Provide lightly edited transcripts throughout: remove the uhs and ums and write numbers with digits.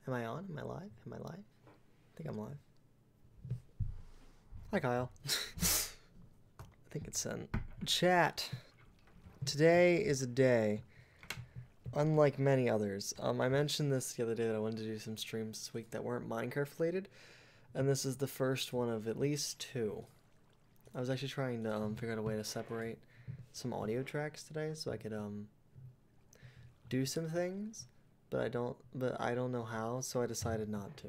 Am I on? Am I live? Am I live? I think I'm live. Hi, Kyle. I think it's sent. Chat. Today is a day unlike many others. I mentioned this the other day that I wanted to do some streams this week that weren't Minecraft related, and this is the first one of at least two. I was actually trying to figure out a way to separate some audio tracks today so I could do some things, but I don't know how, so I decided not to.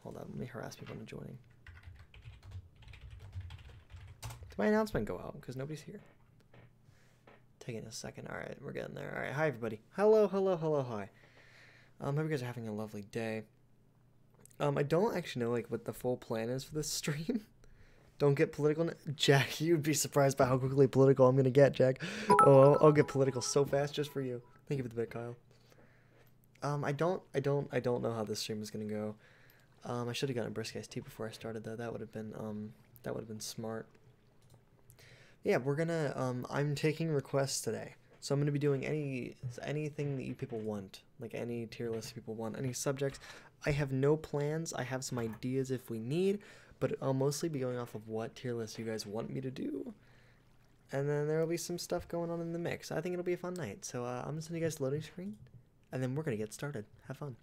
Hold on, let me harass people into joining. Did my announcement go out? Because nobody's here. Taking a second. Alright, we're getting there. Alright, hi everybody. Hello, hello, hello, hi. Hope you guys are having a lovely day. I don't actually know like what the full plan is for this stream. Don't get political. Jack, you'd be surprised by how quickly political I'm gonna get, Jack. Oh, I'll get political so fast just for you. Thank you for the bit, Kyle. I don't know how this stream is gonna go. I should have gotten a brisk iced tea before I started though. That would have been smart. Yeah, we're gonna I'm taking requests today. So I'm gonna be doing anything that you people want. Like any tier list people want, any subjects. I have no plans. I have some ideas if we need, but I'll mostly be going off of what tier list you guys want me to do. And then there will be some stuff going on in the mix. I think it'll be a fun night. So I'm gonna send you guys the loading screen, and then we're gonna get started. Have fun.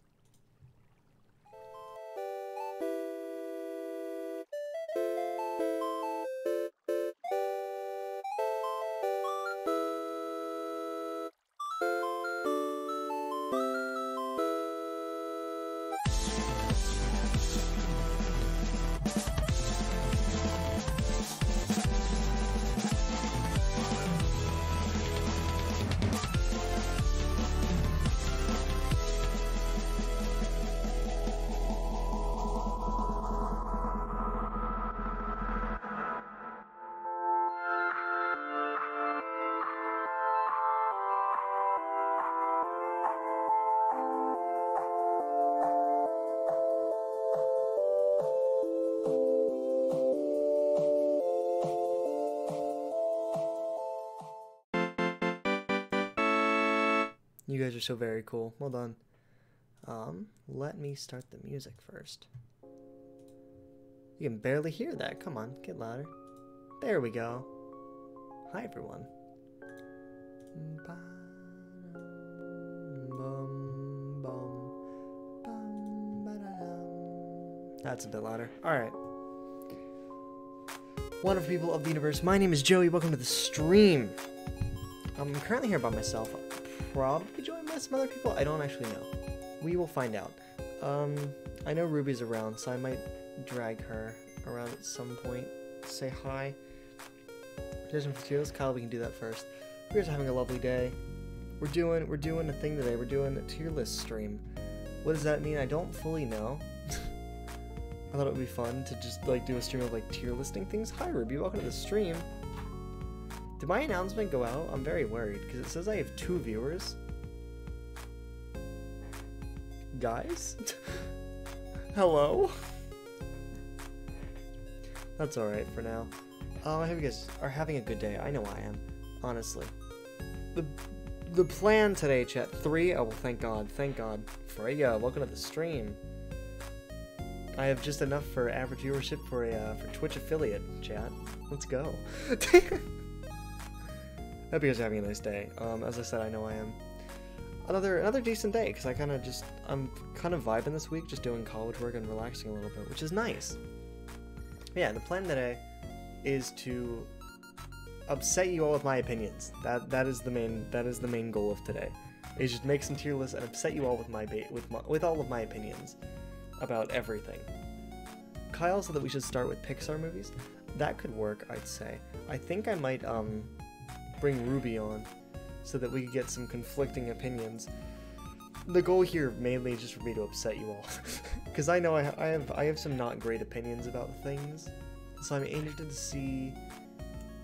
You guys are so very cool. Hold on. Let me start the music first. You can barely hear that. Come on, get louder. There we go. Hi, everyone. That's a bit louder. Alright. Wonderful people of the universe. My name is Joey. Welcome to the stream. I'm currently here by myself. Probably joined by some other people. I don't actually know. We will find out. I know Ruby's around, so I might drag her around at some point. Say hi. There's some materials. Kyle, we can do that first. You guys are having a lovely day. We're doing a thing today. We're doing a tier list stream. What does that mean? I don't fully know. I thought it would be fun to just like do a stream of like tier listing things. Hi Ruby, welcome to the stream. Did my announcement go out? I'm very worried because it says I have 2 viewers. Guys? Hello? That's alright for now. I hope you guys are having a good day. I know I am. Honestly. The plan today, chat. 3? Oh, well, thank God. Thank God. Freya, welcome to the stream. I have just enough for average viewership for Twitch affiliate, chat. Let's go. Hope you guys are having a nice day. As I said, I know I am. Another decent day, because I'm kind of vibing this week, just doing college work and relaxing a little bit, which is nice. Yeah, the plan today is to upset you all with my opinions. That is the main goal of today. Is just make some tier lists and upset you all with all of my opinions about everything. Kyle said that we should start with Pixar movies. That could work, I'd say. I think I might bring Ruby on so that we could get some conflicting opinions. The goal here mainly is just for me to upset you all, because I know I have some not great opinions about things, so I'm interested to see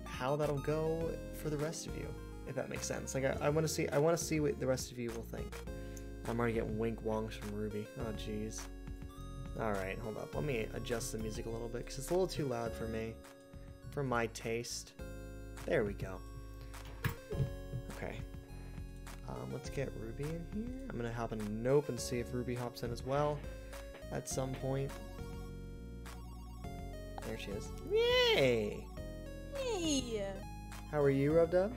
how that'll go for the rest of you, if that makes sense. Like I want to see what the rest of you will think. I'm already getting wink wongs from Ruby. Oh jeez. All right, hold up. Let me adjust the music a little bit because it's a little too loud for me, for my taste. There we go. Okay. Let's get Ruby in here. I'm gonna hop in a nope and see if Ruby hops in as well at some point. There she is. Yay! Hey! How are you, Rub-Dub?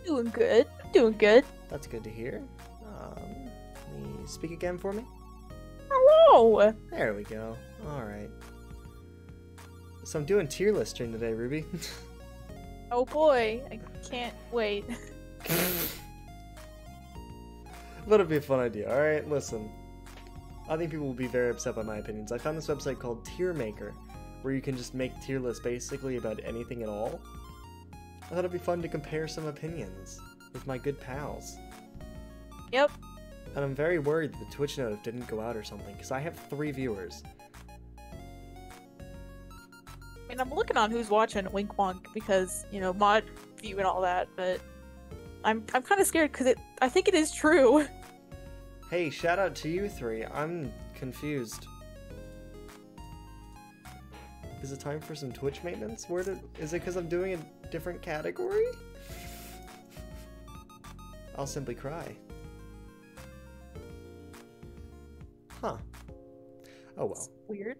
Doing good. Doing good. That's good to hear. Can you speak again for me? Hello! There we go. Alright. So I'm doing tier list stream today, Ruby. Oh boy, I can't wait. That'll be a fun idea. Alright, listen. I think people will be very upset by my opinions. I found this website called Tier Maker, where you can just make tier lists basically about anything at all. I thought it'd be fun to compare some opinions with my good pals. Yep. And I'm very worried that the Twitch notif didn't go out or something, because I have 3 viewers. I mean, I'm looking on who's watching Wink Wonk because, you know, mod view and all that, but I'm kind of scared because I think it is true. Hey, shout out to you 3. I'm confused. Is it time for some Twitch maintenance? Is it because I'm doing a different category? I'll simply cry. Huh. Oh well. It's weird.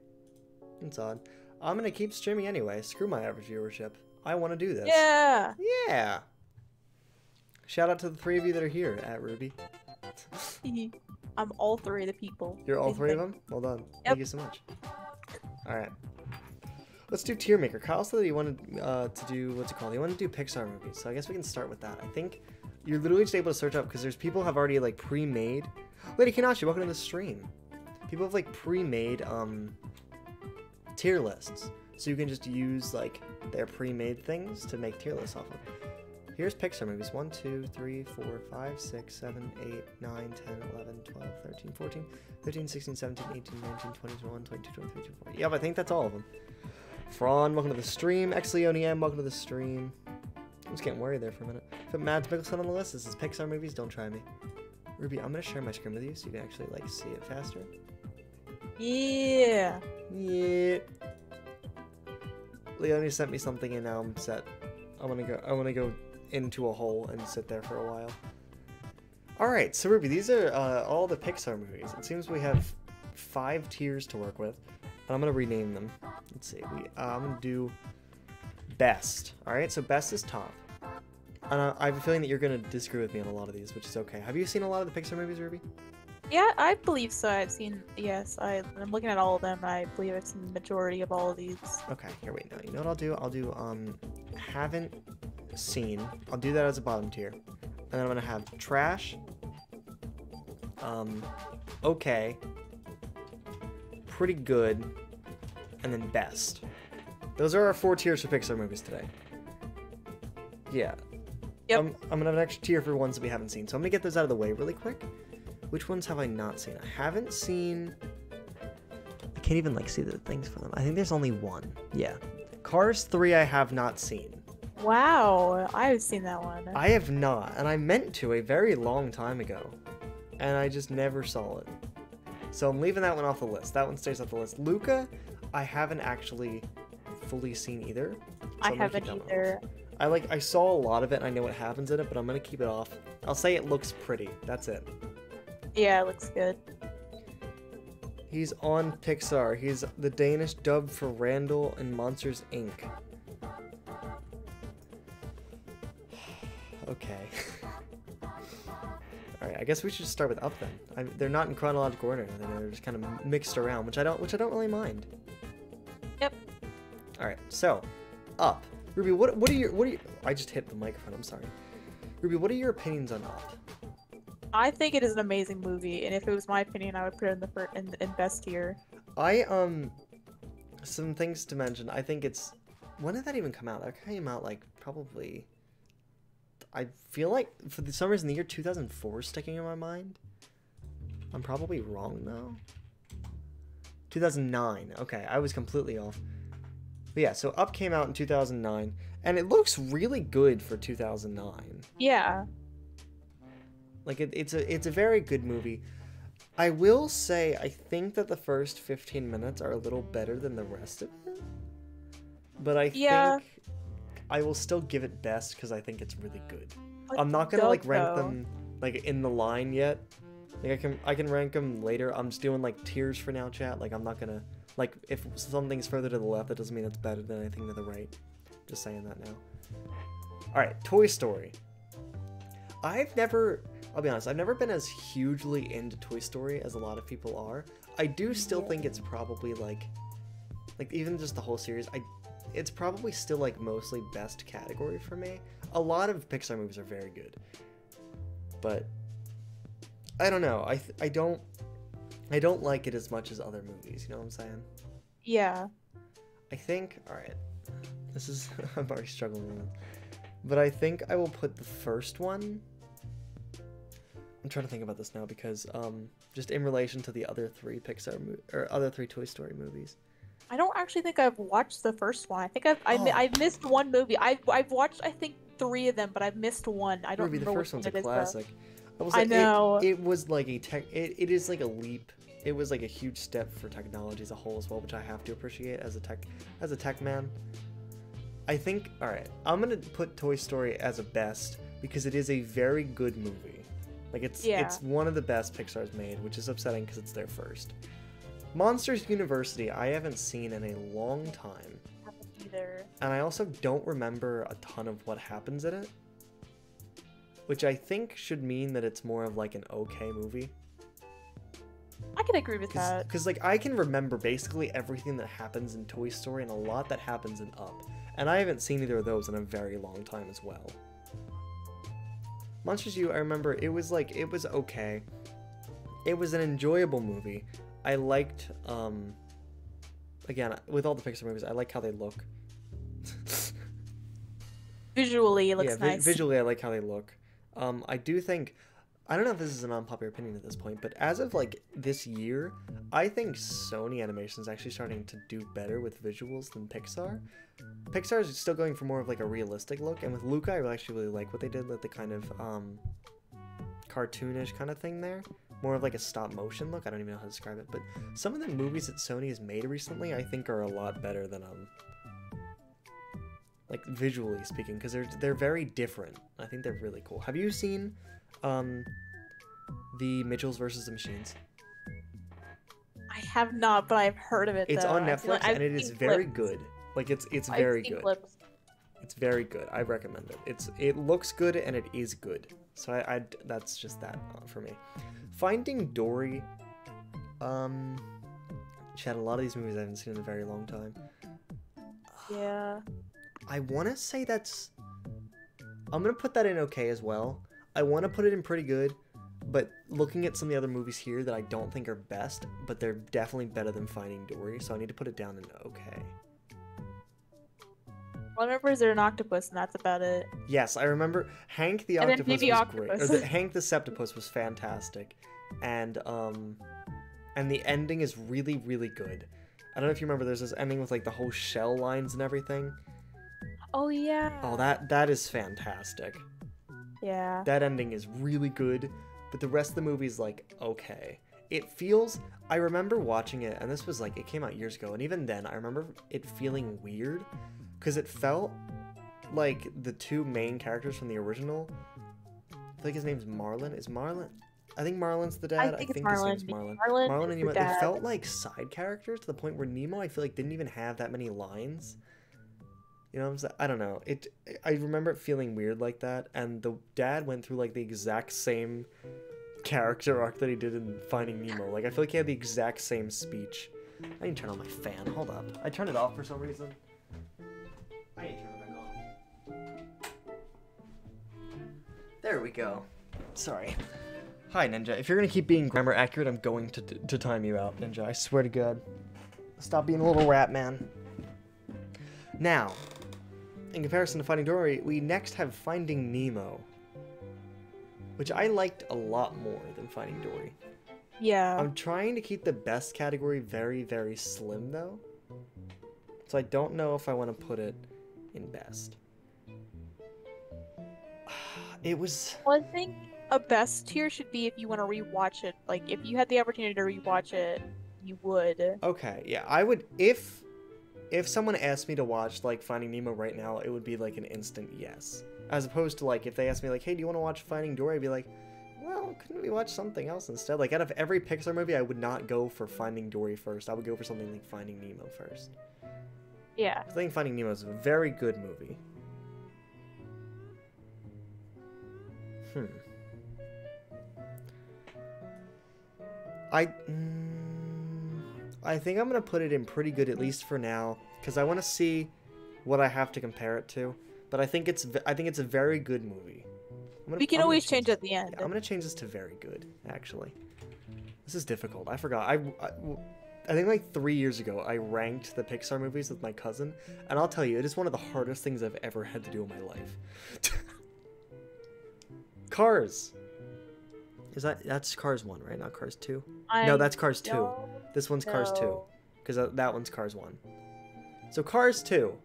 It's odd. I'm gonna keep streaming anyway. Screw my average viewership. I want to do this. Yeah! Yeah! Shout out to the 3 of you that are here at Ruby. I'm all 3 of the people. You're all 3 of them? Well done. Yep. Thank you so much. Alright. Let's do Tier Maker. Kyle said that he wanted to do, what's it called? He wanted to do Pixar movies, so I guess we can start with that. I think you're literally just able to search up, because there's people have already, like, pre-made... Lady Kinashi, welcome to the stream. People have, like, pre-made, tier lists. So you can just use, like, their pre-made things to make tier lists off of. Here's Pixar movies. 1, 2, 3, 4, 5, 6, 7, 8, 9, 10, 11, 12, 13, 14, 15, 16, 17, 18, 19, 20, 21, 22, 23, 24. Yep, I think that's all of them. Fran, welcome to the stream. XLeoniM, welcome to the stream. I was getting worried there for a minute. Put Mads Mikkelsen on the list. This is Pixar movies. Don't try me. Ruby, I'm going to share my screen with you so you can actually, like, see it faster. Yeah! Yeah. Leonie sent me something and now I'm set. I want to go into a hole and sit there for a while. Alright, so Ruby, these are all the Pixar movies. It seems we have 5 tiers to work with. And I'm going to rename them. Let's see. I'm going to do best. Alright, so best is top. And I have a feeling that you're going to disagree with me on a lot of these, which is okay. Have you seen a lot of the Pixar movies, Ruby? Yeah, I believe so. I've seen, yes, I'm looking at all of them, and I believe I've seen the majority of all of these. Okay, here, wait, now, you know what I'll do? I'll do, haven't seen. I'll do that as a bottom tier. And then I'm gonna have trash, okay, pretty good, and then best. Those are our 4 tiers for Pixar movies today. Yeah. Yep. I'm gonna have an extra tier for ones that we haven't seen, so I'm gonna get those out of the way really quick. Which ones have I not seen? I haven't seen... I can't even, like, see the things for them. I think there's only 1. Yeah. Cars 3 I have not seen. Wow, I've seen that one. I have not, and I meant to a very long time ago. And I just never saw it. So I'm leaving that one off the list. That one stays off the list. Luca, I haven't actually fully seen either. So I haven't either. I saw a lot of it and I know what happens in it, but I'm gonna keep it off. I'll say it looks pretty. That's it. Yeah, it looks good. He's on Pixar. He's the Danish dub for Randall and Monsters, Inc. Okay. Alright, I guess we should start with Up then. They're not in chronological order. They're just kind of mixed around, which I don't really mind. Yep. Alright, so Up. Ruby, what are your I just hit the microphone, I'm sorry. Ruby, what are your opinions on Up? I think it is an amazing movie, and if it was my opinion, I would put it in best tier. Some things to mention. I think it's... When did that even come out? That came out, like, probably... I feel like, for some reason, the year 2004 is sticking in my mind. I'm probably wrong, though. 2009. Okay, I was completely off. But yeah, so Up came out in 2009, and it looks really good for 2009. Yeah. Like, it's a very good movie. I will say, I think that the first 15 minutes are a little better than the rest of it. But I think I will still give it best because I think it's really good. I'm not gonna, like, rank them... like in the line yet. Like I can rank them later. I'm just doing like tiers for now, chat. Like I'm not gonna like if something's further to the left, that doesn't mean it's better than anything to the right. Just saying that now. All right, Toy Story. I'll be honest, I've never been as hugely into Toy Story as a lot of people are. I do still think it's probably like even just the whole series, it's probably still like mostly best category for me. A lot of Pixar movies are very good, but I don't know. I don't like it as much as other movies. You know what I'm saying? Yeah. I think. All right. This is I'm already struggling with it, but I think I will put the first one. I'm trying to think about this now because just in relation to the other three other three Toy Story movies. I don't actually think I've watched the first one. I think I've missed one movie. I've watched I think 3 of them, but I've missed one. I don't Ruby, remember the first which one's one a it classic. Is, I know. It was like it is like a leap. It was like a huge step for technology as a whole as well, which I have to appreciate as a tech man. I think, all right, I'm gonna put Toy Story as a best because it is a very good movie. Like it's one of the best Pixar's made, which is upsetting because it's their first. Monsters University, I haven't seen in a long time. I haven't either. And I also don't remember a ton of what happens in it, which I think should mean that it's more of like an okay movie. I can agree with that. Because like I can remember basically everything that happens in Toy Story and a lot that happens in Up. And I haven't seen either of those in a very long time as well. Monsters U, I remember it was okay. It was an enjoyable movie. I liked, again, with all the Pixar movies, I like how they look. Visually, it looks nice. Visually, I like how they look. I do think, I don't know if this is an unpopular opinion at this point, but as of like this year, I think Sony Animation is actually starting to do better with visuals than Pixar. Pixar is still going for more of like a realistic look, and with Luca, I actually really like what they did with the kind of cartoonish kind of thing there. More of like a stop motion look. I don't even know how to describe it, but some of the movies that Sony has made recently, I think, are a lot better than like visually speaking, because they're very different. I think they're really cool. Have you seen the Mitchells versus the Machines? I have not, but I've heard of it. It's though. on Netflix, and it is very good. Like it's very good. Clips. It's very good. I recommend it. It looks good and it is good. So I that's just that for me. Finding Dory. Chat, a lot of these movies I haven't seen in a very long time. Yeah. I want to say that's... I'm going to put that in okay as well. I want to put it in pretty good, but looking at some of the other movies here that I don't think are best, but they're definitely better than Finding Dory, so I need to put it down in okay. All I remember is they're an octopus, and that's about it. Yes, I remember Hank the Octopus was great. Or Hank the Septopus was fantastic. And the ending is really, really good. I don't know if you remember, there's this ending with like the whole shell lines and everything. Oh yeah. Oh, that is fantastic. Yeah. That ending is really good, but the rest of the movie is like okay. It feels, I remember watching it, and this was like, it came out years ago, and even then I remember it feeling weird, because it felt like the two main characters from the original, I think his name's Marlin. Is Marlin? I think Marlin's the dad. I think his name's Marlin. Marlin and Nemo, they felt like side characters to the point where Nemo, I feel like, didn't even have that many lines. You know what I'm saying? I don't know. I remember it feeling weird like that, and the dad went through like the exact same character arc that he did in Finding Nemo. Like, I feel like he had the exact same speech. I need to turn on my fan. Hold up. I turned it off for some reason. I need to turn it back on. There we go. Sorry. Hi, Ninja. If you're gonna keep being grammar accurate, I'm going to time you out, Ninja. I swear to God. Stop being a little rat, man. Now, in comparison to Finding Dory, we next have Finding Nemo, which I liked a lot more than Finding Dory. Yeah. I'm trying to keep the best category very, very slim, though. So I don't know if I want to put it in best. It was... Well, I think a best tier should be if you want to rewatch it. Like, if you had the opportunity to rewatch it, you would. Okay, yeah, I would... If someone asked me to watch, like, Finding Nemo right now, it would be, like, an instant yes. As opposed to, like, if they asked me, like, hey, do you want to watch Finding Dory? I'd be like, Well, couldn't we watch something else instead? Like, out of every Pixar movie, I would not go for Finding Dory first. I would go for something like Finding Nemo first. Yeah. I think Finding Nemo is a very good movie. I think I'm gonna put it in pretty good, at least for now, because I want to see what I have to compare it to. But I think it's a very good movie. We can always change at the end. Yeah, I'm gonna change this to very good, actually. This is difficult. I forgot. I think like 3 years ago, I ranked the Pixar movies with my cousin, and I'll tell you, it is one of the hardest things I've ever had to do in my life. Cars. That's Cars 1, right? Not Cars 2? No, that's Cars 2. This one's Cars 2. Because that one's Cars 1. So Cars 2.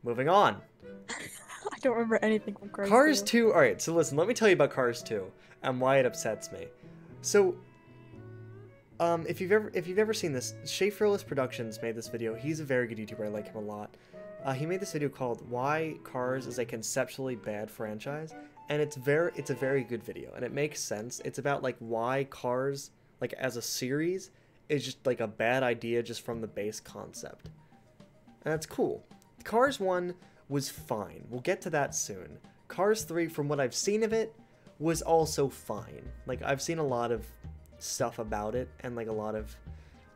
Moving on. I don't remember anything from Cars 2. Cars 2. Alright, so listen, let me tell you about Cars 2 and why it upsets me. So, if you've ever seen this, Schaeferless Productions made this video. He's a very good YouTuber. I like him a lot. He made this video called "Why Cars is a Conceptually Bad Franchise," and it's a very good video, and it makes sense. It's about like why Cars, like as a series, is just like a bad idea just from the base concept, and that's cool. Cars 1 was fine. We'll get to that soon. Cars 3, from what I've seen of it, was also fine. Like, I've seen a lot of stuff about it, and like a lot of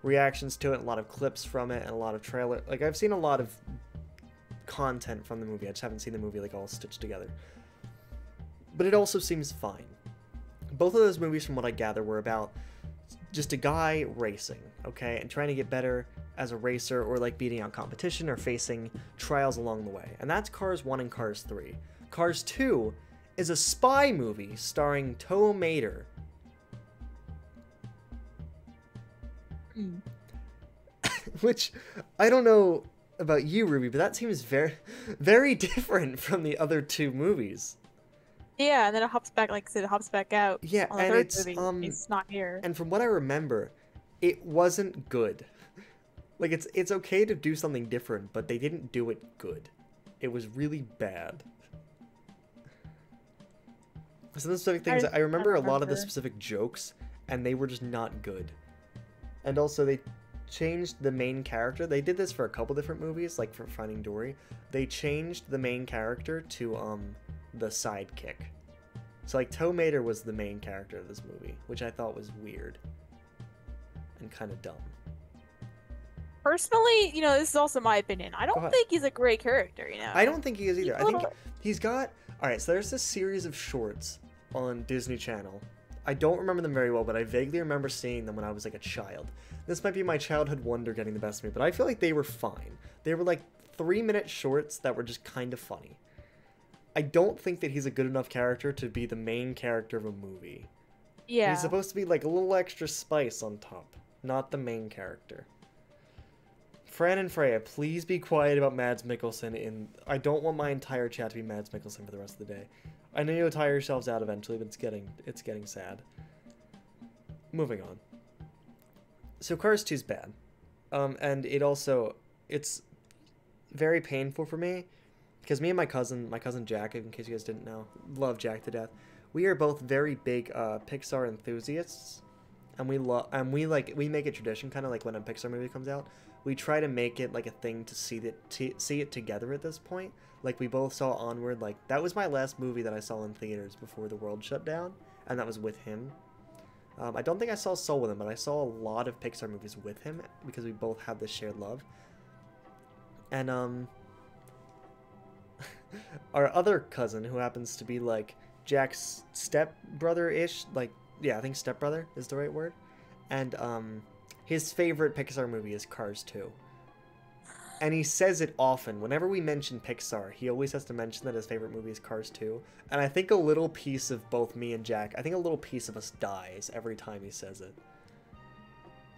reactions to it, a lot of clips from it, and a lot of trailer. Like, I've seen a lot of content from the movie. I just haven't seen the movie like all stitched together. But it also seems fine. Both of those movies, from what I gather, were about just a guy racing, okay, and trying to get better as a racer, or like beating out competition or facing trials along the way. And that's Cars 1 and Cars 3. Cars 2 is a spy movie starring Tow Mater. Which, I don't know about you, Ruby, but that seems very, very different from the other two movies. Yeah, and then it hops back, like I said, it hops back out. Yeah, on the and third movie. It's not here. And from what I remember, it wasn't good. Like, it's okay to do something different, but they didn't do it good. It was really bad. Some of the specific things, I remember a lot of the specific jokes, and they were just not good. And also, they changed the main character. They did this for a couple different movies, like for Finding Dory. They changed the main character to, the sidekick. So, like, Tow Mater was the main character of this movie, which I thought was weird. And kind of dumb. Personally, you know, this is also my opinion. I don't think he's a great character, you know? I don't think he is either. I think he's got... Alright, so there's this series of shorts on Disney Channel. I don't remember them very well, but I vaguely remember seeing them when I was like a child. This might be my childhood wonder getting the best of me, but I feel like they were fine. They were like 3-minute shorts that were just kind of funny. I don't think that he's a good enough character to be the main character of a movie. Yeah. He's supposed to be like a little extra spice on top, not the main character. Fran and Freya, please be quiet about Mads Mikkelsen. I don't want my entire chat to be Mads Mikkelsen for the rest of the day. I know you'll tire yourselves out eventually, but it's getting sad. Moving on. So Cars 2's bad. And it's very painful for me, because me and my cousin Jack, in case you guys didn't know, love Jack to death. We are both very big Pixar enthusiasts, and we make a tradition, kind of like when a Pixar movie comes out. We try to make it like a thing to see it together at this point. Like, we both saw Onward. Like, that was my last movie that I saw in theaters before the world shut down, and that was with him. I don't think I saw Soul with him, but I saw a lot of Pixar movies with him because we both have this shared love. And our other cousin, who happens to be like Jack's stepbrother-ish, like, yeah, I think stepbrother is the right word. And his favorite Pixar movie is Cars 2. And he says it often. Whenever we mention Pixar, he always has to mention that his favorite movie is Cars 2. And I think a little piece of both me and Jack, I think a little piece of us dies every time he says it.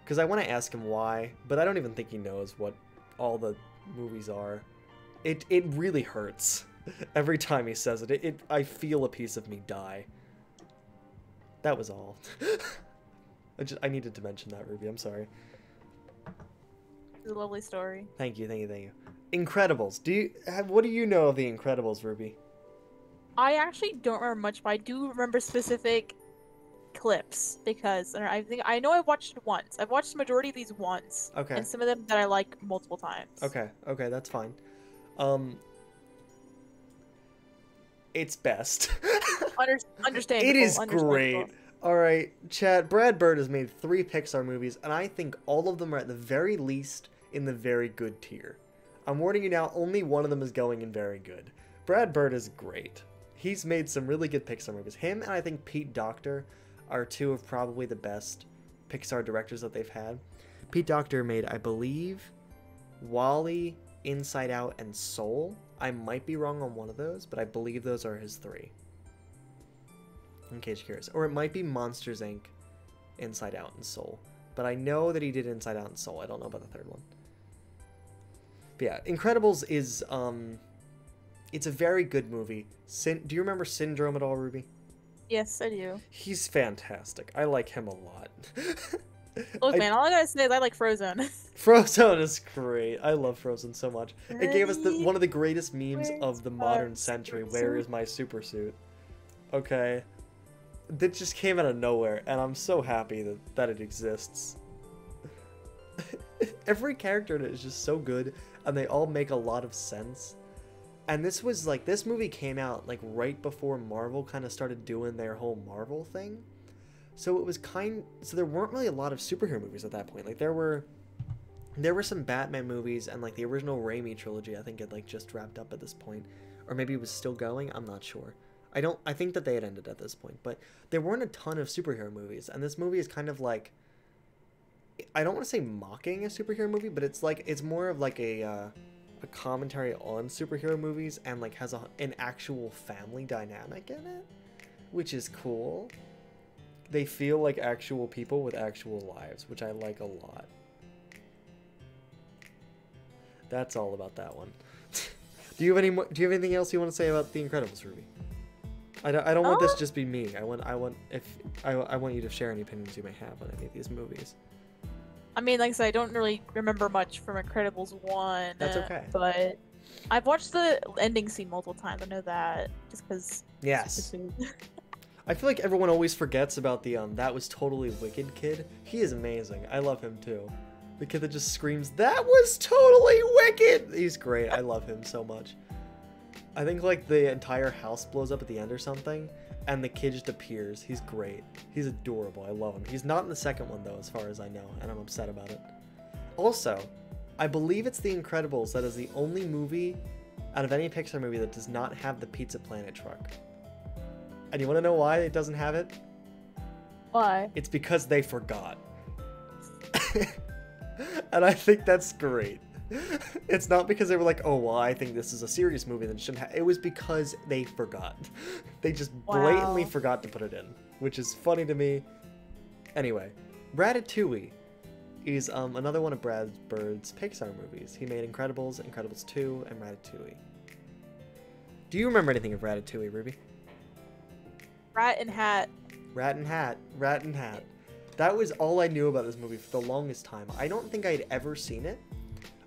Because I want to ask him why, but I don't even think he knows what all the movies are. It really hurts every time he says it. I feel a piece of me die. That was all. I needed to mention that, Ruby. I'm sorry. It's a lovely story. Thank you. Incredibles. What do you know of the Incredibles, Ruby? I actually don't remember much, but I do remember specific clips because I know I've watched it once. I've watched the majority of these once, Okay. and some of them that I like multiple times. Okay, that's fine. It's best. Understandable. It is understandable. great. All right, Chad. Brad Bird has made 3 Pixar movies, and I think all of them are at the very least in the very good tier. I'm warning you now, only one of them is going in very good. Brad Bird is great. He's made some really good Pixar movies. Him and I think Pete Docter are 2 of probably the best Pixar directors that they've had. Pete Docter made, I believe, WALL-E, Inside Out, and Soul. I might be wrong on one of those, but I believe those are his 3. In case you're curious. Or it might be Monsters, Inc., Inside Out, and Soul. But I know that he did Inside Out and Soul. I don't know about the third one. But yeah, Incredibles is, it's a very good movie. Do you remember Syndrome at all, Ruby? Yes, I do. He's fantastic. I like him a lot. Look, man, all I gotta say is I like Frozen. Frozen is great. I love Frozen so much. It gave us one of the greatest memes of the modern century. Where is my super suit? Okay. That just came out of nowhere, and I'm so happy that it exists. Every character in it is just so good, and they all make a lot of sense. And this was like, this movie came out like right before Marvel kind of started doing their whole Marvel thing. So it was so there weren't really a lot of superhero movies at that point. Like there were some Batman movies, and like the original Raimi trilogy I think had like just wrapped up at this point, or maybe it was still going. I'm not sure. I think that they had ended at this point, but there weren't a ton of superhero movies, and this movie is kind of like, I don't want to say mocking a superhero movie, but it's more of like a commentary on superhero movies, and like has an actual family dynamic in it, which is cool. They feel like actual people with actual lives, which I like a lot. That's all about that one. Do you have anything else you want to say about The Incredibles, Ruby? I don't want this to just be me. I want you to share any opinions you may have on any of these movies. I mean, like I said, I don't really remember much from Incredibles 1. That's okay. But I've watched the ending scene multiple times. I know that just because. Yes. I feel like everyone always forgets about the that was totally wicked kid. He is amazing. I love him too. The kid that just screams, "That was totally wicked!" He's great. I love him so much. I think like the entire house blows up at the end or something, and the kid just appears. He's great. He's adorable. I love him. He's not in the second one though, as far as I know, and I'm upset about it. Also, I believe it's The Incredibles that is the only movie out of any Pixar movie that does not have the Pizza Planet truck. And you want to know why it doesn't have it? Why? It's because they forgot. And I think that's great. It's not because they were like, oh, well, I think this is a serious movie that shouldn't have. It was because they forgot. They just blatantly forgot to put it in, which is funny to me. Anyway, Ratatouille is another one of Brad Bird's Pixar movies. He made Incredibles, Incredibles 2, and Ratatouille. Do you remember anything of Ratatouille, Ruby? Rat and Hat. Rat and Hat. Rat and Hat. That was all I knew about this movie for the longest time. I don't think I'd ever seen it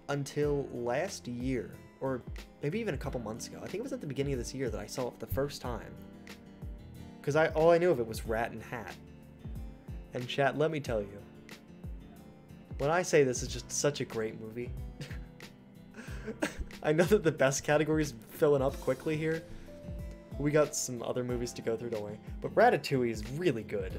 until last year, or maybe even a couple months ago. I think it was at the beginning of this year that I saw it for the first time. Because all I knew of it was Rat and Hat. And chat, let me tell you, when I say this is just such a great movie, I know that the best category is filling up quickly here. We got some other movies to go through, don't worry. But Ratatouille is really good.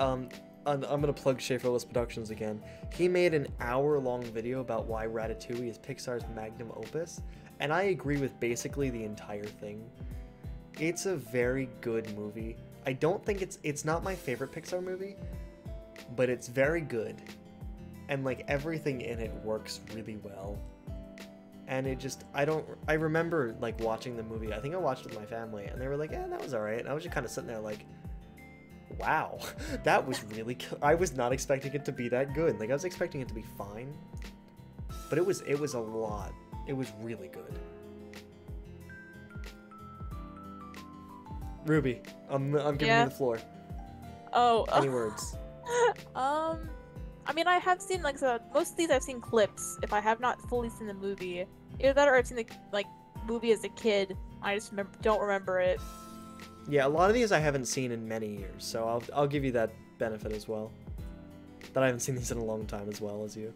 I'm gonna plug Schaefer-Less Productions again. He made an hour-long video about why Ratatouille is Pixar's magnum opus, and I agree with basically the entire thing. It's a very good movie. I don't think it's not my favorite Pixar movie, but it's very good. And like everything in it works really well. And it just, I remember like watching the movie. I think I watched it with my family, and they were like, "Yeah, that was all right." And I was just kind of sitting there like, wow, that was really I was not expecting it to be that good. Like I was expecting it to be fine, but it was a lot. It was really good. Ruby, I'm giving you the floor. Oh. Any words? I mean, I have seen like most of these I've seen clips. If I have not fully seen the movie, either that or I've seen the movie as a kid. I just don't remember it. Yeah, a lot of these I haven't seen in many years, so I'll give you that benefit as well. That I haven't seen these in a long time as well as you.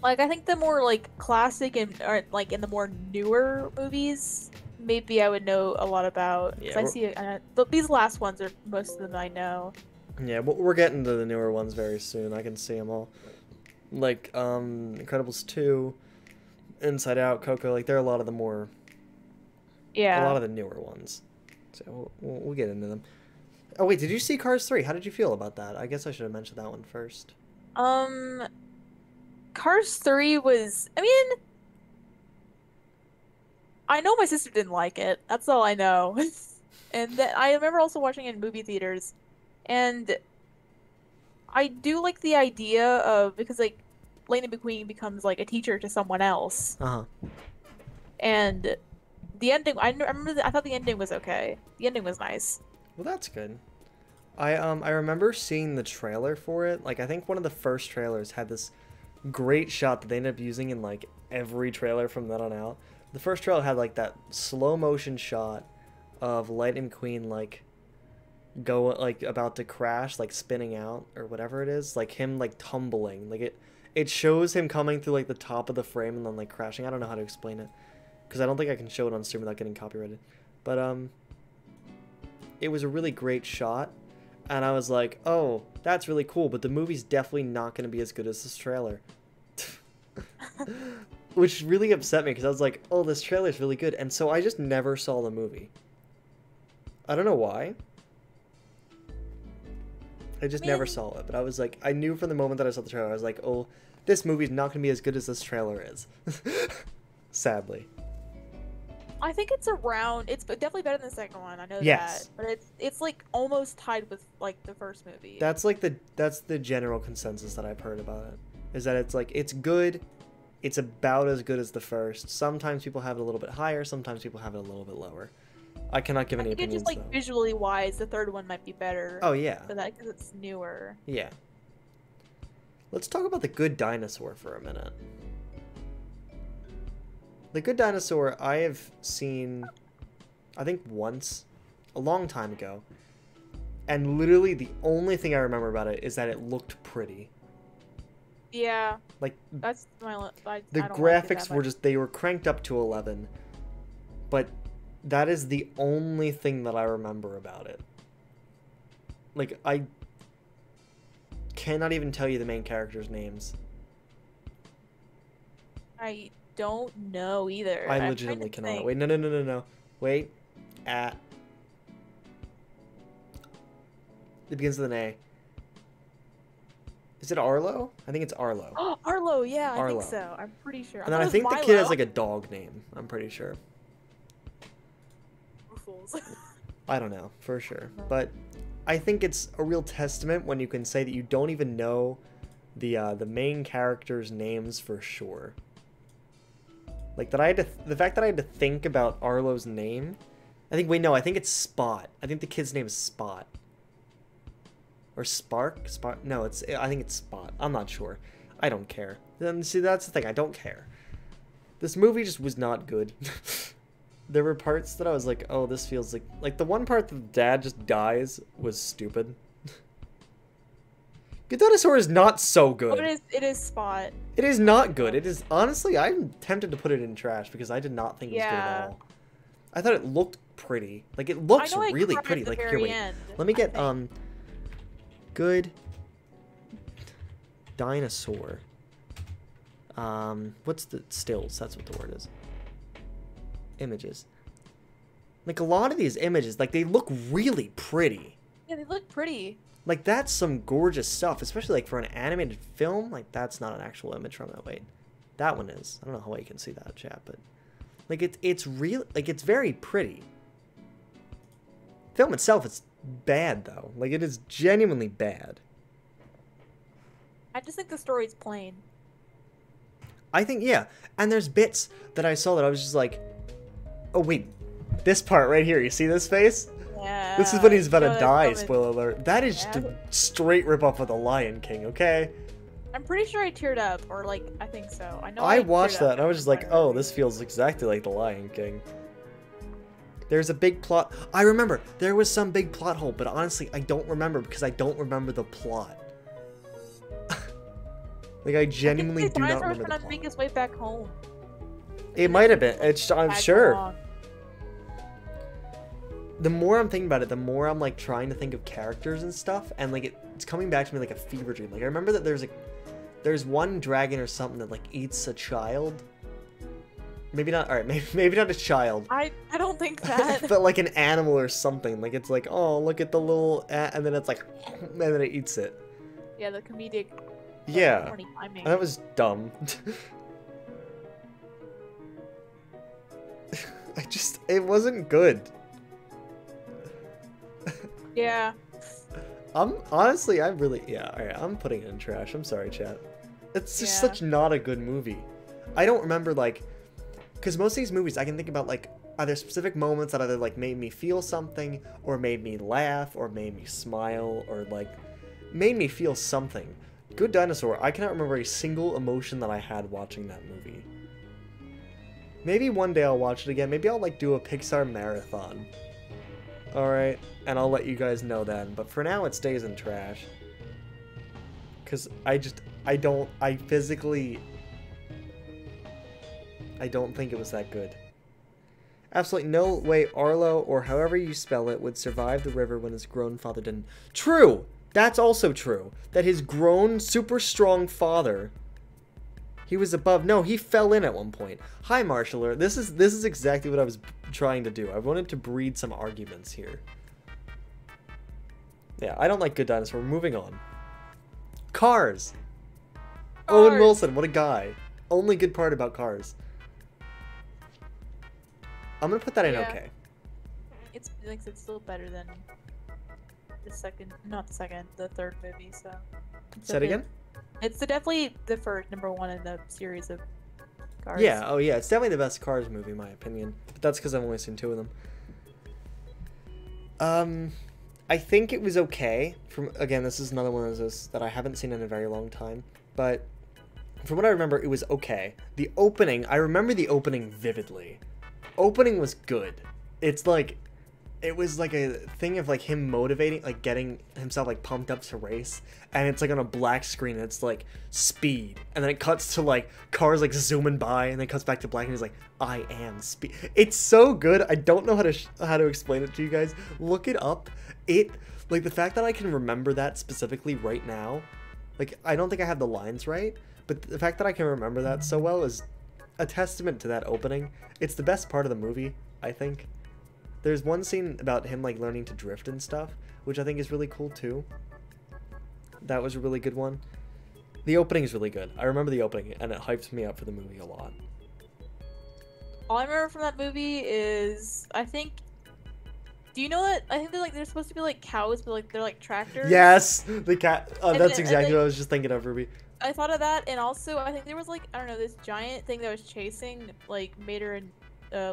Like, I think the more, like, classic and, or, like, in the more newer movies, maybe I would know a lot about. Yeah, I see, but these last ones are most of them I know. Yeah, we're getting to the newer ones very soon. I can see them all. Like, Incredibles 2, Inside Out, Coco, like, they're a lot of the more... Yeah. A lot of the newer ones. So we'll get into them. Oh, wait, did you see Cars 3? How did you feel about that? I guess I should have mentioned that one first. Cars 3 was, I mean, I know my sister didn't like it. That's all I know. And that I remember also watching it in movie theaters. And I do like the idea of, because like Lightning McQueen becomes like a teacher to someone else. Uh-huh. And the ending, I remember I thought the ending was okay. The ending was nice. Well, that's good. I remember seeing the trailer for it. Like, I think one of the first trailers had this great shot that they ended up using in like every trailer from then on out. The first trailer had like that slow motion shot of Lightning McQueen like about to crash, like spinning out or whatever it is, like him like tumbling. Like it shows him coming through like the top of the frame and then like crashing. I don't know how to explain it because I don't think I can show it on stream without getting copyrighted. But it was a really great shot. And I was like, oh, that's really cool, but the movie's definitely not going to be as good as this trailer. Which really upset me, because I was like, oh, this trailer's really good. And so I just never saw the movie. I don't know why. I just never saw it, but I was like, I knew from the moment that I saw the trailer, I was like, oh, this movie's not going to be as good as this trailer is. Sadly. I think it's definitely better than the second one. I know yes. that, but it's like almost tied with like the first movie. That's the general consensus that I've heard about it. Is that it's like it's good, it's about as good as the first. Sometimes people have it a little bit higher, sometimes people have it a little bit lower. I cannot give any opinions. Just like though. Visually wise, the third one might be better. Oh yeah. For that because it's newer. Yeah. Let's talk about the Good Dinosaur for a minute. The Good Dinosaur I have seen, I think once, a long time ago, and literally the only thing I remember about it is that it looked pretty. Yeah. Like, that's the graphics were just, they were cranked up to 11, but that is the only thing that I remember about it. Like, I cannot even tell you the main characters' names. I don't know either. I legitimately cannot. Wait, no. Wait. It begins with an A. Is it Arlo? I think it's Arlo. Oh, Arlo, yeah, Arlo. I think so. I'm pretty sure. And then I think the kid has like a dog name. I'm pretty sure. Fools. I don't know, for sure. But I think it's a real testament when you can say that you don't even know the main characters' names for sure. Like, the fact that I had to think about Arlo's name. I think it's Spot. I think the kid's name is Spot. Or Spark? No, I think it's Spot. I'm not sure. I don't care. Then see, that's the thing. I don't care. This movie just was not good. There were parts that I was like, oh, this feels like the one part that the dad just dies was stupid. Good Dinosaur is not so good. Oh, it is Spot. It is not good. It is, honestly, I'm tempted to put it in trash because I did not think it was good at all. I thought it looked pretty. Like, it looks really pretty. Like, here, wait. Let me get, Good Dinosaur. What's the stills? That's what the word is. Images. Like, a lot of these images, like, they look really pretty. Yeah, they look pretty. Like, that's some gorgeous stuff, especially, like, for an animated film. Like, that's not an actual image from it. Wait, that one is. I don't know how well you can see that, chat, but, like, it's real, like, it's very pretty. Film itself is bad, though. Like, it is genuinely bad. I just think the story's plain. I think, yeah. And there's bits that I saw that I was just like, oh, wait, this part right here, you see this face? Yeah. This is when he's about to die, spoiler alert. That is just a straight ripoff of The Lion King, okay? I'm pretty sure I teared up, or like, I think so. I know I watched that and I was just like, oh, this feels exactly like The Lion King. There's a big plot. I remember there was some big plot hole, but honestly, I don't remember because I don't remember the plot. Like I genuinely do not remember the plot. Make his way back home. It might have been. I'm sure. The more I'm thinking about it, the more I'm like trying to think of characters and stuff, and like it's coming back to me like a fever dream. Like I remember that there's one dragon or something that like eats a child. Maybe not. All right, maybe not a child. I don't think that. But like an animal or something. Like it's like, oh, look at the little, and then it's like, and then it eats it. Yeah, the comedic. Yeah, that was dumb. It wasn't good. Yeah. Honestly, all right, I'm putting it in trash. I'm sorry, chat. It's just such not a good movie. I don't remember like. Because most of these movies, I can think about, like, either specific moments that either, like, made me feel something, or made me laugh, or made me smile, or, like, made me feel something. Good Dinosaur, I cannot remember a single emotion that I had watching that movie. Maybe one day I'll watch it again. Maybe I'll, like, do a Pixar marathon. Alright? And I'll let you guys know then. But for now, it stays in trash. Because I don't think it was that good. Absolutely no way Arlo, or however you spell it, would survive the river when his grown father didn't. True! That's also true. That his grown, super strong father, he was above. No, he fell in at one point. Hi, Marshaller. This is exactly what I was trying to do. I wanted to breed some arguments here. Yeah, I don't like Good Dinosaur. We're moving on. Cars! Owen Wilson, what a guy. Only good part about Cars. I'm gonna put that in okay. It's like it's still better than the third movie. So. Say it again. It's definitely the first number one in the series of Cars. Yeah. Oh yeah. It's definitely the best Cars movie in my opinion. But that's because I've only seen 2 of them. I think it was okay. Again, this is another one of those that I haven't seen in a very long time, but from what I remember, it was okay. The opening, I remember the opening vividly. Opening was good. It's like, it was like a thing of like him motivating, like getting himself like pumped up to race, and it's like on a black screen and it's like speed, and then it cuts to like cars like zooming by, and then it cuts back to black and he's like, I am speed. It's so good. I don't know how to explain it to you guys. Look it up. Like the fact that I can remember that specifically right now, like I don't think I have the lines right, but the fact that I can remember that so well is a testament to that opening. It's the best part of the movie, I think. There's one scene about him like learning to drift and stuff, which I think is really cool too. That was a really good one. The opening is really good. I remember the opening, and it hypes me up for the movie a lot. All I remember from that movie is, I think, do you know that? I think they're supposed to be like cows, but like they're like tractors. Yes, the cat. That's exactly what I was just thinking of, Ruby. I thought of that, and also I think there was like, I don't know, this giant thing that was chasing like Mater and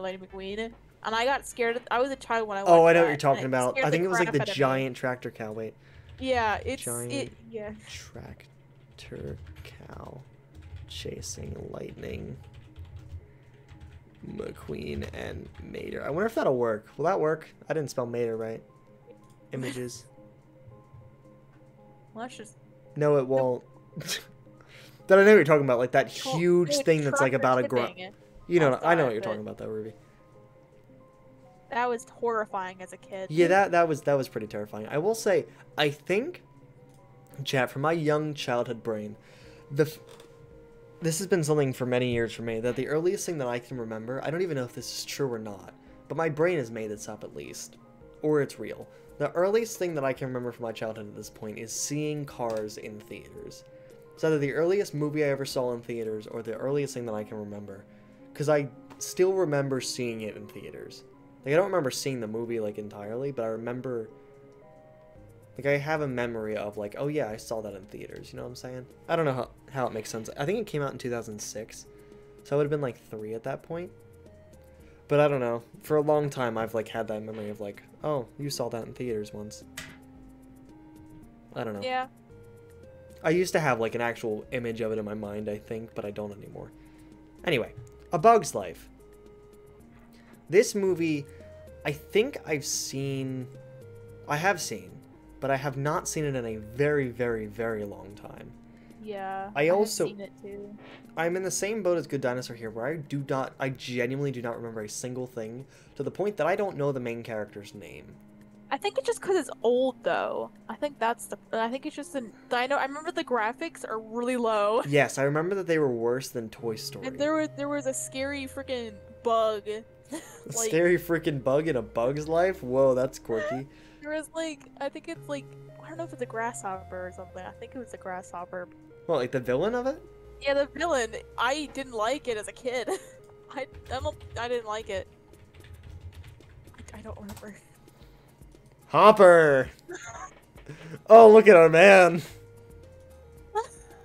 Lightning McQueen, and I got scared. I was a child when I watched Oh, I know that, what you're talking about. I think it was like the giant me. tractor cow. Wait. Yeah, yeah. Tractor cow chasing Lightning McQueen and Mater. I wonder if that'll work. Will that work? I didn't spell Mater right. Images. Well, that's just. No, it won't. That I know what you're talking about, like that huge thing that's like about a grunt. You know, I know what you're talking about, though, Ruby. That was horrifying as a kid. Yeah, that was pretty terrifying. I will say, I think, chat, from my young childhood brain, this has been something for many years for me, that the earliest thing that I can remember, I don't even know if this is true or not, but my brain has made this up at least, or it's real. The earliest thing that I can remember from my childhood at this point is seeing Cars in theaters. It's either the earliest movie I ever saw in theaters or the earliest thing that I can remember. Because I still remember seeing it in theaters. Like, I don't remember seeing the movie, like, entirely, but I remember... Like, I have a memory of, like, oh yeah, I saw that in theaters, you know what I'm saying? I don't know how it makes sense. I think it came out in 2006, so I would have been, like, 3 at that point. But I don't know. For a long time, I've, like, had that memory of, like, oh, you saw that in theaters once. I don't know. Yeah. I used to have, like, an actual image of it in my mind, I think, but I don't anymore. Anyway, A Bug's Life. This movie, I think I have seen, but I have not seen it in a very, very, very long time. Yeah, I have also- seen it too. I'm in the same boat as Good Dinosaur here, where I genuinely do not remember a single thing, to the point that I don't know the main character's name. I think it's just because it's old though. I think that's the. I think it's just an. I know. I remember the graphics are really low, Yes, I remember that they were worse than Toy Story. and there was a scary freaking bug. A Like, scary freaking bug in a bug's life? Whoa, that's quirky. there was like, I think it's like, I don't know if it's a grasshopper or something. I think it was a grasshopper. What, like the villain of it? Yeah, the villain. I didn't like it as a kid. I didn't like it. I don't remember. Hopper! Oh, look at our man!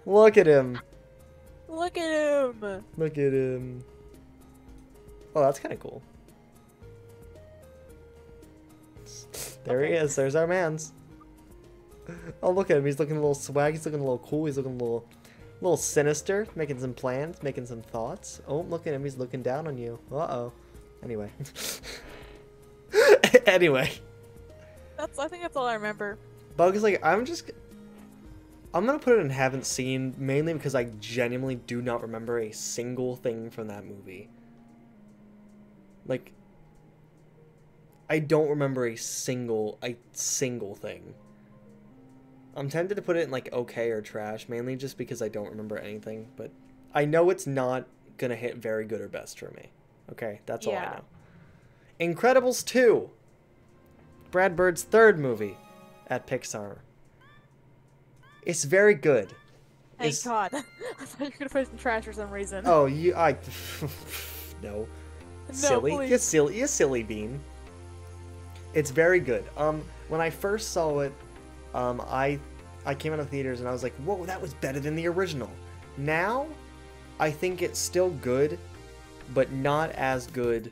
Look at him! Look at him. Look at him. Oh, that's kind of cool. There he is. There's our man's. Oh, look at him. He's looking a little swag. He's looking a little cool. He's looking a little sinister. Making some plans. Making some thoughts. Oh, look at him. He's looking down on you. Uh-oh. Anyway. Anyway. I think that's all I remember. Bugs, like, I'm gonna put it in haven't seen, mainly because I genuinely do not remember a single thing from that movie. Like, I don't remember a single thing. I'm tempted to put it in, like, okay or trash, mainly just because I don't remember anything, but I know it's not gonna hit very good or best for me. Okay, that's all I know. Incredibles 2! Brad Bird's third movie at Pixar. It's very good. Thank God. I thought you were gonna put it in trash for some reason. Oh, no. Silly. Please. You silly bean. It's very good. When I first saw it, I came out of theaters and I was like, whoa, that was better than the original. Now, I think it's still good, but not as good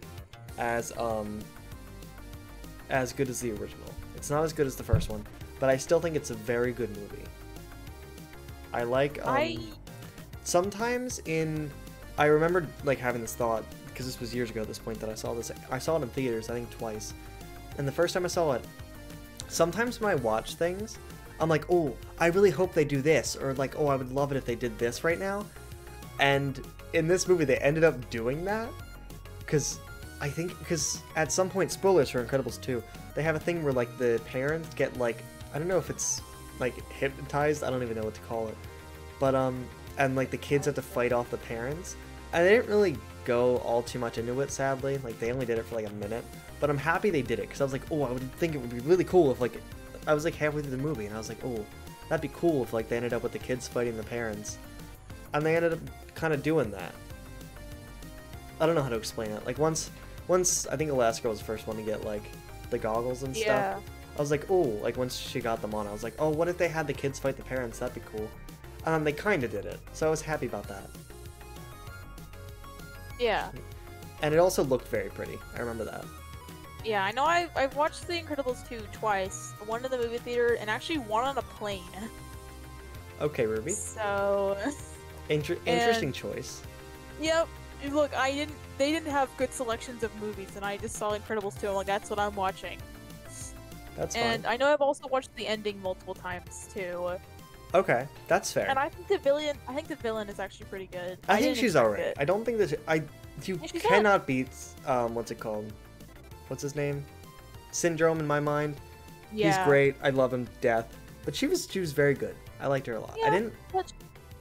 as the original. It's not as good as the first one, but I still think it's a very good movie. I like, sometimes I remember, like, having this thought, because this was years ago at this point that I saw this. I saw it in theaters, I think twice. And the first time I saw it, sometimes when I watch things, I'm like, oh, I really hope they do this, or like, oh, I would love it if they did this right now. And in this movie, they ended up doing that, because at some point, spoilers for Incredibles 2, they have a thing where, like, the parents get, like, I don't know if it's, like, hypnotized, I don't even know what to call it, but, and, like, the kids have to fight off the parents, and they didn't really go all too much into it, sadly, like, they only did it for, like, a minute, but I'm happy they did it, because I was like, oh, I would think it would be really cool if, like, I was, like, halfway through the movie, and I was like, oh, that'd be cool if, like, they ended up with the kids fighting the parents, and they ended up kind of doing that. I don't know how to explain it, like, once I think Alaska was the first one to get, like, the goggles and stuff. I was like, oh, like, once she got them on, I was like, oh, what if they had the kids fight the parents? That'd be cool. They kind of did it, so I was happy about that. Yeah. And it also looked very pretty. I remember that. Yeah, I know I've watched The Incredibles 2 twice. One in the movie theater, and actually one on a plane. Okay, Ruby. So... Interesting choice. Yep. Look, they didn't have good selections of movies, and I just saw Incredibles 2, I'm like, that's what I'm watching. That's fine. And I know I've also watched the ending multiple times, too. Okay, that's fair. And I think the villain is actually pretty good. I think she's alright. I don't think that you cannot beat, what's it called? What's his name? Syndrome in my mind. Yeah. He's great. I love him to death. But she was very good. I liked her a lot. Yeah,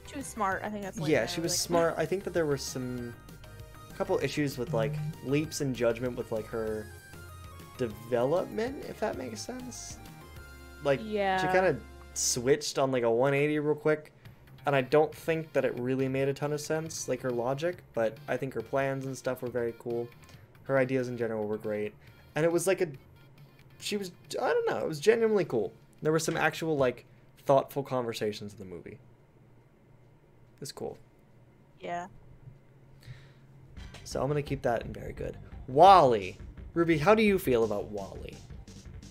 she was smart. I think that's yeah, she was smart. I think that there were couple issues with, like, leaps in judgment with, like, her development, if that makes sense. Like, yeah. She kind of switched on, like, a 180 real quick, and I don't think that it really made a ton of sense, like, her logic, but I think her plans and stuff were very cool. Her ideas in general were great, and it was like I don't know, it was genuinely cool. There were some actual, like, thoughtful conversations in the movie. It's cool. Yeah. So I'm gonna keep that in very good. WALL-E. Ruby, how do you feel about WALL-E?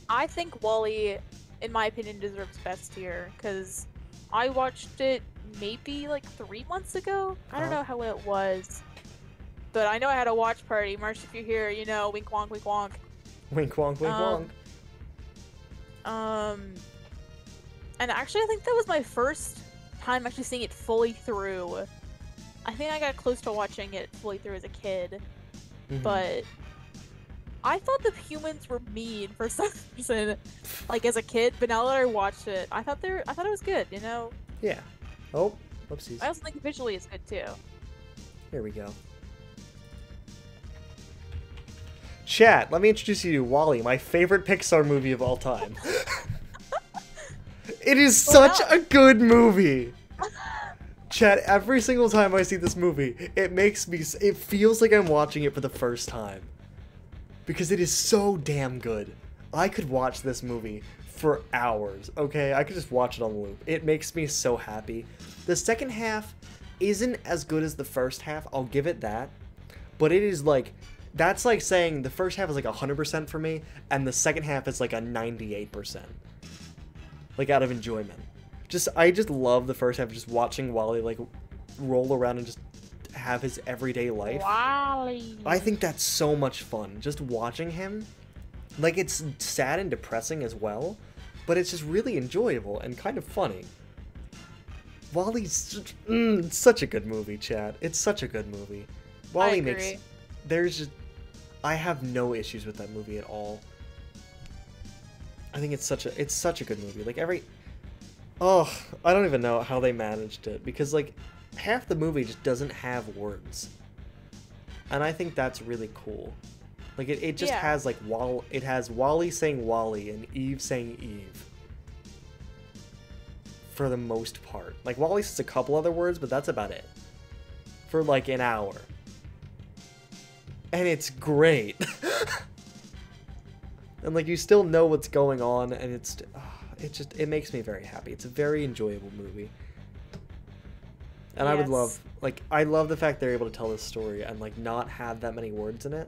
I think WALL-E, in my opinion, deserves best tier, because I watched it maybe like 3 months ago. I don't know how it was, but I know I had a watch party. Marsh, if you're here, you know, wink wonk, wink wonk. Wink wonk, wink wonk. And actually, I think that was my first time actually seeing it fully through. I think I got close to watching it fully through as a kid, but I thought the humans were mean for some reason, like as a kid. But now that I watched it, I thought it was good. You know? Yeah. Oh, whoopsies. I also think visually it's good too. Here we go. Chat, let me introduce you to WALL-E, my favorite Pixar movie of all time. It is such a good movie. Chat, every single time I see this movie, it feels like I'm watching it for the first time. Because it is so damn good. I could watch this movie for hours, okay? I could just watch it on loop. It makes me so happy. The second half isn't as good as the first half, I'll give it that. But it is like, that's like saying the first half is like 100% for me, and the second half is like a 98%. Like, out of enjoyment. I just love the first half, just watching WALL-E, like, roll around and just have his everyday life. WALL-E. I think that's so much fun, just watching him. Like, it's sad and depressing as well, but it's just really enjoyable and kind of funny. WALL-E's such a good movie, chat. It's such a good movie. WALL-E I have no issues with that movie at all. I think it's such a good movie. Like I don't even know how they managed it, because like half the movie just doesn't have words. And I think that's really cool. Like it just has like it has WALL-E saying WALL-E and Eve saying Eve. For the most part. Like WALL-E says a couple other words, but that's about it. For like an hour. And it's great. And like you still know what's going on, and it makes me very happy. It's a very enjoyable movie. And yes. I love the fact they're able to tell this story and like not have that many words in it.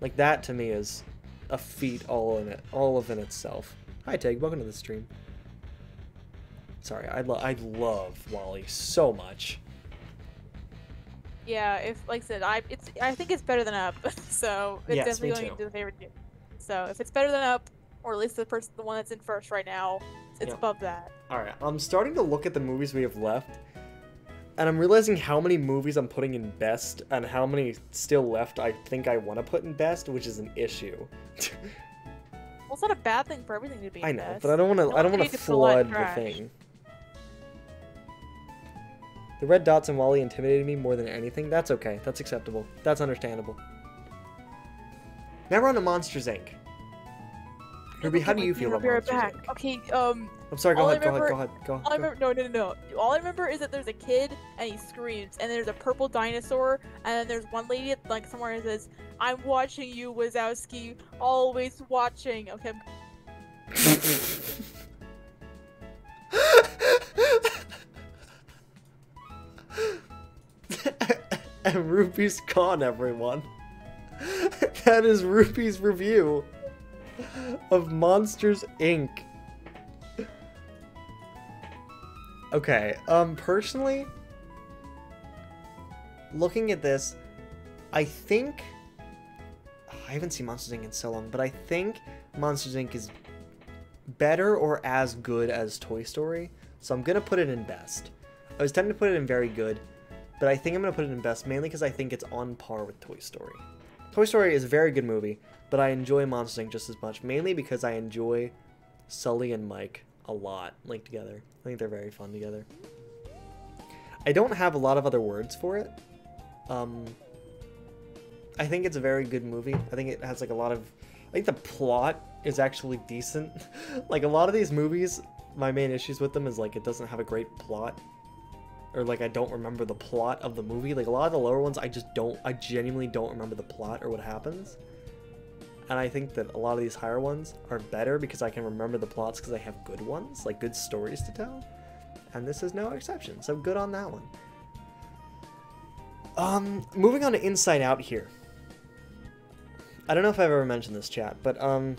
Like that to me is a feat all of in itself. Hi Tig, welcome to the stream. Sorry, I love WALL-E so much. Yeah, like I said, I think it's better than Up, so it's definitely going into the favorite tier. So if it's better than Up, or at least the one that's in first right now, it's above that. Alright, I'm starting to look at the movies we have left, and I'm realizing how many movies I'm putting in best, and how many still left I think I want to put in best, which is an issue. Well, it's not a bad thing for everything to be in best. I know, but I don't want to flood the thing. The red dots in WALL-E intimidated me more than anything. That's okay. That's acceptable. That's understandable. Now we're on to Monsters, Inc. Ruby, how do you feel about Monsters, Inc? Okay, I'm sorry, go ahead. No. All I remember is that there's a kid, and he screams, and there's a purple dinosaur, and then there's one lady, like, somewhere that says, "I'm watching you, Wazowski, always watching." Okay. And Ruby's gone, everyone. That is Ruby's review of Monsters, Inc. Okay, personally, looking at this, I think... I haven't seen Monsters, Inc. in so long, but I think Monsters, Inc. is better or as good as Toy Story, so I'm gonna put it in best. I was tempted to put it in very good, but I think I'm going to put it in best, mainly because I think it's on par with Toy Story. Toy Story is a very good movie, but I enjoy Monsters, Inc. just as much, mainly because I enjoy Sully and Mike a lot, like, together. I think they're very fun together. I don't have a lot of other words for it. I think it's a very good movie. I think it has, like, a lot of... I think the plot is actually decent. Like, a lot of these movies, my main issues with them is, like, it doesn't have a great plot. Or, like, I don't remember the plot of the movie. Like, a lot of the lower ones, I genuinely don't remember the plot or what happens. And I think that a lot of these higher ones are better because I can remember the plots because I have good ones, like good stories to tell. And this is no exception, so good on that one. Moving on to Inside Out here. I don't know if I've ever mentioned this, chat, but, I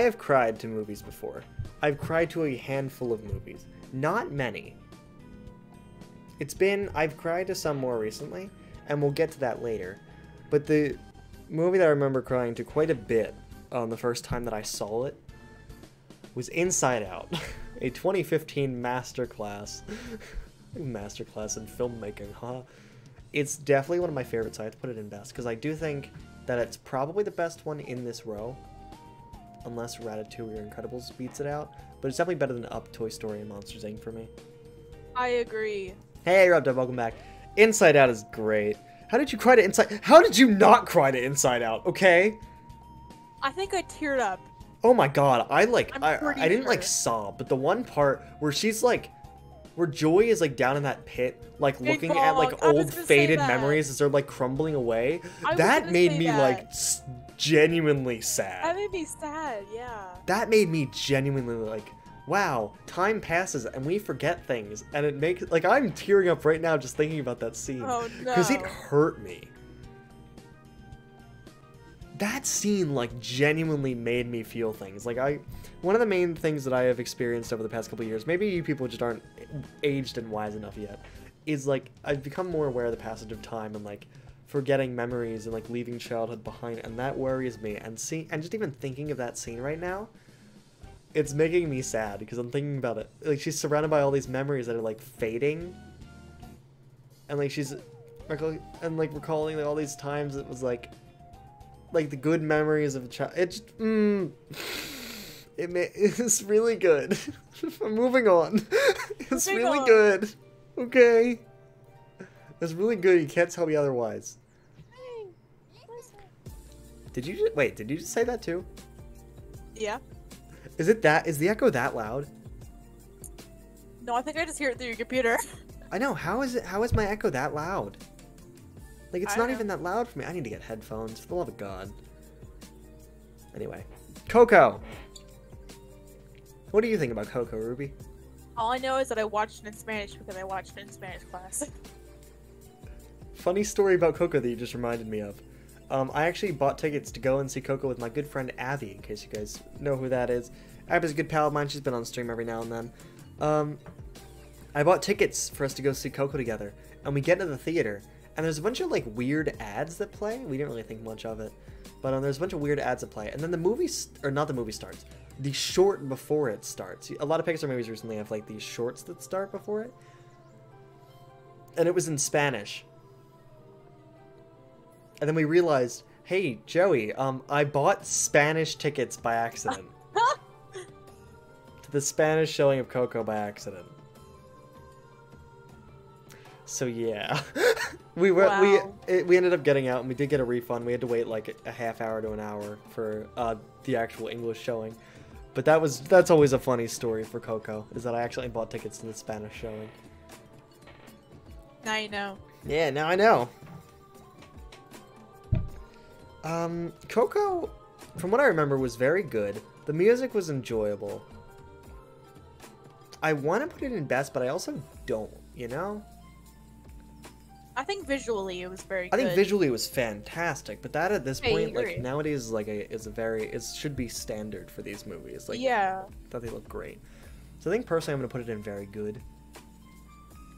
have cried to movies before. I've cried to a handful of movies. Not many. I've cried to some more recently, and we'll get to that later. But movie that I remember crying to quite a bit the first time that I saw it was Inside Out, a 2015 masterclass. Masterclass in filmmaking, huh? It's definitely one of my favorites. I have to put it in best because I do think that it's probably the best one in this row, unless Ratatouille or Incredibles beats it out. But it's definitely better than Up, Toy Story, and Monsters Inc. for me. I agree. Hey, Rob, welcome back. Inside Out is great. How did you cry to Inside? How did you not cry to Inside Out? Okay. I think I teared up. Oh my god, I didn't sure. like sob, but the one part where she's like, where Joy is like down in that pit, like Big looking at like Bog. I was old gonna say faded that. memories as they're like crumbling away, I was that gonna made say me that. like genuinely sad. That made me sad, yeah. That made me genuinely like, wow, time passes and we forget things, and it makes like I'm tearing up right now just thinking about that scene. Oh no. Because it hurt me. That scene like genuinely made me feel things. Like one of the main things that I have experienced over the past couple of years, maybe you people just aren't aged and wise enough yet, is like I've become more aware of the passage of time and like forgetting memories and like leaving childhood behind, and that worries me. And just even thinking of that scene right now, it's making me sad because I'm thinking about it. Like she's surrounded by all these memories that are like fading, and like she's recalling like all these times it was like the good memories of a child. It's really good. I'm moving on. It's really good. Okay. It's really good. You can't tell me otherwise. Did you just say that too? Yeah. Is the echo that loud? No, I think I just hear it through your computer. I know. How is my echo that loud? Like, it's I not don't even that loud for me. I need to get headphones, for the love of God. Anyway. Coco! What do you think about Coco, Ruby? All I know is that I watched it in Spanish because I watched it in Spanish class. Funny story about Coco that you just reminded me of. I actually bought tickets to go and see Coco with my good friend Abby, in case you guys know who that is. Abby's a good pal of mine. She's been on stream every now and then. I bought tickets for us to go see Coco together, and we get into the theater, and there's a bunch of like weird ads that play. We didn't really think much of it, but there's a bunch of weird ads that play, and then the movie, or not the movie starts, the short before it starts. A lot of Pixar movies recently have like these shorts that start before it, and it was in Spanish. And then we realized, hey, Joey, I bought Spanish tickets by accident. To the Spanish showing of Coco by accident. So yeah. we ended up getting out, and we did get a refund. We had to wait like a half hour to an hour for the actual English showing. But that's always a funny story for Coco, is that I actually bought tickets to the Spanish showing. Now you know. Yeah, now I know. Coco, from what I remember, was very good. The music was enjoyable. I want to put it in best, but I also don't, you know? I think visually it was very good. I think visually it was fantastic, but that at this I point, agree. like, nowadays it should be standard for these movies. Like, yeah. That they look great. So I think personally I'm going to put it in very good.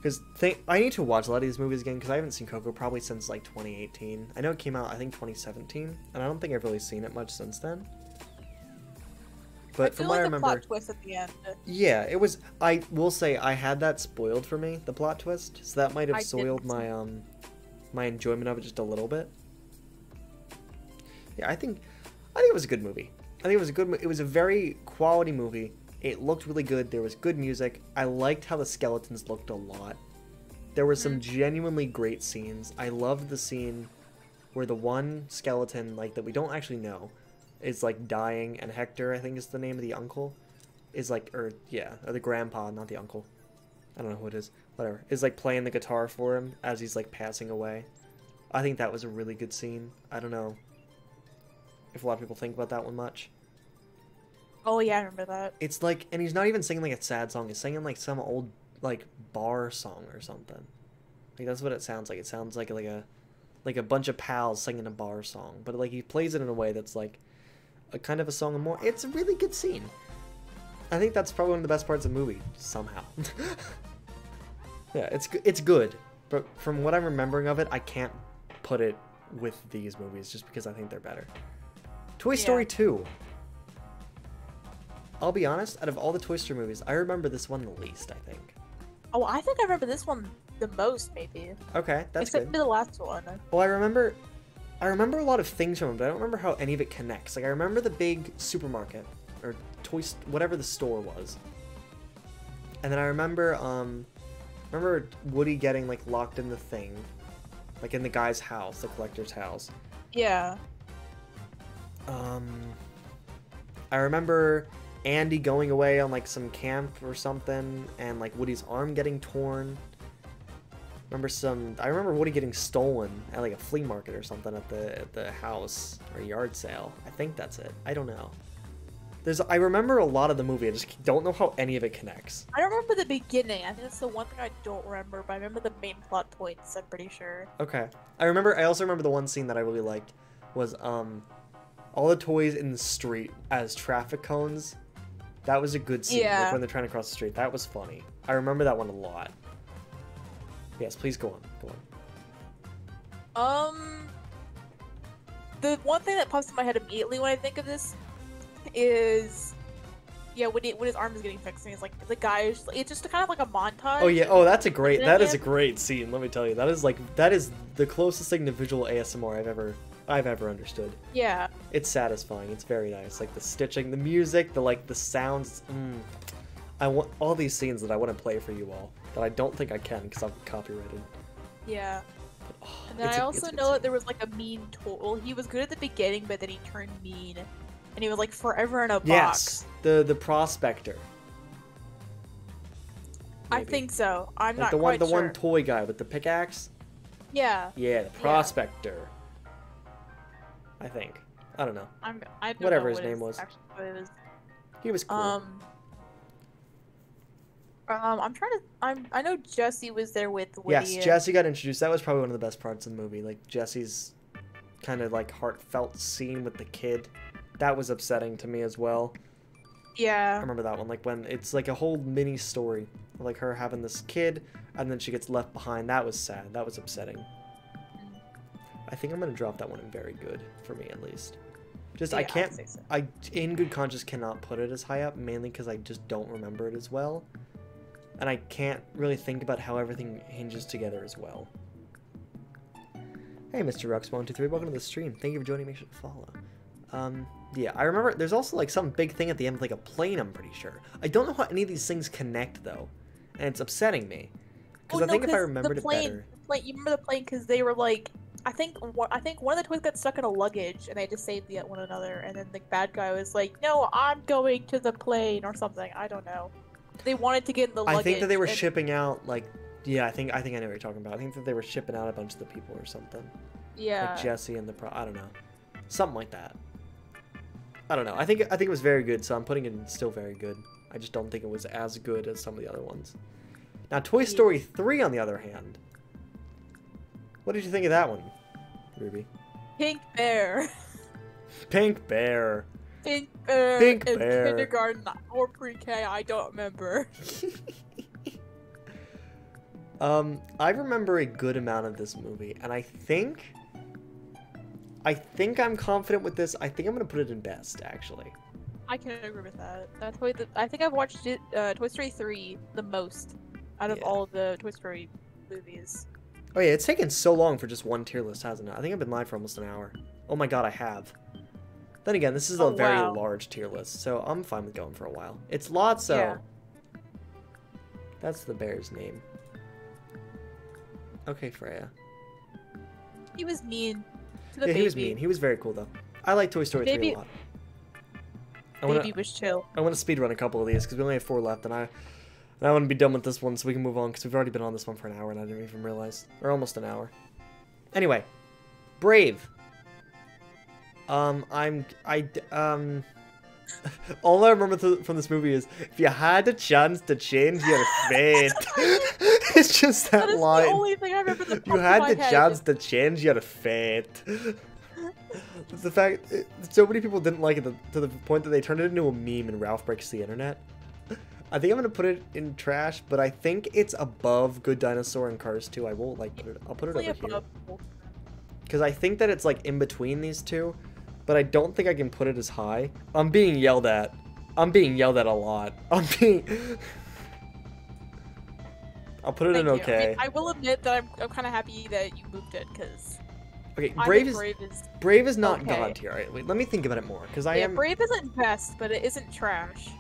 Because I need to watch a lot of these movies again, because I haven't seen Coco probably since like 2018. I know it came out, I think, 2017, and I don't think I've really seen it much since then. But from what I remember, plot twist at the end. Yeah, it was. I will say I had that spoiled for me, the plot twist, so that might have soiled my my enjoyment of it just a little bit. Yeah, I think it was a good movie. I think it was a good. It was a very quality movie. It looked really good. There was good music. I liked how the skeletons looked a lot. There were some genuinely great scenes. I loved the scene where the one skeleton, like, that we don't actually know, is like dying, and Hector, I think is the name of the uncle, is like, or the grandpa, not the uncle. I don't know who it is. Whatever. Is like playing the guitar for him as he's like passing away. I think that was a really good scene. I don't know if a lot of people think about that one much. Oh yeah, I remember that. It's like, and he's not even singing like a sad song. He's singing like some old like bar song or something. Like that's what it sounds like. It sounds like a bunch of pals singing a bar song, but like he plays it in a way that's like a kind of a song and more. It's a really good scene. I think that's probably one of the best parts of the movie somehow. Yeah, it's good, but from what I'm remembering of it, I can't put it with these movies just because I think they're better. Toy Story 2. I'll be honest, out of all the Toy Story movies, I remember this one the least, I think. Oh, I think I remember this one the most, maybe. Okay, that's Except good. for the last one. Well, I remember a lot of things from it, but I don't remember how any of it connects. Like, I remember the big supermarket, or whatever the store was. And then I remember Woody getting, like, locked in the thing. Like, in the guy's house, the collector's house. Yeah. I remember Andy going away on, like, some camp or something, and, like, Woody's arm getting torn. I remember Woody getting stolen at, like, a flea market or something at the house or yard sale. I think that's it. I don't know. I remember a lot of the movie. I just don't know how any of it connects. I don't remember the beginning. I think that's the one thing I don't remember, but I remember the main plot points, I'm pretty sure. Okay. I also remember the one scene that I really liked was all the toys in the street as traffic cones. That was a good scene. Yeah. Like when they're trying to cross the street. That was funny. I remember that one a lot. Yes, please go on. Go on. The one thing that pops in my head immediately when I think of this is, yeah, when his arm is getting fixed, and he's like, the guy, it's just kind of like a montage. Oh yeah, that is a great scene, let me tell you. That is the closest thing to visual ASMR I've ever understood. Yeah. It's satisfying, it's very nice. Like the stitching, the music, the sounds, I want all these scenes that I want to play for you all, that I don't think I can because I'm copyrighted. Yeah. But, and then I also know that there was like a mean toy. Well, he was good at the beginning, but then he turned mean. And he was like forever in a box. Yes, the prospector. Maybe. I think so. I'm like not quite sure. The one toy guy with the pickaxe? Yeah. Yeah, the prospector. Yeah. I think. I don't know. I don't Whatever know his name was. He was cool. I know Jesse was there with Woody. Yes, Jesse got introduced. That was probably one of the best parts of the movie. Like Jesse's kind of like heartfelt scene with the kid. That was upsetting to me as well. Yeah. I remember that one. Like when it's like a whole mini story. Like her having this kid and then she gets left behind. That was sad. That was upsetting. I think I'm going to drop that one in very good, for me at least. Just, yeah, I can't, I in good conscience cannot put it as high up, mainly because I just don't remember it as well. And I can't really think about how everything hinges together as well. Hey, Mr. Rux123, welcome to the stream. Thank you for joining, make sure to follow. Yeah, I remember there's also like some big thing at the end with like a plane, I'm pretty sure. I don't know how any of these things connect though. And it's upsetting me. Because I think if I remembered it better. You remember the plane because they were like, I think one of the toys got stuck in a luggage and they just saved one another, and then the bad guy was like, no, I'm going to the plane or something. I don't know. They wanted to get in the luggage. I think that they were shipping out like, yeah, I think I know what you're talking about. I think that they were shipping out a bunch of the people or something. Yeah. Like Jesse and I don't know. Something like that. I don't know. I think it was very good, so I'm putting it in still very good. I just don't think it was as good as some of the other ones. Now, Toy Story 3, on the other hand. What did you think of that one, Ruby? Pink Bear. Pink Bear. Pink Bear. Pink in Bear. Kindergarten or pre-K, I don't remember. I remember a good amount of this movie, and I think I'm confident with this. I think I'm gonna put it in best, actually. I can agree with that. That's why I think I've watched Toy Story 3 the most out of all of the Toy Story movies. Oh yeah, it's taken so long for just one tier list, hasn't it? I think I've been live for almost an hour. Oh my god, I have. Then again, this is a very large tier list, so I'm fine with going for a while. It's Lotso. Yeah. That's the bear's name. Okay, Freya. He was mean to the baby. He was mean. He was very cool, though. I like Toy Story 3 a lot. Baby was chill. I want to speedrun a couple of these, because we only have 4 left, and I want to be done with this one so we can move on, because we've already been on this one for an hour, and I didn't even realize. Or almost an hour. Anyway. Brave. All I remember from this movie is, if you had a chance to change your fate. It's just that line. That is the only thing I remember that you had the chance to change your fate. The fact so many people didn't like it to the point that they turned it into a meme and Ralph Breaks the Internet. I think I'm gonna put it in trash, but I think it's above Good Dinosaur and Cars 2. I won't like put it. I'll put it over here. because I think that it's like in between these two, but I don't think I can put it as high. I'm being yelled at. I'm being yelled at a lot. I'll put it in okay. I mean, I will admit that I'm kind of happy that you moved it, because... Okay, Brave is not okay. God tier. All right, wait, let me think about it more, because Yeah, Brave isn't best, but it isn't trash.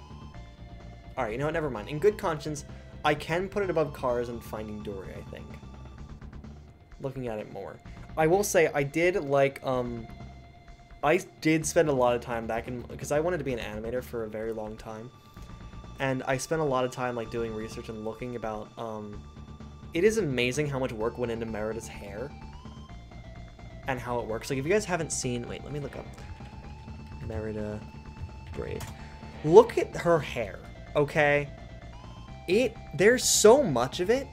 All right, you know what? Never mind. In good conscience, I can put it above Cars and Finding Dory, I think. Looking at it more. I will say, I did, like, I did spend a lot of time back in... Because I wanted to be an animator for a very long time. And I spent a lot of time, like, doing research and looking about, It is amazing how much work went into Merida's hair. And how it works. Like, if you guys haven't seen... Wait, let me look up. Merida Brave. Look at her hair, okay? There's so much of it.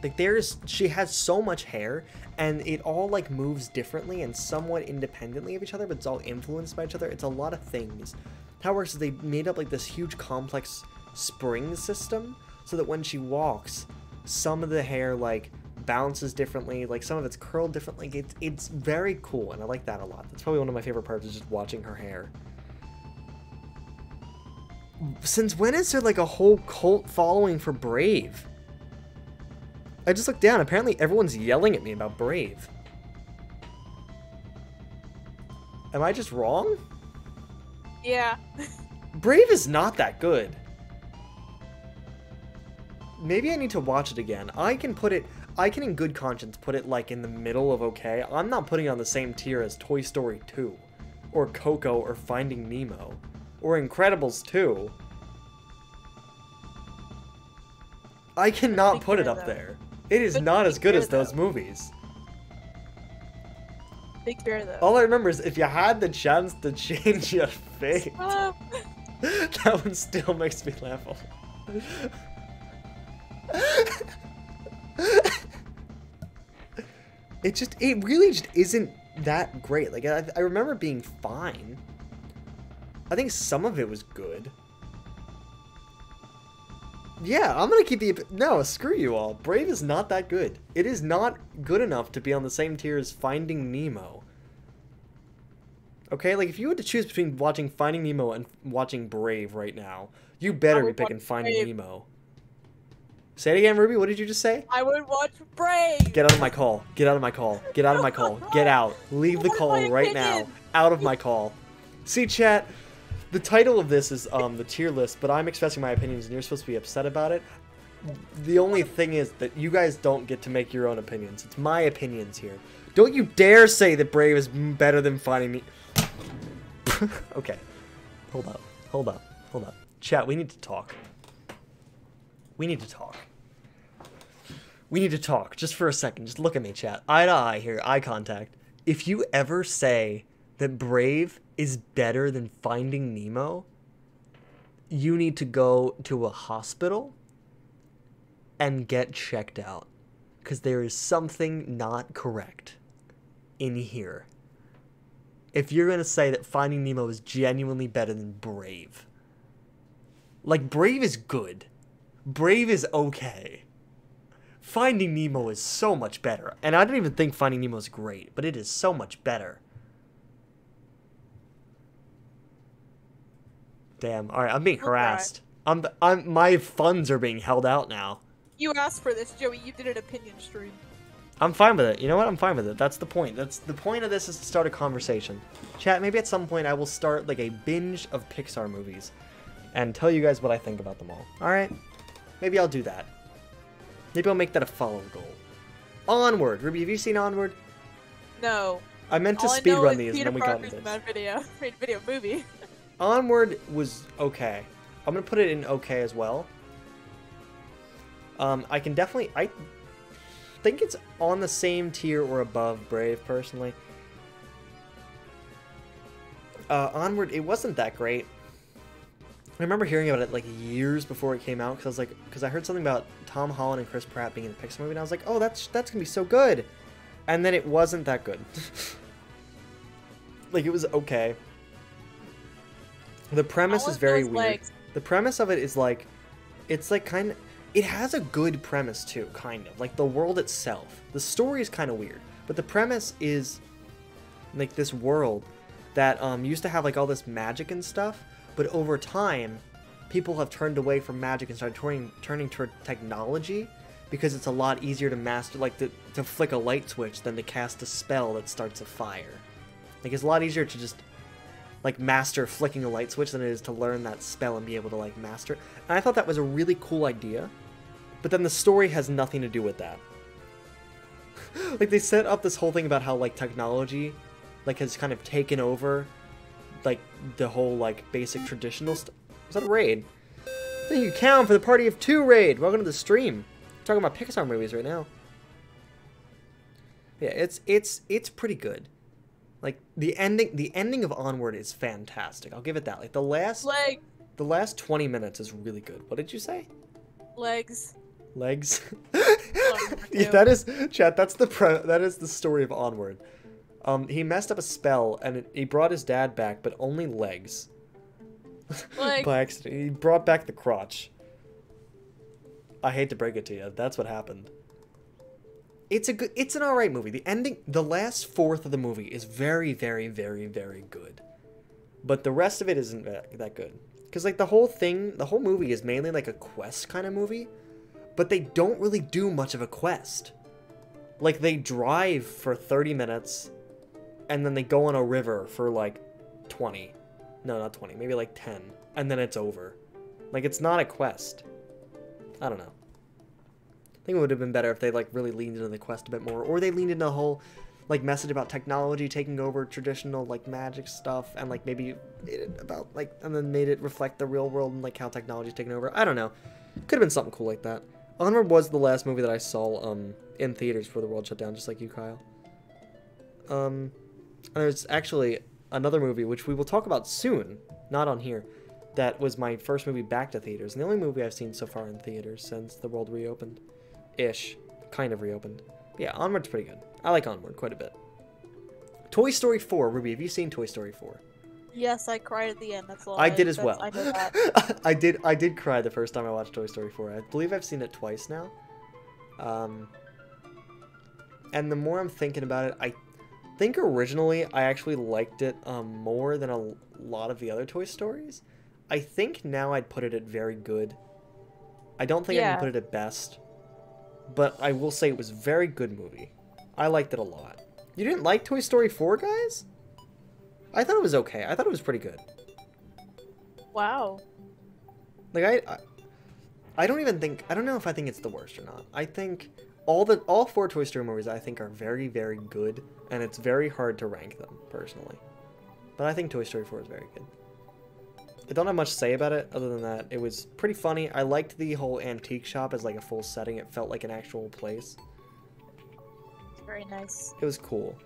Like, she has so much hair, and it all, like, moves differently and somewhat independently of each other, but it's all influenced by each other. It's a lot of things. How it works is they made up, like, this huge complex spring system, so that when she walks, some of the hair, like, bounces differently, like some of it's curled differently. It's very cool, and I like that a lot. That's probably one of my favorite parts, is just watching her hair. Since when is there like a whole cult following for Brave? I just looked down, apparently everyone's yelling at me about Brave. Am I just wrong? Yeah. Brave is not that good. Maybe I need to watch it again. I can in good conscience put it like in the middle of okay. I'm not putting it on the same tier as Toy Story 2, or Coco, or Finding Nemo, or Incredibles 2. I cannot put it up there. It is not as good as those movies. Big Bear, though. All I remember is if you had the chance to change your fate, that one still makes me laugh a lot. It really just isn't that great. Like, I remember being fine. I think some of it was good. Yeah, I'm gonna keep the... No, screw you all. Brave is not that good. It is not good enough to be on the same tier as Finding Nemo. Okay, like, if you had to choose between watching Finding Nemo and watching Brave right now, you better be picking Finding Nemo. Say it again, Ruby. What did you just say? I would watch Brave. Get out of my call. Get out of my call. Get out of my call. Get out. Leave the call right now. Out of my call. See, chat, the title of this is the tier list, but I'm expressing my opinions and you're supposed to be upset about it. The only thing is that you guys don't get to make your own opinions. It's my opinions here. Don't you dare say that Brave is better than Finding Me. Okay. Hold up. Hold up. Hold up. Chat, we need to talk. We need to talk. We need to talk. Just for a second. Just look at me, chat. Eye to eye here. Eye contact. If you ever say that Brave is better than Finding Nemo, you need to go to a hospital and get checked out. Because there is something not correct in here. If you're going to say that Finding Nemo is genuinely better than Brave. Like, Brave is good. Brave is okay. Finding Nemo is so much better. And I don't even think Finding Nemo is great, but it is so much better. Damn. All right, I'm being harassed. My funds are being held out now. You asked for this, Joey. You did an opinion stream. I'm fine with it. You know what? I'm fine with it. That's the point. That's the point of this, is to start a conversation. Chat, maybe at some point I will start like a binge of Pixar movies and tell you guys what I think about them all. All right? Maybe I'll do that. Maybe I'll make that a follow goal. Onward. Ruby, have you seen Onward? No. I meant to speedrun these and then we got into this. That video movie. Onward was okay. I'm gonna put it in okay as well. I can definitely... I think it's on the same tier or above Brave, personally. Onward, it wasn't that great. I remember hearing about it like years before it came out, because I heard something about Tom Holland and Chris Pratt being in the Pixar movie, and I was like, oh, that's gonna be so good. And then it wasn't that good. Like, it was okay. The premise is very weird. The premise of it is like, it's like kind of, it has a good premise too, kind of. Like the world itself. The story is kind of weird. But the premise is like this world that used to have like all this magic and stuff, but over time, people have turned away from magic and started turning toward technology because it's a lot easier to master, like to flick a light switch than to cast a spell that starts a fire. Like it's a lot easier to just like master flicking a light switch than it is to learn that spell and be able to like master it. And I thought that was a really cool idea, but then the story has nothing to do with that. Like they set up this whole thing about how like technology like has kind of taken over like the whole like basic traditional stuff. Is that a raid? Thank you, Count, for the party of 2 raid. Welcome to the stream. We're talking about Pixar movies right now. Yeah, it's pretty good. Like the ending of Onward is fantastic. I'll give it that. Like the last 20 minutes is really good. What did you say? Legs. Legs. Yeah, that is chat. That is the story of Onward. He messed up a spell and he brought his dad back, but only legs. By accident. He brought back the crotch. I hate to break it to you. That's what happened. It's an alright movie. The ending, the last fourth of the movie is very, very, very, very good. But the rest of it isn't that good. Because like the whole movie is mainly like a quest kind of movie. But they don't really do much of a quest. Like they drive for 30 minutes. And then they go on a river for like 20. No, not 20. Maybe like 10. And then it's over. Like it's not a quest. I don't know. I think it would have been better if they like really leaned into the quest a bit more, or they leaned into the whole like message about technology taking over traditional like magic stuff, and like maybe made it about like, and then made it reflect the real world and like how technology's taking over. I don't know. Could have been something cool like that. Onward was the last movie that I saw in theaters before the world shut down, just like you, Kyle. And there's actually another movie which we will talk about soon, not on here. That was my first movie back to theaters, and the only movie I've seen so far in theaters since the world reopened. Ish. Kind of reopened. But yeah, Onward's pretty good. I like Onward quite a bit. Toy Story 4. Ruby, have you seen Toy Story 4? Yes, I cried at the end. That's all. I did as well. I know that. I did cry the first time I watched Toy Story 4. I believe I've seen it twice now. And the more I'm thinking about it, I think originally I actually liked it more than a lot of the other Toy Stories. I think now I'd put it at very good. I don't think I can put it at best. But I will say it was a very good movie. I liked it a lot. You didn't like Toy Story 4, guys? I thought it was okay. I thought it was pretty good. Wow. Like I don't even think, I don't know if I think it's the worst or not. I think all 4 Toy Story movies I think are very, very good, and it's very hard to rank them personally. But I think Toy Story 4 is very good. I don't have much to say about it other than that it was pretty funny. I liked the whole antique shop as like a full setting. It felt like an actual place. Very nice. It was cool.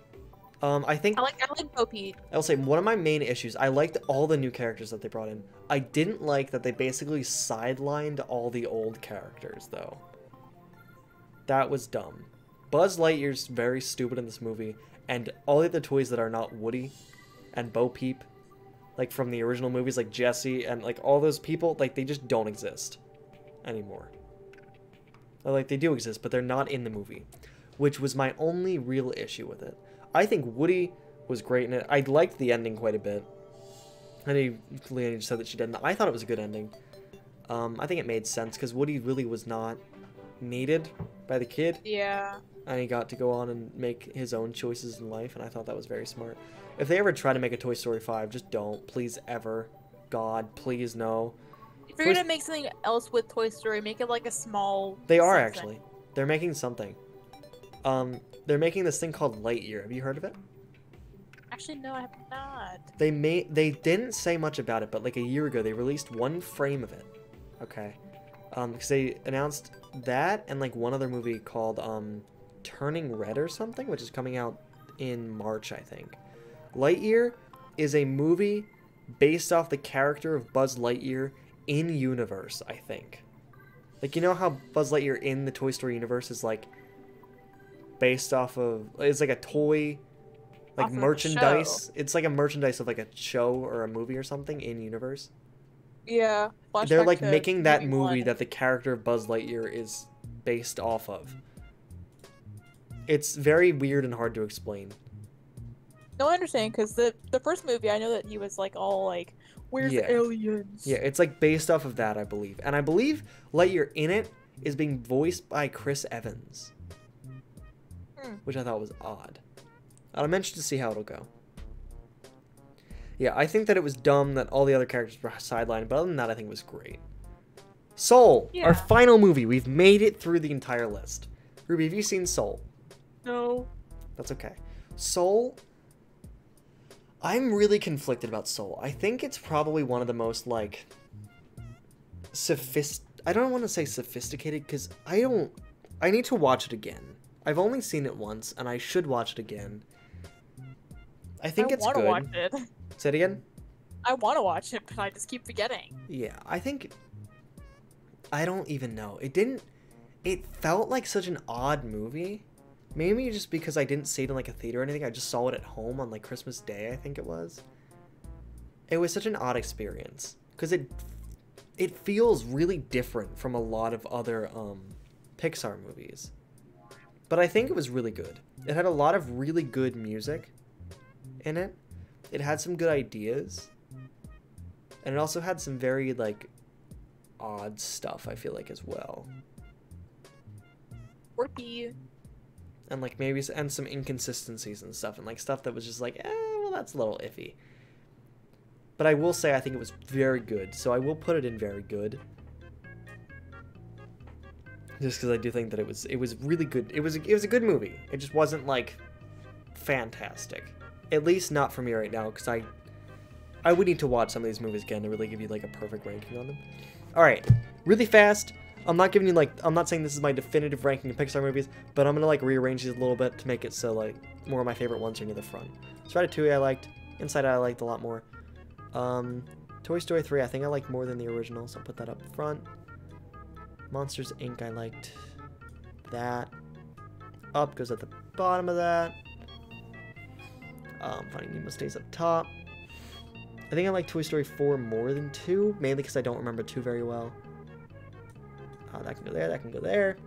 I think I like Bo Peep. I'll say one of my main issues, I liked all the new characters that they brought in. I didn't like that they basically sidelined all the old characters though. That was dumb. Buzz Lightyear's very stupid in this movie, and all the other toys that are not Woody and Bo Peep, like from the original movies, like Jessie and like all those people, like they just don't exist anymore. Or, like they do exist, but they're not in the movie, which was my only real issue with it. I think Woody was great in it. I liked the ending quite a bit. I know Leonie just said that she didn't. I thought it was a good ending. I think it made sense because Woody really was not needed by the kid. Yeah. And he got to go on and make his own choices in life, and I thought that was very smart. If they ever try to make a Toy Story 5, just don't. Please, ever. God, please, no. If you're gonna make something else with Toy Story, make it like a small... They are, actually. They're making something. They're making this thing called Lightyear. Have you heard of it? Actually, no, I have not. They didn't say much about it, but like a year ago, they released one frame of it. Okay. Because they announced that and like one other movie called Turning Red or something, which is coming out in March, I think. Lightyear is a movie based off the character of Buzz Lightyear in universe, I think. Like, you know how Buzz Lightyear in the Toy Story universe is like based off of, it's like a toy, like off merchandise. It's like a merchandise of like a show or a movie or something in universe. Yeah. They're like making that movie that the character of Buzz Lightyear is based off of. It's very weird and hard to explain. No, I understand, because the first movie, I know that he was like all like, "Where's the aliens?" Yeah, it's like based off of that, I believe. And I believe Lightyear in it is being voiced by Chris Evans. Which I thought was odd. I'm interested to see how it'll go. Yeah, I think that it was dumb that all the other characters were sidelined, but other than that, I think it was great. Soul, our final movie. We've made it through the entire list. Ruby, have you seen Soul? No. That's okay. Soul, I'm really conflicted about Soul. I think it's probably one of the most, like, I don't want to say sophisticated, because I need to watch it again. I've only seen it once, and I should watch it again. I think it's good. I want to watch it. Say it again? I want to watch it, but I just keep forgetting. Yeah, I don't even know. It felt like such an odd movie. Maybe just because I didn't see it in like a theater or anything. I just saw it at home on like Christmas Day, I think it was. It was such an odd experience. Because it feels really different from a lot of other Pixar movies. But I think it was really good. It had a lot of really good music in it. It had some good ideas. And it also had some very, like, odd stuff, I feel like, as well. Quirky. And, like, maybe some inconsistencies and stuff. And, like, stuff that was just like, well, that's a little iffy. But I will say I think it was very good. So I will put it in very good. Just because I do think that it was really good. It was a good movie. It just wasn't like fantastic. At least not for me right now, because I would need to watch some of these movies again to really give you like a perfect ranking on them. All right, really fast. I'm not saying this is my definitive ranking of Pixar movies, but I'm gonna like rearrange these a little bit to make it so like more of my favorite ones are near the front. So Ratatouille I liked. Inside Out I liked a lot more. Toy Story 3 I think I liked more than the original, so I'll put that up front. Monsters, Inc. I liked that. Up goes at the bottom of that. Finding Nemo stays up top. I think I like Toy Story 4 more than 2, mainly because I don't remember 2 very well. That can go there, that can go there.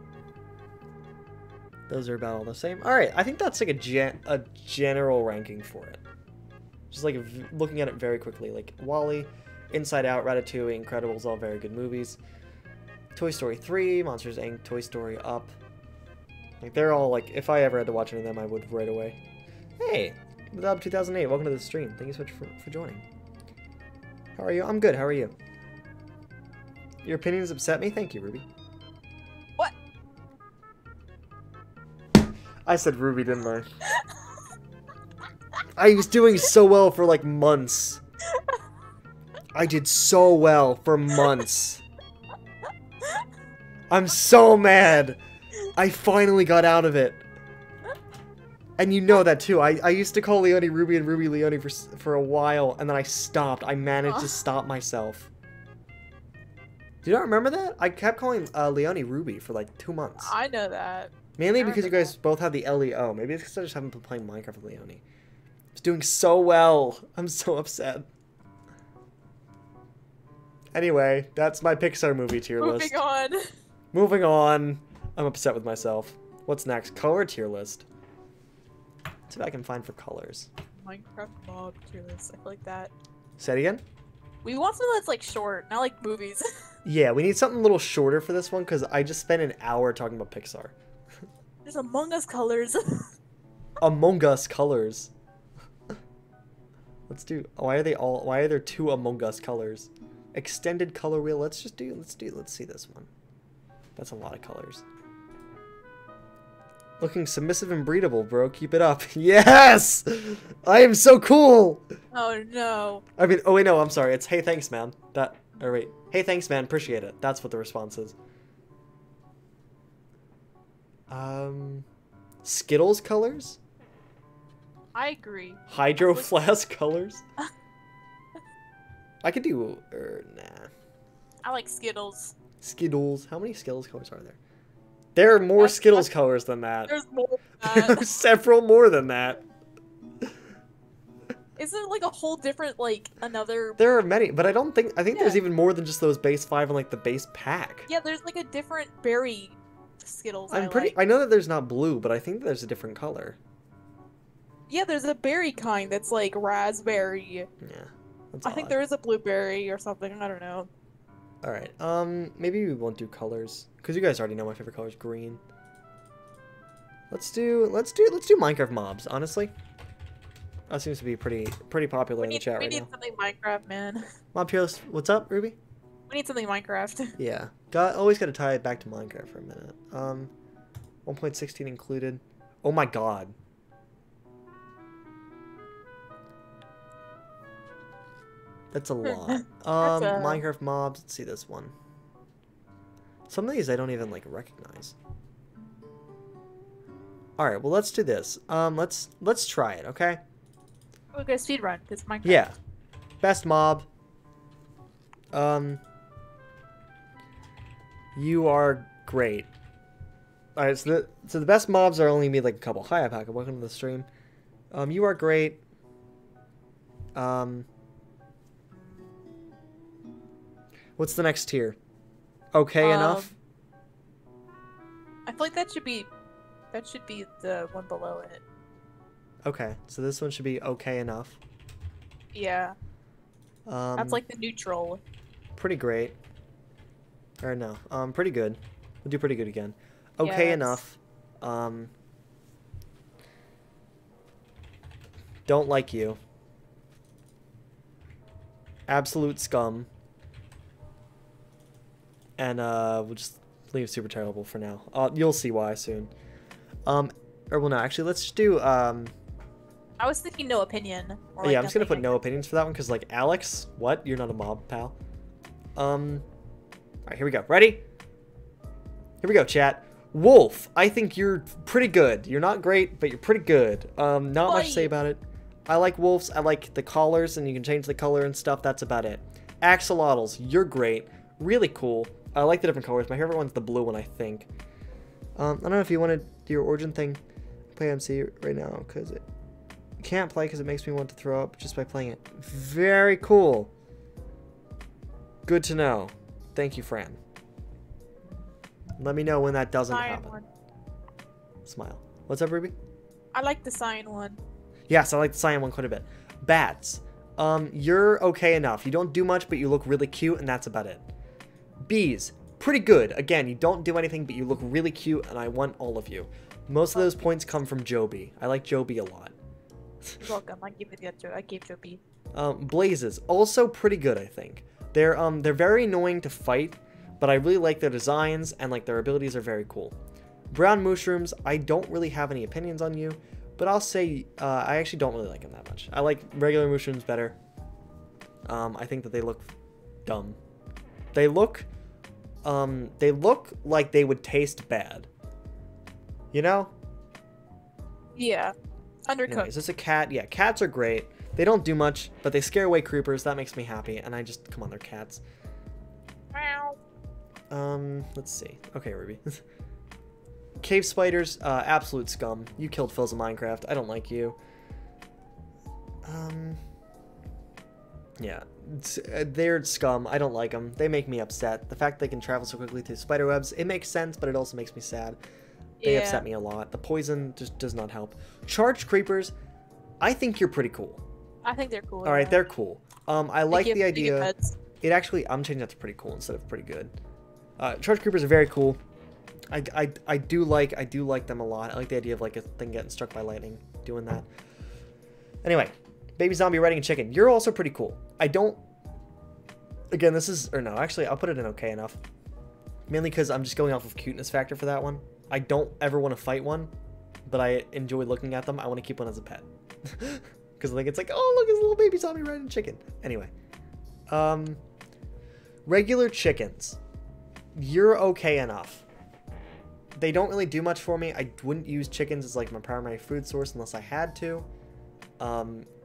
Those are about all the same. Alright, I think that's like a general ranking for it. Just like looking at it very quickly. Like WALL-E, Inside Out, Ratatouille, Incredibles, all very good movies. Toy Story 3, Monsters, Inc., Toy Story, Up. Like, they're all, like, if I ever had to watch any of them, I would right away. Hey, Up 2008, welcome to the stream. Thank you so much for joining. How are you? I'm good, how are you? Your opinions upset me? Thank you, Ruby. What? I said Ruby, didn't I? I was doing so well for, like, months. I did so well for months. I'm so mad. I finally got out of it. And you know that too. I used to call Leone Ruby and Ruby Leone for a while, and then I stopped. I managed to stop myself. Do you not remember that? I kept calling Leone Ruby for like 2 months. I know that. Mainly because you guys both have the LEO. Maybe it's because I just haven't been playing Minecraft with Leone. It's doing so well. I'm so upset. Anyway, that's my Pixar movie tier list. Moving on. Moving on. I'm upset with myself. What's next? Color tier list. Let's see if I can find for colors. Minecraft mob tier list. I feel like that. Say it again? We want something that's like short, not like movies. Yeah, we need something a little shorter for this one because I just spent an hour talking about Pixar. There's Among Us colors. Among Us colors. Let's do. Why are there 2 Among Us colors? Extended color wheel. Let's see this one. That's a lot of colors. Looking submissive and breedable, bro. Keep it up. Yes! I am so cool! Oh, no. I mean, oh wait, no, I'm sorry. It's hey, thanks, man. Wait. Hey, thanks, man. Appreciate it. That's what the response is. Skittles colors? I agree. Hydro Flask colors? I could do, nah. I like Skittles. Skittles. How many Skittles colors are there? There are more Skittles colors than that. There's more than that. There are several more than that. Isn't it like a whole different, like, another... There are many, but I think there's even more than just those base 5 and, like, the base pack. Yeah, there's, like, a different berry Skittles I'm I pretty. like. I know that there's not blue, but I think that there's a different color. Yeah, there's a berry kind that's like raspberry. Yeah, that's I think odd. there is a blueberry or something. I don't know. All right. Maybe we won't do colors because you guys already know my favorite color is green. Let's do Minecraft mobs. Honestly, that seems to be pretty popular in the chat We right need now. something Minecraft, man. Mob Heroes, what's up, Ruby? We need something Minecraft. Yeah, always got to tie it back to Minecraft for a minute. 1.16 included. Oh my god. That's a lot. Minecraft mobs. Let's see this one. Some of these I don't even like recognize. All right, well let's do this. Let's try it, okay? We're gonna speedrun because Minecraft. Yeah. Best mob. You are great. All right, so the best mobs are only me like a couple. Hi, Alpaca. Welcome to the stream. You are great. What's the next tier? Okay enough. I feel like that should be the one below it. Okay, so this one should be okay enough. Yeah. That's like the neutral. Pretty great. Or no, pretty good. We'll do pretty good again. Okay enough. Don't like you. Absolute scum. And we'll just leave super terrible for now. You'll see why soon. Or well, no, actually, let's just do. I was thinking no opinion. Or, Yeah, I'm just gonna put no opinions for that one because, like, Alex, what? You're not a mob, pal. All right, here we go. Ready? Here we go, chat. Wolf, I think you're pretty good. You're not great, but you're pretty good. Not much to say about it. I like wolves. I like the collars, and you can change the color and stuff. That's about it. Axolotls, you're great. Really cool. I like the different colors. My favorite one's the blue one, I think. I don't know if you want to do your origin thing. Play MC right now, because it can't play because it makes me want to throw up just by playing it. Very cool. Good to know. Thank you, Fran. Let me know when that doesn't happen. One. Smile. What's up, Ruby? I like the cyan one. Yes, I like the cyan one quite a bit. Bats. You're okay enough. You don't do much, but you look really cute, and that's about it. Bees. Pretty good. Again, you don't do anything, but you look really cute, and I want all of you. Most of those points come from Joby. I like Joby a lot. You're welcome. I gave Joby. Blazes. Also pretty good, I think. They're very annoying to fight, but I really like their designs, and like their abilities are very cool. Brown mushrooms. I don't really have any opinions on you, but I'll say I actually don't really like them that much. I like regular mushrooms better. I think that they look dumb. They look like they would taste bad. You know? Yeah. Undercooked. Anyway, is this a cat? Yeah, cats are great. They don't do much, but they scare away creepers. That makes me happy. And I just, come on, they're cats. Meow. Let's see. Okay, Ruby. Cave spiders, absolute scum. You killed Phil's in Minecraft. I don't like you. Yeah, they're scum. I don't like them. They make me upset. The fact they can travel so quickly through spider webs, it makes sense, but it also makes me sad. They upset me a lot. The poison just does not help. Charged creepers, I think you're pretty cool. I think they're cool. All right, they're cool. I like the idea. It actually, I'm changing that to pretty cool instead of pretty good. Charged creepers are very cool. I do like them a lot. I like the idea of like a thing getting struck by lightning, doing that. Anyway, baby zombie riding a chicken. You're also pretty cool. I don't. Again, this is, or no, actually, I'll put it in okay enough. Mainly because I'm just going off of cuteness factor for that one. I don't ever want to fight one, but I enjoy looking at them. I want to keep one as a pet. Because I think it's like, oh, look, it's a little baby zombie riding a chicken. Anyway. Regular chickens. You're okay enough. They don't really do much for me. I wouldn't use chickens as like my primary food source unless I had to.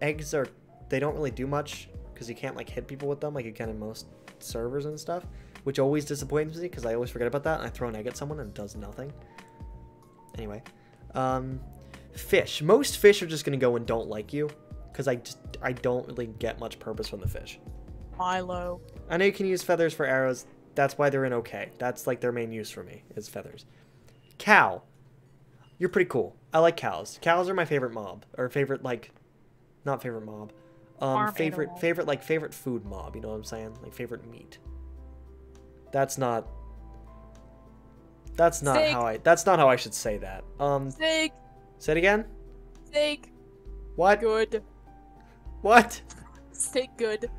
Eggs are, they don't really do much because you can't like hit people with them like you can in most servers and stuff, which always disappoints me because I always forget about that and I throw an egg at someone and it does nothing. Anyway, fish. Most fish are just gonna go and don't like you because I don't really get much purpose from the fish. Milo. I know you can use feathers for arrows. That's why they're in okay. That's like their main use for me is feathers. Cow. You're pretty cool. I like cows. Cows are my favorite mob. Or favorite, like... Not favorite mob. Farm Favorite animal. favorite food mob. You know what I'm saying? Like, favorite meat. That's not Steak. how I should say that. Steak. Say it again? Steak. What? Good. What? Steak good.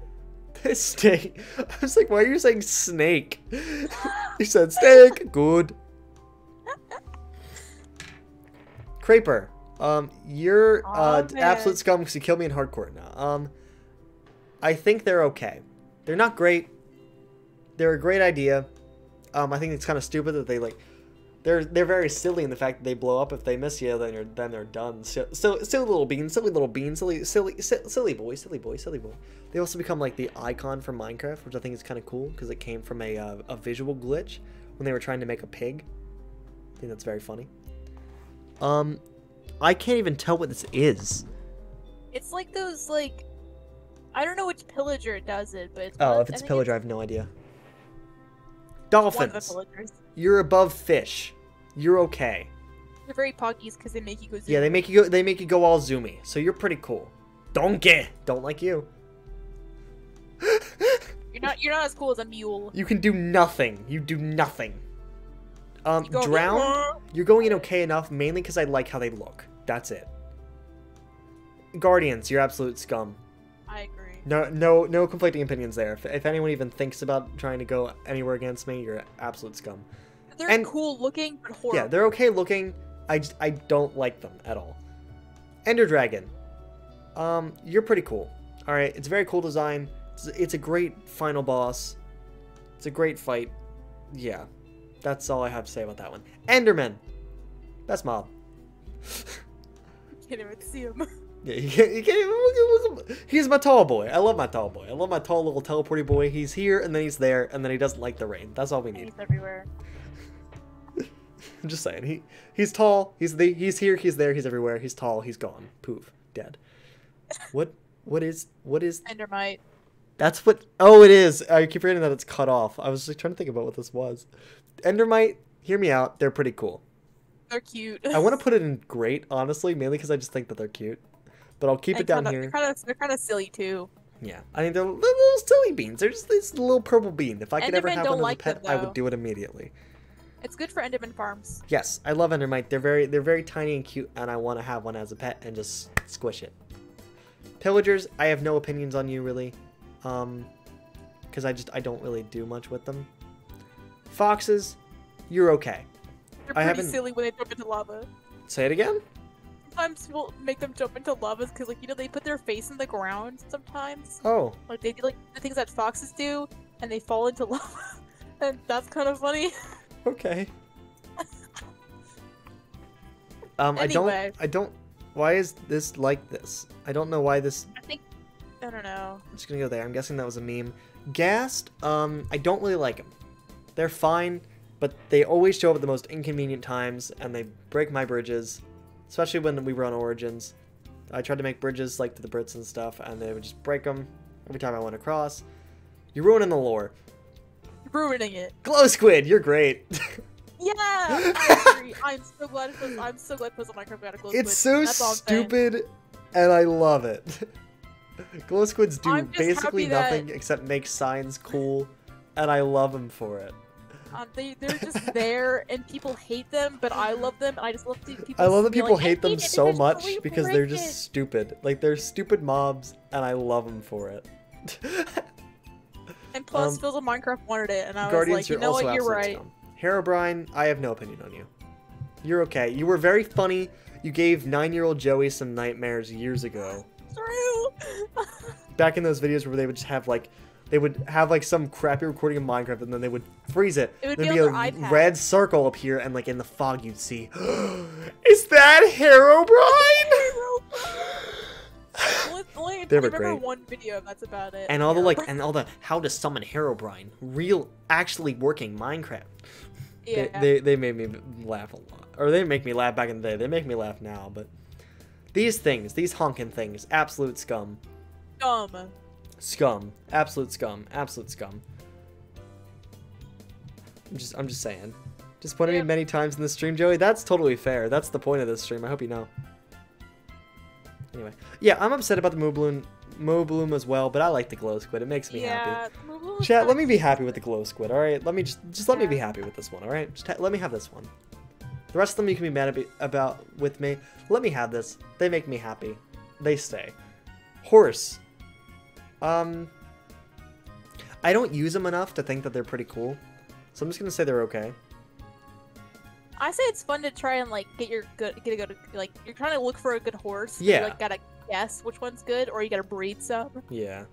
Steak. I was like, why are you saying snake? You said steak. Good. Creeper. You're Aw, man. absolute scum because you killed me in hardcore now. I think they're okay. They're not great. They're a great idea. I think it's kind of stupid that they like. They're very silly in the fact that they blow up if they miss you, then they're done. So silly little bean, silly boy. They also become like the icon for Minecraft, which I think is kind of cool because it came from a visual glitch when they were trying to make a pig. I think that's very funny. I can't even tell what this is. It's like those like, I don't know which pillager does it, but it's Oh, if it's pillager, I have no idea. Dolphins. one of the pillagers. You're above fish. You're okay. They're very poggies because they make you go zoom. Yeah, they make you go all zoomy. So you're pretty cool. Donkey. Don't like you. You're not as cool as a mule. You can do nothing. You do nothing. go, Drowned. You're going in okay enough, mainly because I like how they look. That's it. Guardians, you're absolute scum. I agree. No conflicting opinions there. If anyone even thinks about trying to go anywhere against me, you're absolute scum. They're cool looking, but horrible. Yeah, they're okay looking. I don't like them at all. Ender Dragon. You're pretty cool. All right, it's a very cool design. It's a great final boss. It's a great fight. Yeah, that's all I have to say about that one. Enderman. Best mob. Can't even see him. Yeah, you can't even, he's my tall boy. I love my tall boy. I love my tall little teleporty boy. He's here, and then he's there, and then he doesn't like the rain. That's all we need. He's everywhere. I'm just saying. He's tall. He's here. He's there. He's everywhere. He's tall. He's gone. Poof. Dead. What is? Endermite. That's what. Oh, it is. I keep forgetting that it's cut off. I was just trying to think about what this was. Endermite. Hear me out. They're pretty cool. They're cute. I want to put it in great, honestly, mainly because I just think that they're cute. But I'll keep it down here. They're kind of silly too. Yeah, I think they're little silly beans. They're just this little purple bean. If I could ever Endermen have don't one as a like pet, them, I though. would do it immediately. It's good for Enderman farms. Yes, I love Endermite. They're very tiny and cute, and I want to have one as a pet and just squish it. Pillagers, I have no opinions on you really, because I don't really do much with them. Foxes, you're okay. They're pretty silly when they jump into lava. Say it again. Sometimes people make them jump into lavas because, like, you know, they put their face in the ground sometimes. Oh. Like, they do, like, the things that foxes do, and they fall into lava. And that's kind of funny. Okay. Anyway. I don't, why is this like this? I don't know why this... I don't know. I'm just gonna go there. I'm guessing that was a meme. Ghast, I don't really like them. They're fine, but they always show up at the most inconvenient times, and they break my bridges. Especially when we were on Origins. I tried to make bridges like to the Brits and stuff, and they would just break them every time I went across. You're ruining the lore. You're ruining it. Glow Squid, you're great. Yeah, I agree. I'm so glad Puzzle Minecraft got a Glow Squid. It's so stupid, and I love it. Glow Squids do basically nothing except make signs cool, and I love them for it. They're just there, and people hate them, but I love them, and I just love the people. I love that people like, hate them so much really because they're just stupid. Like, they're stupid mobs, and I love them for it. And plus, Puzzle Minecraft wanted it, and I was Guardians, like, you know what, you're right. Scum. Herobrine, I have no opinion on you. You're okay. You were very funny. You gave 9-year-old Joey some nightmares years ago. True. Back in those videos where they would just have like, some crappy recording of Minecraft and then they would freeze it. It would There'd be be on a their iPad. red circle up here and like in the fog you'd see, is that Herobrine? They were great. One video, that's about it. And all the how to summon Herobrine, actually working Minecraft. Yeah. They made me laugh a lot. Or they didn't make me laugh back in the day. They make me laugh now, but these honking things, absolute scum. Scum. Absolute scum. Absolute scum. I'm just saying. Disappointed me many times in the stream, Joey. That's totally fair. That's the point of this stream. I hope you know. Anyway, yeah, I'm upset about the Moobloom as well, but I like the glow squid. It makes me happy. Chat, let me be happy with the glow squid. All right, let me just let me be happy with this one. All right, just let me have this one. The rest of them you can be mad about with me. Let me have this. They make me happy. They stay. Horse. I don't use them enough to think that they're pretty cool, so I'm just gonna say they're okay. I say it's fun to try and like get a good like you're trying to look for a good horse. Yeah. You like gotta guess which one's good, or you gotta breed some. Yeah.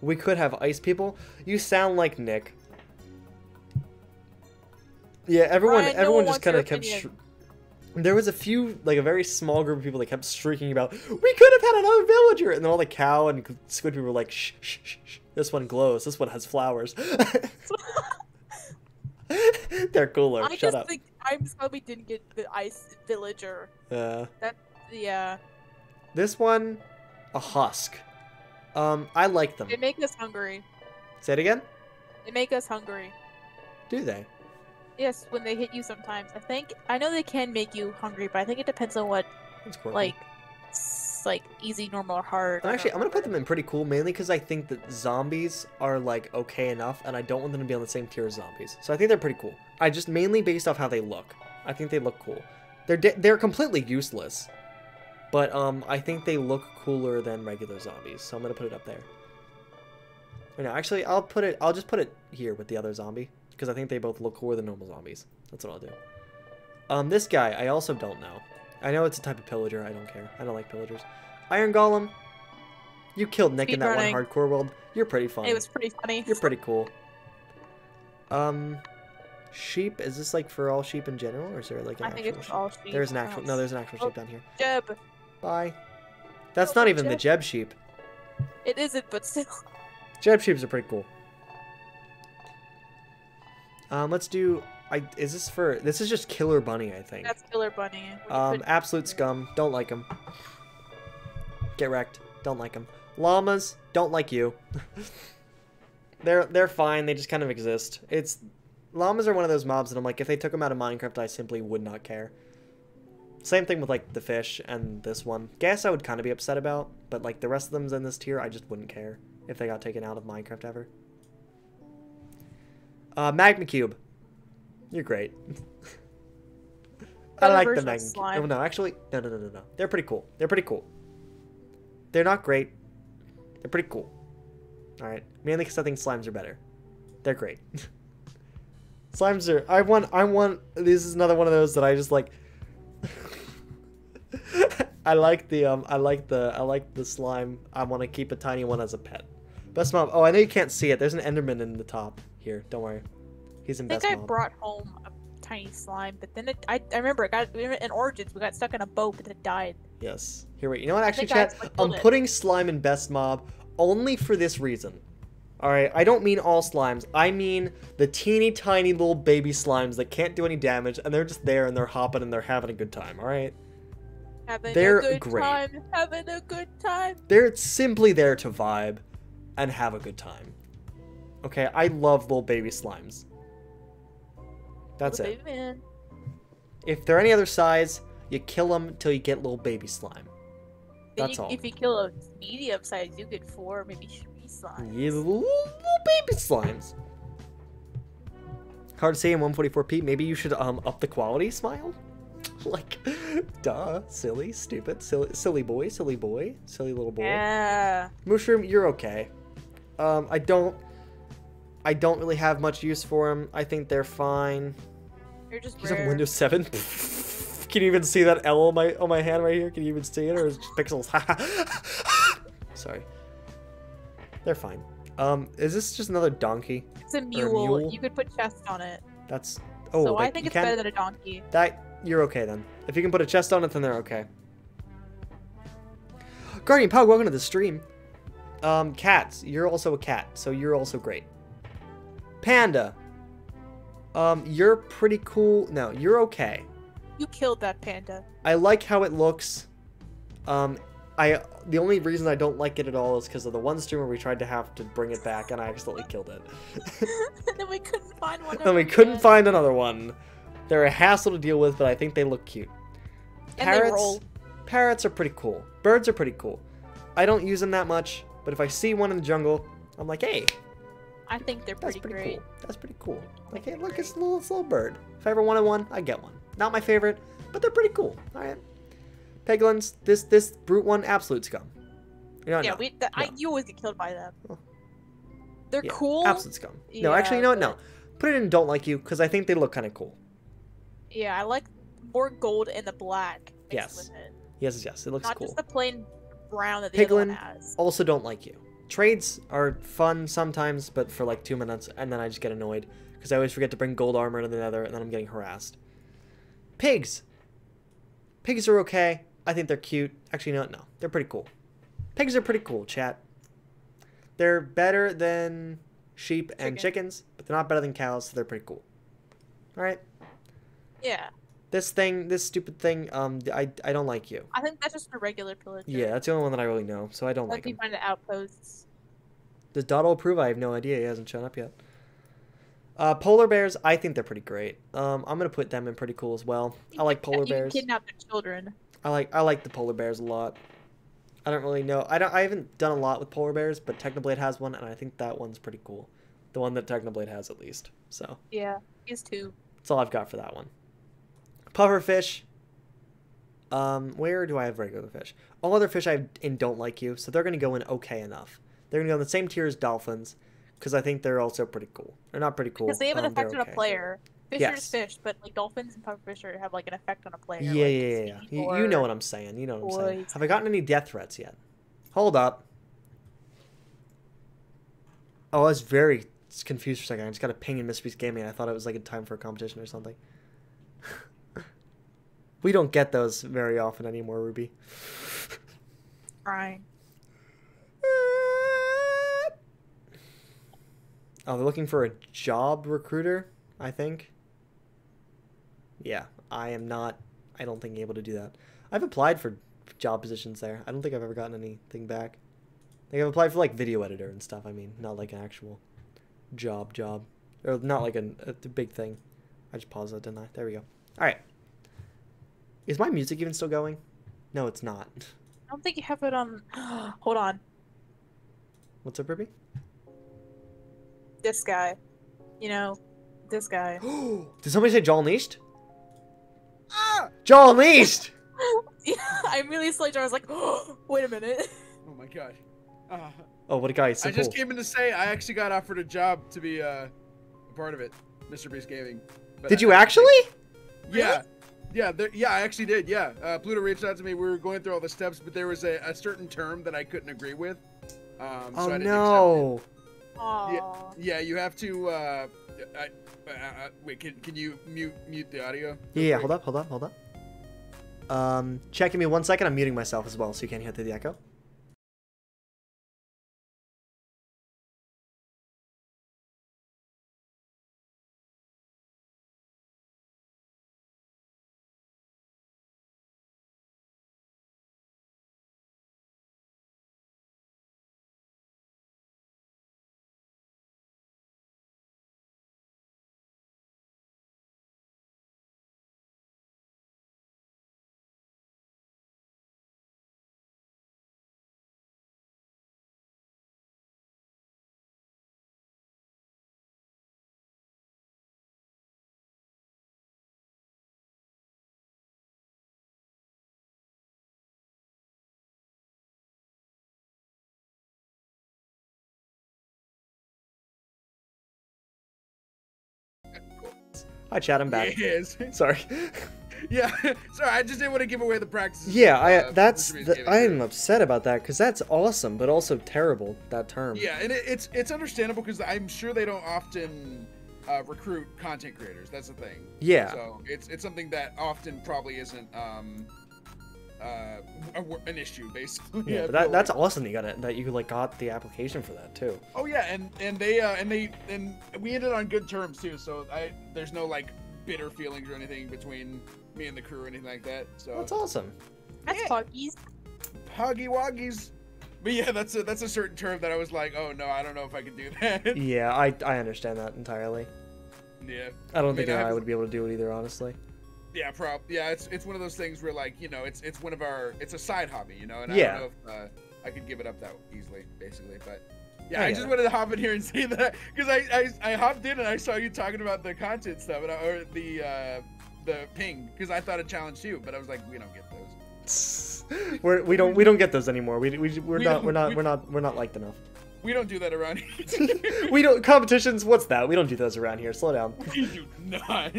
We could have ice people. You sound like Nick. Yeah, everyone just kind of kept. There was a few, like a very small group of people that kept shrieking about, "We could have had another villager," and then all the cow and squid people were like, "Shh, shh, shh, shh. This one glows. This one has flowers." They're cooler. Shut up. I think I'm so we didn't get the ice villager. Yeah. This one, a husk. I like them. They make us hungry. Say it again? They make us hungry. Do they? Yes, when they hit you sometimes. I know they can make you hungry, but I think it depends on what, like easy, normal, or hard. Actually, I'm gonna put them in pretty cool, mainly because I think that zombies are like okay enough, and I don't want them to be on the same tier as zombies. So I think they're pretty cool. I just mainly based off how they look. I think they look cool. They're completely useless, but I think they look cooler than regular zombies. So I'm gonna put it up there. Or no, actually, I'll just put it here with the other zombie because I think they both look cooler than normal zombies. That's what I'll do. This guy I also don't know. I know it's a type of pillager. I don't care. I don't like pillagers. Iron Golem. You killed Nick in that one hardcore world. You're pretty funny. It was pretty funny. You're pretty cool. Sheep. Is this like for all sheep in general, or is there like an actual sheep? I think it's all sheep. There's an actual. No, there's an actual sheep down here. Jeb. Bye. That's not even the Jeb sheep. It isn't, but still. Jeb sheeps are pretty cool. Let's do. This is just Killer Bunny, I think. That's Killer Bunny. Absolute scum. Don't like him. Get wrecked. Don't like him. Llamas. Don't like you. They're fine. They just kind of exist. Llamas are one of those mobs that I'm like, if they took them out of Minecraft, I simply would not care. Same thing with like the fish and this one. Gas I would kind of be upset about, but like the rest of them's in this tier, I just wouldn't care if they got taken out of Minecraft ever. Magma Cube. You're great. I like the Magma Cube. Oh, no, actually, no. They're pretty cool. They're pretty cool. They're not great. They're pretty cool. Alright. Mainly because I think slimes are better. They're great. Slimes are... I want... This is another one of those that I just like... I like the slime. I want to keep a tiny one as a pet. Best mob. Oh, I know you can't see it. There's an Enderman in the top. Here, don't worry. He's in best mob. I think I brought home a tiny slime, but then I remember in Origins we got stuck in a boat and it died. Yes. Here, wait. You know what? Actually, chat. I'm putting slime in best mob only for this reason. All right. I don't mean all slimes. I mean the teeny tiny little baby slimes that can't do any damage, and they're just there and they're hopping and they're having a good time. All right. They're great. Having a good time. They're simply there to vibe and have a good time. Okay, I love little baby slimes. That's it. If they're any other size, you kill them till you get little baby slime. That's all. If you kill a medium size, you get 4, maybe 3 slimes. Yeah, little baby slimes. Hard to say in 144p. Maybe you should up the quality, Smile. Like, duh, silly, stupid, silly boy, silly little boy. Yeah. Mushroom, you're okay. I don't really have much use for them. I think they're fine. You're just He's on Windows 7. Can you even see that L on my hand right here? Can you even see it, or is it just pixels? Sorry. They're fine. Is this just another donkey? It's a mule. You could put chest on it. That's... Oh, so I think it's better than a donkey. You're okay then. If you can put a chest on it, then they're okay. Guardian Pug, welcome to the stream. Cats, you're also a cat, so you're also great. Panda. You're pretty cool. No, you're okay. You killed that panda. I like how it looks. The only reason I don't like it at all is because of the one stream where we tried to bring it back and I accidentally killed it. And then we couldn't find one. And we couldn't find another one. They're a hassle to deal with, but I think they look cute. And they roll. Parrots are pretty cool. Birds are pretty cool. I don't use them that much, but if I see one in the jungle, I'm like, hey. I think they're pretty great. Cool. That's pretty cool. Like, hey, look, it's a little bird. If I ever wanted one, I'd get one. Not my favorite, but they're pretty cool. All right. Peglins, this brute one, absolute scum. You know, yeah, no. you always get killed by them. Oh. They're Yeah, cool. absolute scum. No, Yeah, actually, you know what? No. Put it in don't like you, because I think they look kind of cool. Yeah, I like more gold and the black mixed Yes. with it. Yes, it looks Not cool. just the plain brown that the other one Piglin, has. also don't like you. Trades are fun sometimes, but for like 2 minutes, and then I just get annoyed, because I always forget to bring gold armor to the nether, and then I'm getting harassed. Pigs! Pigs are okay. I think they're cute. Actually, no, they're pretty cool. Pigs are pretty cool, chat. They're better than sheep and chickens, but they're not better than cows, so they're pretty cool. Alright? Yeah. This stupid thing, I don't like you. I think that's just a regular pillager. Yeah, that's the only one that I really know, so I don't like him. Let me find the outposts. Does Dotto approve? I have no idea. He hasn't shown up yet. Polar bears, I think they're pretty great. I'm gonna put them in pretty cool as well. I like polar bears. You can kidnap their children. I like the polar bears a lot. I don't really know. I haven't done a lot with polar bears, but Technoblade has one, and I think that one's pretty cool. The one that Technoblade has, at least. So. Yeah, he's two. That's all I've got for that one. Pufferfish. Where do I have regular fish? All other fish I have in don't like you, so they're gonna go in okay enough. They're gonna go in the same tier as dolphins, because I think they're also pretty cool. They're not pretty cool. Because they have an effect on a okay. player. Fish Yes. are fish, but like dolphins and pufferfish have like an effect on a player. Yeah. Like You know what I'm saying. You know what I'm saying. Have I gotten any death threats yet? Hold up. Oh, I was very confused for a second. I just got a ping in Mysteries Gaming. I thought it was like a time for a competition or something. We don't get those very often anymore, Ruby. Trying. Oh, they're looking for a job recruiter, I think. Yeah, I am not, I don't think, able to do that. I've applied for job positions there. I don't think I've ever gotten anything back. Like, I've applied for, like, video editor and stuff. I mean, not like an actual job. Or not like a big thing. I just paused that, didn't I? There we go. All right. Is my music even still going? No, it's not. I don't think you have it on. Hold on. What's up, Ruby? This guy. You know, this guy. Did somebody say Jaw Unleashed? Ah! Jaw Unleashed! Yeah, I immediately slayed. I was like, oh, wait a minute. Oh my god. Oh, what a guy. So I just came in to say I actually got offered a job to be a part of it, Mr. Beast Gaming. But did you actually? Yeah. Yeah, I actually did, yeah. Pluto reached out to me. We were going through all the steps, but there was a certain term that I couldn't agree with. So I didn't no. accept it. Yeah, you have to, wait, can you mute the audio? Yeah, hold up. Checking me 1 second. I'm muting myself as well, so you can't hear through the echo. Hi, chat. I'm back. Yes. Sorry. Yeah. Sorry, I just didn't want to give away the practices. Yeah, I am upset about that because that's awesome, but also terrible, that term. Yeah, and it's understandable because I'm sure they don't often recruit content creators. That's the thing. Yeah. So it's something that often probably isn't an issue, basically. Yeah, but that's awesome that you like got the application for that too. Oh yeah, and we ended on good terms too. So there's no like bitter feelings or anything between me and the crew or anything like that. So that's awesome. That's Puggies. Huggy Woggies. But yeah, that's a certain term that I was like, oh no, I don't know if I can do that. Yeah, I understand that entirely. Yeah. I don't think mean, I would be able to do it either, honestly. Yeah, yeah, it's one of those things where, like, you know, it's a side hobby, you know, and Yeah. I don't know if I could give it up that easily, basically, but yeah, Oh, I yeah. just wanted to hop in here and say that because I hopped in and I saw you talking about the content stuff or the ping because I thought it challenged you, but I was like, we don't get those. we don't get those anymore. We're not liked enough. We don't do that around here. We don't competitions. What's that? We don't do those around here. Slow down. We do not.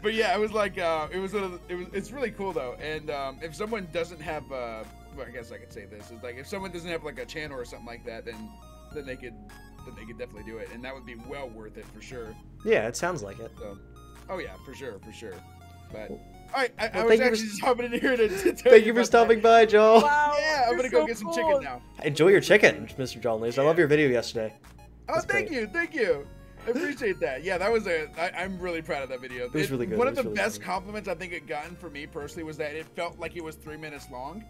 But yeah, it was like it's really cool though. And if someone doesn't have well, I guess I could say this is like if someone doesn't have like a channel or something like that, then they could definitely do it, and that would be well worth it for sure. Yeah, it sounds like it. So, oh yeah, for sure. But all right, I Well, was actually just hopping in here to tell Thank you for stopping by, Joel. Wow. Yeah, I'm you're gonna go so get some cool. chicken now. Enjoy your chicken, Mr. John Lees. I love your video yesterday. Oh, That's thank great. you. I appreciate that. Yeah, that was I'm really proud of that video. It was really good. One It of was the really best funny. compliments I think it gotten for me personally was that it felt like it was 3 minutes long.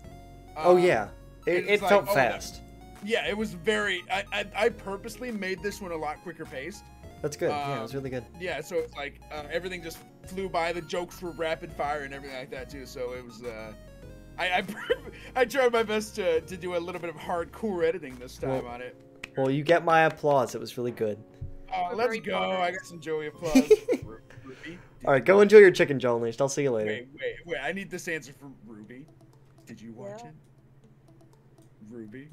Oh yeah, it it's like, felt oh, fast. Yeah, it was very. I purposely made this one a lot quicker paced. That's good. Yeah, it was really good. Yeah, so it's like everything just flew by. The jokes were rapid fire and everything like that too. So it was. I tried my best to do a little bit of hardcore editing this time on it. Well, you get my applause. It was really good. Oh, We're let's very go! honored. I got some Joey applause. Ruby, All right, go enjoy your chicken, John Lees. I'll see you later. wait! I need this answer from Ruby. Did you watch Yeah. it? Ruby,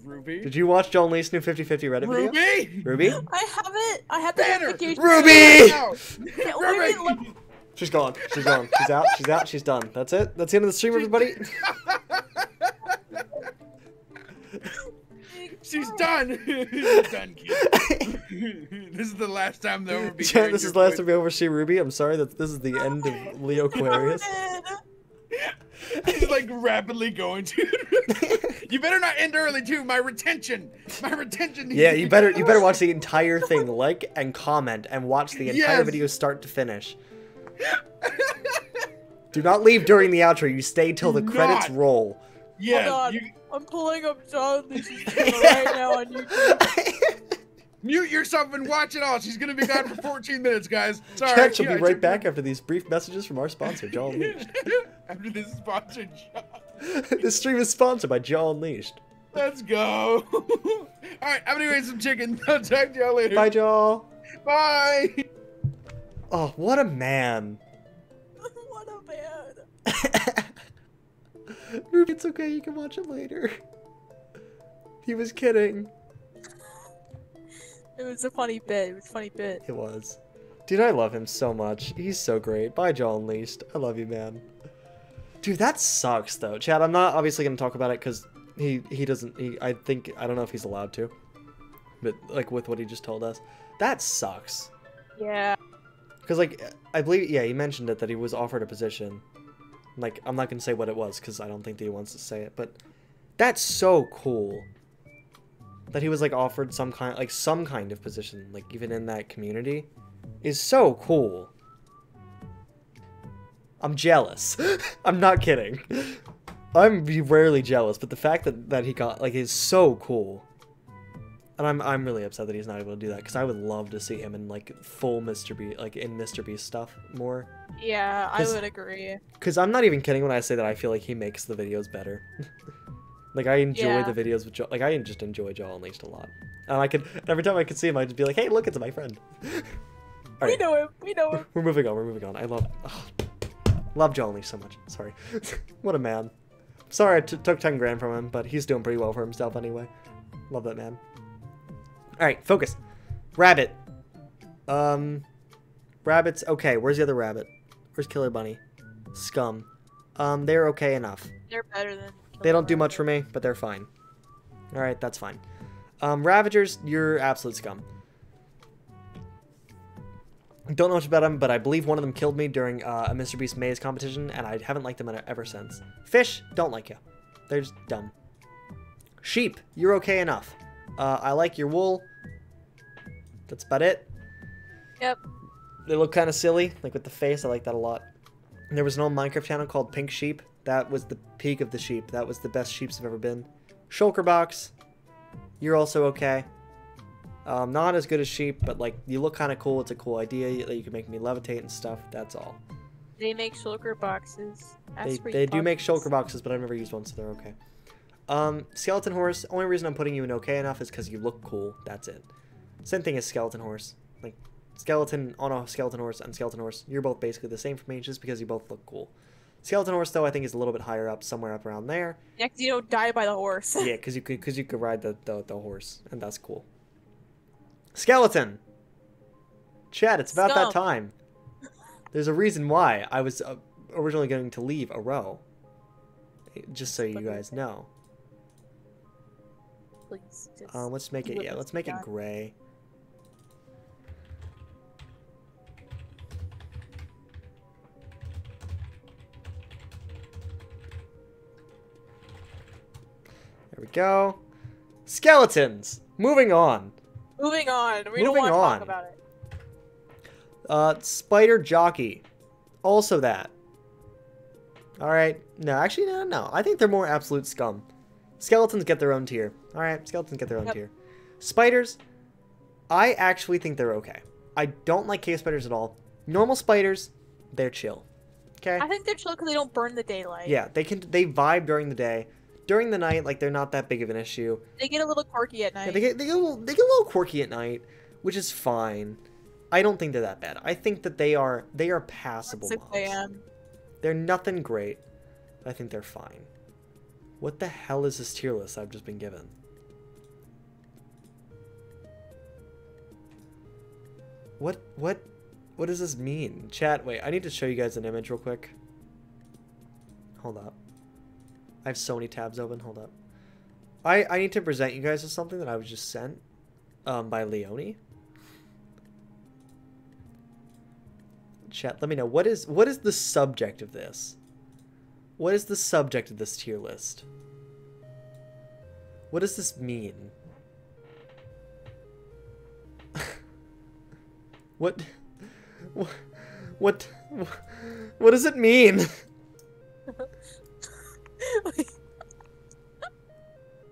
Ruby. did you watch John Lee's new 50/50 Reddit video? Ruby. Ruby? I haven't. I had the Banner! notification. Ruby! Ruby. She's gone. She's gone. She's out. She's out. She's done. That's it. That's the end of the stream, everybody. She's done. She's done, kid. This is the last time they'll ever be. Chat, hearing this your is the last voice. time we ever see Ruby. I'm sorry that this is the end of Leo Aquarius. He's like rapidly going to. You better not end early too. My retention. Yeah, you better watch the entire thing, like and comment, and watch the entire Yes. video start to finish. Do not leave during the outro. You stay till the Do credits not. roll. Yeah. Hold on. You, I'm pulling up John Lee's channel right now on YouTube. mute yourself and watch it all. She's gonna be gone for 14 minutes, guys. Sorry. Chat, she'll Yeah, be right back after these brief messages from our sponsor, Jaw Unleashed. After this sponsored shot. This stream is sponsored by Jaw Unleashed. Let's go. All right, I'm gonna eat some chicken. I'll talk to y'all later. Bye, Jaw. Bye. Oh, what a man. What a man. Ruby, it's okay. You can watch it later. He was kidding. It was a funny bit. It was a funny bit. It was. Dude, I love him so much. He's so great. Bye, Jaw Unleashed. I love you, man. Dude, that sucks, though. Chad, I'm not obviously going to talk about it because I don't know if he's allowed to. But, like, with what he just told us. That sucks. Yeah. Because, like, I believe, yeah, he mentioned it, that he was offered a position. Like, I'm not going to say what it was because I don't think that he wants to say it. But that's so cool. That he was, like, offered some kind of position, like, even in that community, is so cool. I'm jealous. I'm not kidding. I'm rarely jealous, but the fact that he got, like, is so cool. And I'm really upset that he's not able to do that, because I would love to see him in, like, full Mr. Beast, like, in Mr. Beast stuff more. Yeah, I 'Cause- would agree. Because I'm not even kidding when I say that I feel like he makes the videos better. Like, I enjoy Yeah. the videos with Joe. Like, I just enjoy Joel Unleashed a lot. And every time I could see him, I'd just be like, hey, look, it's my friend. All We right, know him. We know him. we're moving on. I love Joel Unleashed so much. Sorry. What a man. Sorry I took 10 grand from him, but he's doing pretty well for himself anyway. Love that man. All right, focus. Rabbit. Rabbit's okay. Where's the other rabbit? Where's Killer Bunny? Scum. They're okay enough. They're better than. They don't do much for me, but they're fine. Alright, that's fine. Ravagers, you're absolute scum. Don't know much about them, but I believe one of them killed me during a Mr. Beast maze competition, and I haven't liked them ever since. Fish, don't like you. They're just dumb. Sheep, you're okay enough. I like your wool. That's about it. Yep. They look kind of silly, like with the face. I like that a lot. And there was an old Minecraft channel called Pink Sheep. That was the peak of the sheep. That was the best sheeps have ever been. Shulker Box, you're also okay. Not as good as sheep, but like you look kind of cool. It's a cool idea that you can make me levitate and stuff. That's all. They make shulker boxes. They do make shulker boxes, but I've never used one, so they're okay. Skeleton horse. Only reason I'm putting you in okay enough is because you look cool. That's it. Same thing as skeleton horse. Like skeleton on a skeleton horse and skeleton horse. You're both basically the same for me, just because you both look cool. Skeleton horse though, I think is a little bit higher up, somewhere up around there. Yeah, 'cause you don't die by the horse. Yeah, because you could ride the horse, and that's cool. Skeleton. Chad, it's about that time. There's a reason why I was originally going to leave a row. Just so you guys know. Please, let's make it. Yeah, let's make it gray. There we go. Skeletons. Moving on. Moving on. We don't want to talk about it. Spider jockey. Also that. Alright. No, actually, no. I think they're more absolute scum. Skeletons get their own tier. Alright, skeletons get their own tier. Spiders, I actually think they're okay. I don't like cave spiders at all. Normal spiders, they're chill. Okay? I think they're chill because they don't burn the daylight. Yeah, they vibe during the day. During the night, like, they're not that big of an issue. They get a little quirky at night. Yeah, they get a little quirky at night, which is fine. I don't think they're that bad. I think that they are passable 6 mobs. a.m. They're nothing great. I think they're fine. What the hell is this tier list I've just been given? What does this mean? Chat, wait, I need to show you guys an image real quick. Hold up. I have so many tabs open. Hold up. I need to present you guys with something that I was just sent by Leonie. Chat, let me know. What is the subject of this? What is the subject of this tier list? What does this mean? What does it mean?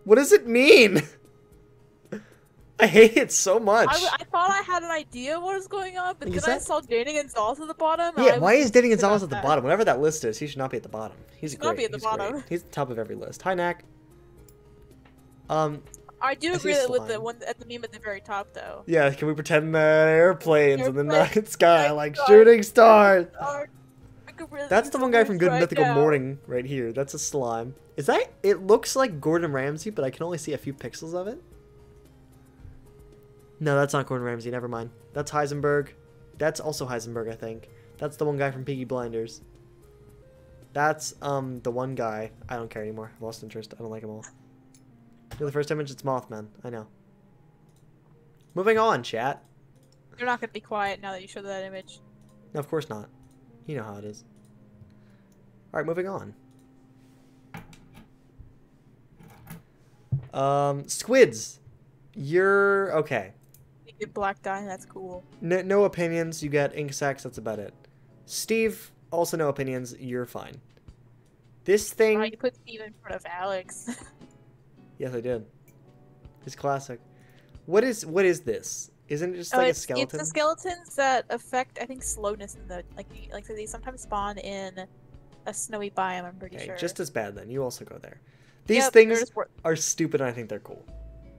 What does it mean? I hate it so much. I thought I had an idea what was going on, but then I saw Danny Gonzalez at the bottom. Yeah, why is Danny Gonzalez at the bottom? Whatever that list is, he should not be at the bottom. He's great. Not be at the bottom. Great. He's at the top of every list. Hi, Knack. I do agree with the one at the meme at the very top, though. Yeah, can we pretend that airplanes in the night sky like shooting stars? That's the one guy from Good Mythical Morning right here. That's a slime. Is that? It looks like Gordon Ramsay, but I can only see a few pixels of it. No, that's not Gordon Ramsay. Never mind. That's Heisenberg. That's also Heisenberg, I think. That's the one guy from Peaky Blinders. That's the one guy. I don't care anymore. I've lost interest. I don't like them all. You're the first image. It's Mothman. I know. Moving on, chat. You're not gonna be quiet now that you showed that image. No, of course not. You know how it is. All right, moving on. Squids. You're okay. You get black dye. That's cool. No opinions. You get ink sacs. That's about it. Steve. Also no opinions. You're fine. This thing. You put Steve in front of Alex. Yes, I did. It's classic. What is this? Isn't it just like a skeleton? It's the skeletons that affect, I think, slowness in the like they sometimes spawn in a snowy biome. I'm pretty sure. Just as bad then. You also go there. These things are stupid, and I think they're cool.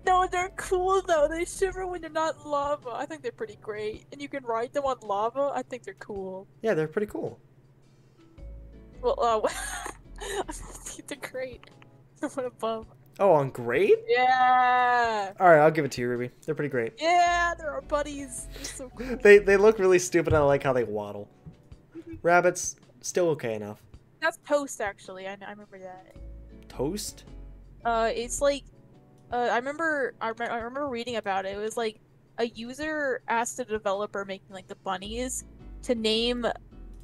No, they're cool though. They shiver when they're not in lava. I think they're pretty great, and you can ride them on lava. I think they're cool. Yeah, they're pretty cool. Well, I think they're great. What above? Oh, on great? Yeah. All right, I'll give it to you, Ruby. They're pretty great. Yeah, they're our buddies. They're so cool. They look really stupid, and I like how they waddle. Rabbits, still okay enough. That's Toast, actually. I remember that. Toast? It's like, I remember reading about it. It was like a user asked a developer making like the bunnies to name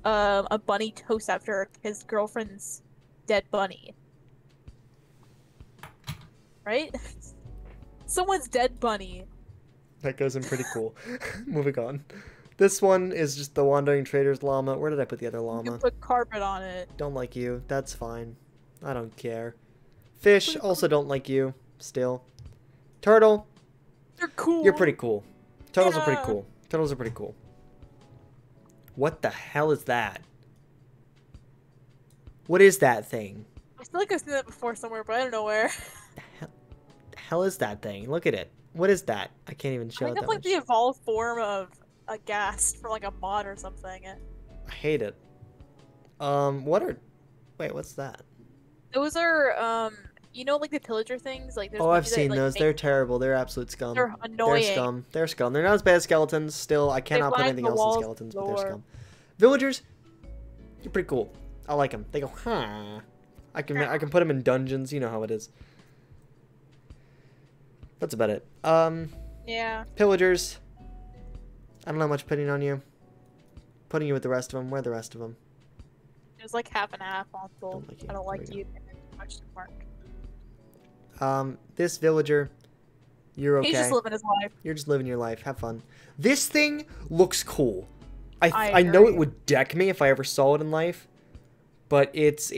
a bunny Toast after his girlfriend's dead bunny. Right? Someone's dead bunny. That goes in pretty cool. Moving on. This one is just the Wandering Trader's llama. Where did I put the other llama? You can put carpet on it. Don't like you. That's fine. I don't care. Fish, also don't like you. Still. Turtle. You're cool. You're pretty cool. Turtles are pretty Yeah. cool. Turtles are pretty cool. What the hell is that? What is that thing? I feel like I've seen that before somewhere, but I don't know where. The hell is that thing? Look at it. What is that? I can't even I show it think that that's like much. the evolved form of a ghast for like a mod or something. I hate it. Wait, what's that? Those are you know, like the pillager things. Like there's Oh, ones I've that, seen like, those. make- They're terrible. They're absolute scum. They're annoying. They're scum. They're scum. They're not as bad as skeletons. Still, I cannot put line anything the else in walls skeletons, but they're floor. scum. Villagers, you're pretty cool. I like them. They go, huh. I can put them in dungeons. You know how it is. That's about it. Yeah. Pillagers. I don't know much putting on you. Putting you with the rest of them. Where are the rest of them? There's like half and half on both. Don't like you. I don't There like we you. Question mark. This villager, you're okay. He's just living his life. You're just living your life. Have fun. This thing looks cool. I I know it agree. would deck me if I ever saw it in life, but it's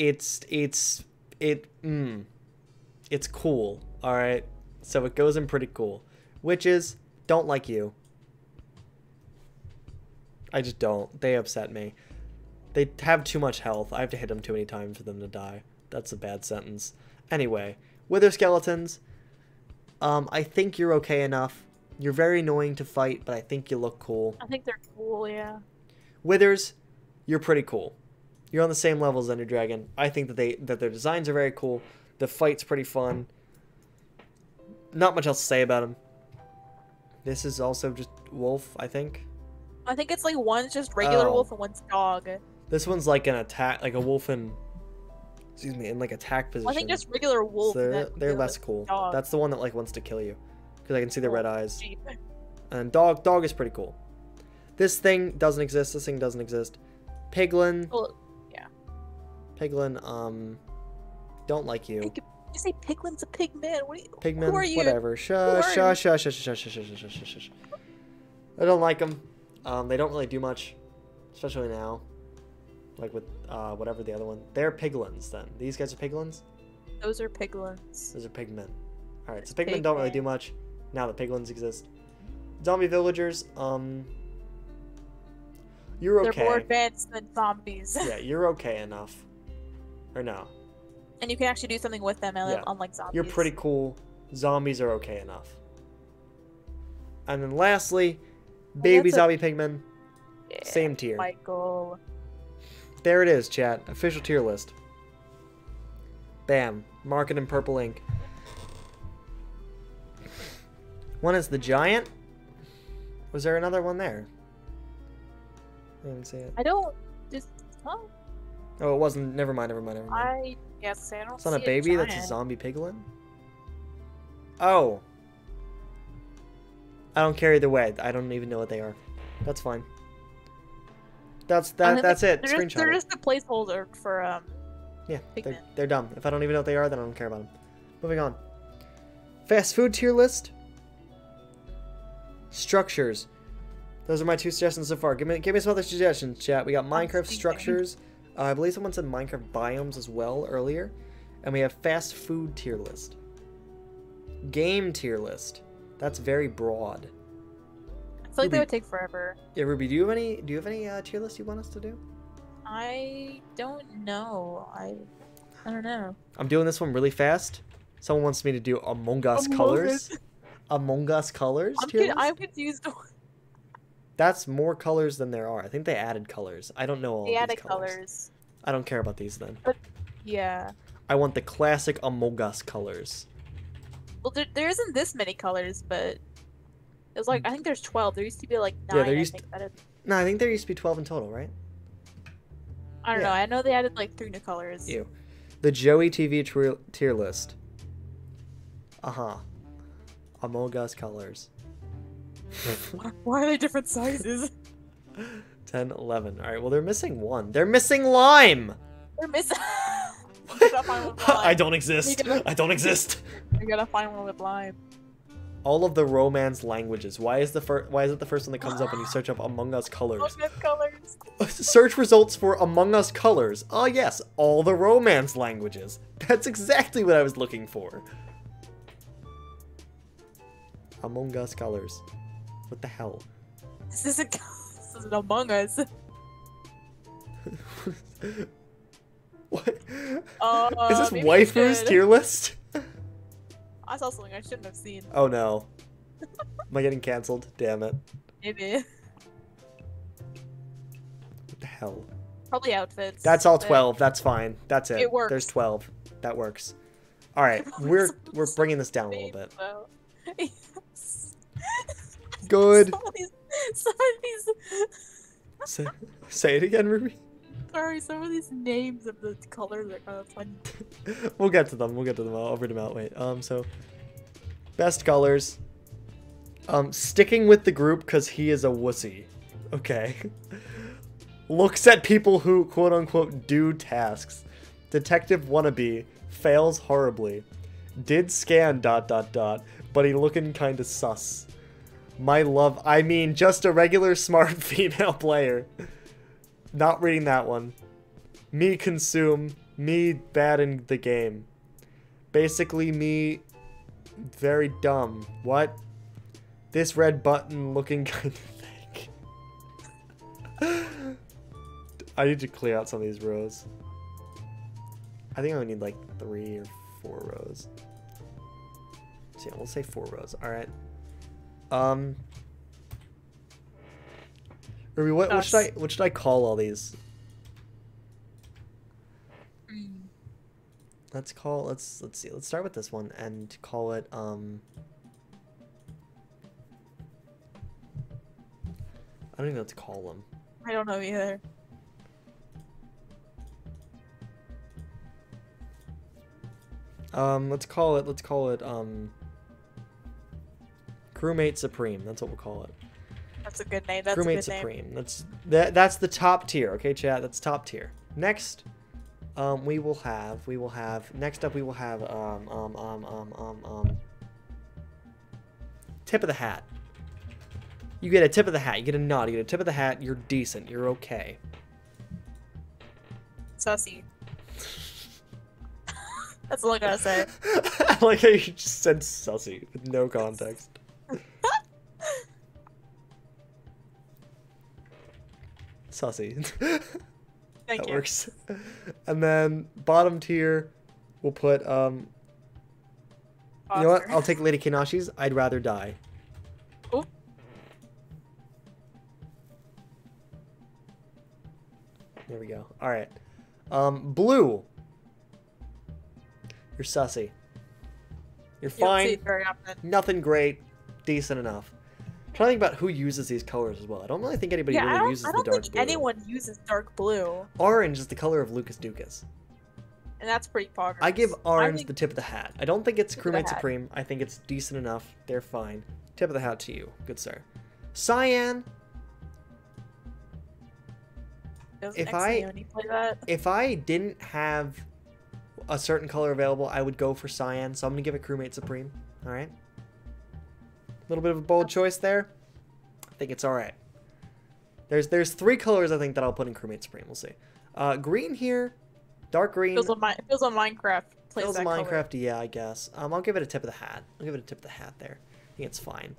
cool. All right, so it goes in pretty cool. Witches don't like you. I just don't. They upset me. They have too much health. I have to hit them too many times for them to die. That's a bad sentence. Anyway, wither skeletons. I think you're okay enough. You're very annoying to fight, but I think you look cool. I think they're cool. Yeah. Withers, you're pretty cool. You're on the same level as Ender Dragon. I think that their designs are very cool. The fight's pretty fun. Not much else to say about them. This is also just wolf, I think. I think it's like one's just regular Oh. wolf and one's dog. This one's like an attack, like a wolf in, in like attack position. I think just regular wolf. So and they're, then they're the less cool. dog. That's the one that like wants to kill you, because I can see the red Oh, eyes. sheep. And dog is pretty cool. This thing doesn't exist. This thing doesn't exist. Piglin, Well, Piglin, don't like you. you say Piglin's a pig man. What are you? Pigman, who are you? whatever. are Shush, you? shush, shush, shush, shush, shush, shush, shush, shush, shush. I don't like them. They don't really do much, especially now. Like with whatever the other one. They're piglins then. These guys are piglins? Those are piglins. Those are pigmen. Alright, so It's pigmen don't really pigmen. do much now that piglins exist. Zombie villagers, you're They're more okay. advanced than zombies. Yeah, you're okay enough. Or no. And you can actually do something with them, Yeah. unlike zombies. You're pretty cool. Zombies are okay enough. And then lastly, baby that's a- zombie pigmen. Yeah, Same tier. Michael. There it is, chat. Official tier list. Bam. Mark it in purple ink. One is the giant. Was there another one there? I didn't see it. I don't just. Huh? Oh, it wasn't. Never mind. I guess I don't. It's not a see baby. That's a giant. zombie piglin. Oh. I don't care either way. I don't even know what they are. That's fine. That's I think it. They're Screenshot just, they're it. just a placeholder for Yeah, pigmen. they're dumb. If I don't even know what they are, then I don't care about them. Moving on. Fast food tier list. Structures. Those are my 2 suggestions so far. Give me some other suggestions, chat. We got Minecraft thinking. structures. I believe someone said Minecraft biomes as well earlier. And we have fast food tier list. Game tier list. That's very broad. I feel like they Ruby. would take forever. Yeah, Ruby, do you have any tier list you want us to do? I don't know. I don't know. I'm doing this one really fast. Someone wants me to do Among Us Among colors. Us. Among Us colors tier list? I'm confused. That's more colors than there are. I think they added colors. I don't know all They of added these colors. colors. I don't care about these then. Yeah. I want the classic Among Us colors. Well, there isn't this many colors, but it was like I think there's 12. There used to be like 9. Yeah, there used I think that is. No, I think there used to be 12 in total, right? I don't yeah. know. I know they added like 3 new colors. Ew. The Joey TV tier list. Uh-huh. Among Us colors. Why are they different sizes? 10, 11. Alright, well they're missing one. They're missing lime! They're missing. You gotta find one with lime. I don't exist. You gotta- I don't exist. You gotta find one with lime. All of the Romance languages. Why is it the first one that comes up when you search up Among Us colors? Look at colors. Search results for Among Us colors. Oh yes, all the Romance languages. That's exactly what I was looking for. Among Us colors. What the hell? This isn't Among Us. What? Is this maybe I waifus should. tier list? I saw something I shouldn't have seen. Oh no. Am I getting cancelled? Damn it. Maybe. What the hell? Probably outfits. That's all but 12. That's fine. That's it. It works. There's 12. That works. All right, we're bringing this down a little bit. So. Yes. Good. Some of these. Say it again, Ruby. Sorry, some of these names of the colors are kind of funny. We'll get to them. We'll get to them. I'll read them out. Wait. So best colors. Sticking with the group because he is a wussy. Okay. Looks at people who quote unquote do tasks. Detective wannabe. Fails horribly. Did scan ... but he looking kinda sus. My love, I mean just a regular smart female player. Not reading that one. Me consume. Me bad in the game. Basically me very dumb. What? This red button looking kind of fake. I need to clear out some of these rows. I think I only need like 3 or 4 rows. So yeah, we'll say 4 rows. All right. Ruby, what should I call all these? Let's see. Let's start with this one and call it I don't even know what to call them. I don't know either. Let's call it Crewmate Supreme. That's what we'll call it. That's a good name. That's Crewmate a good Supreme. name. That's the top tier. Okay, chat. That's top tier. Next, we will have next up we will have tip of the hat. You get a tip of the hat. You get a nod. You get a tip of the hat. You're decent. You're okay. Sussy. That's all I gotta say. I like how you just said sussy with no context. Sussy. Thank That you. works. And then bottom tier, we'll put you know what? Foster. I'll take Lady Kinashi's. I'd rather die. Oh. There we go. All right. Blue. You're sussy. You're You don't see fine. it very often. Nothing great. Decent enough. I'm trying to think about who uses these colors as well. I don't really think anybody Yeah, really uses I the don't dark think blue. anyone uses dark blue, Orange is the color of Lucas Dukas. and that's pretty poggers. I give orange think the tip of the hat. I don't think it's Tip of the Crewmate hat. Supreme. I think it's decent enough. They're fine. Tip of the hat to you, good sir. Cyan. Doesn't if I- Exeoni play that? If I didn't have a certain color available, I would go for Cyan. So I'm gonna give it Crewmate Supreme. All right. A little bit of a bold choice there. I think it's all right. There's 3 colors I think that I'll put in Crewmate Supreme. We'll see. Green here, dark green. Feels on Minecraft. Plays Feels that color. Minecraft, yeah, I guess. I'll give it a tip of the hat. I'll give it a tip of the hat there. I think it's fine.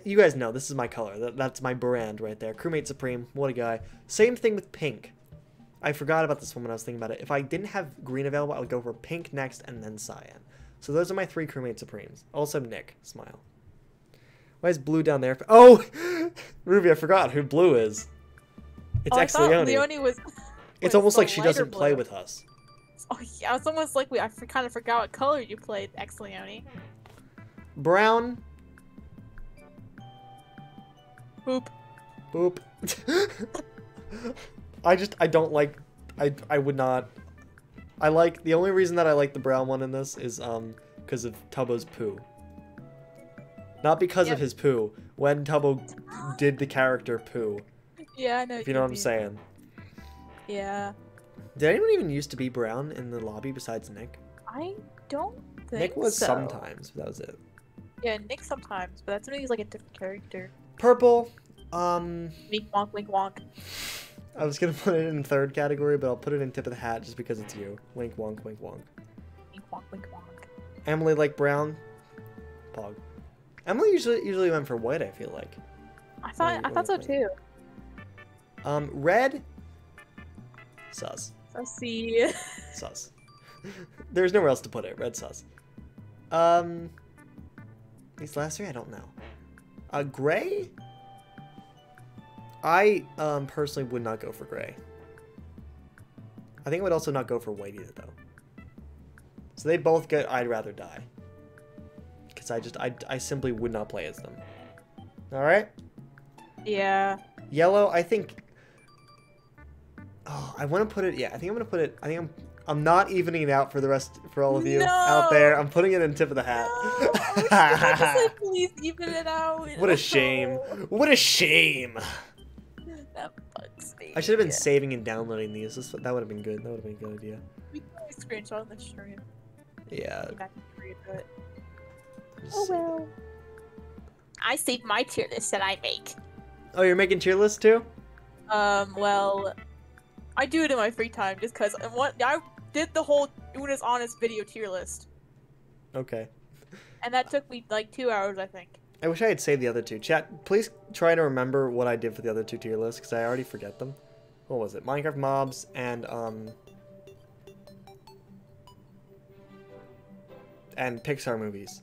You guys know this is my color. That's my brand right there. Crewmate Supreme, what a guy. Same thing with pink. I forgot about this one when I was thinking about it. If I didn't have green available, I would go for pink next and then cyan. So those are my 3 Crewmate Supremes. Also Nick, smile. Why is blue down there? Oh! Ruby, I forgot who blue is. It's I thought Exleone. Leone was. It's was almost the like she lighter doesn't play blue. with us. Oh yeah, it's almost like I kind of forgot what color you played, Exleone. Brown. Boop. Boop. I don't like, I would not, I like, the only reason that I like the brown one in this is, because of Tubbo's poo. Not because of Yep. his poo, when Tubbo did the character poo, Yeah, I know. if you know what I'm saying. Yeah. Did anyone even used to be brown in the lobby besides Nick? I don't think Nick was so. sometimes, but that was it. Yeah, Nick sometimes, but that's when he's like a different character. Purple, Wink wonk, wink wonk. I was gonna put it in 3rd category, but I'll put it in tip of the hat just because it's you. Wink wonk, wink wonk. Wink wonk, wink wonk. Emily like brown. Pog. Emily usually went for white, I feel like. I thought so too. Red. Sus. Let's see. Sus. There's nowhere else to put it. Red sus. These last three, I don't know. Gray? I personally would not go for gray. I think I would also not go for white either, though. So they both get I'd rather die. Because I simply would not play as them. Alright? Yeah. Yellow, I think... Oh, I want to put it... Yeah, I think I'm going to put it... I think I'm not evening it out for all of you out there. I'm putting it in tip of the hat. No! I just like, please even it out. What a shame. What a shame. That bugs me. I should have been saving and downloading these. That would have been good. That would have been a good idea. We can always screenshot on the stream. Yeah. Oh well. I save my tier list that I make. Oh, you're making tier lists too? Well, I do it in my free time just because I did the whole Una's Honest video tier list. Okay. And that took me like 2 hours, I think. I wish I had saved the other two. Chat, please try to remember what I did for the other two tier lists, because I already forget them. What was it? Minecraft mobs and Pixar movies.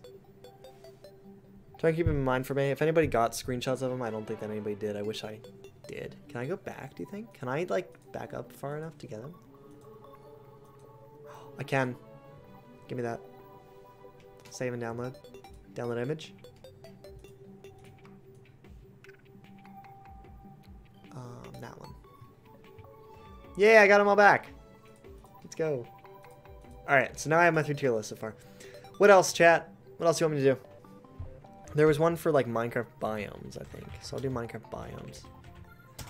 Try and keep them in mind for me. If anybody got screenshots of them, I don't think that anybody did. I wish I did. Can I go back, do you think? Can I, like, back up far enough to get them? I can. Give me that. Save and download. Download image. That one. Yeah, I got them all back. Let's go. Alright, so now I have my 3 tier lists so far. What else, chat? What else do you want me to do? There was one for, like, Minecraft biomes, I think. So I'll do Minecraft biomes.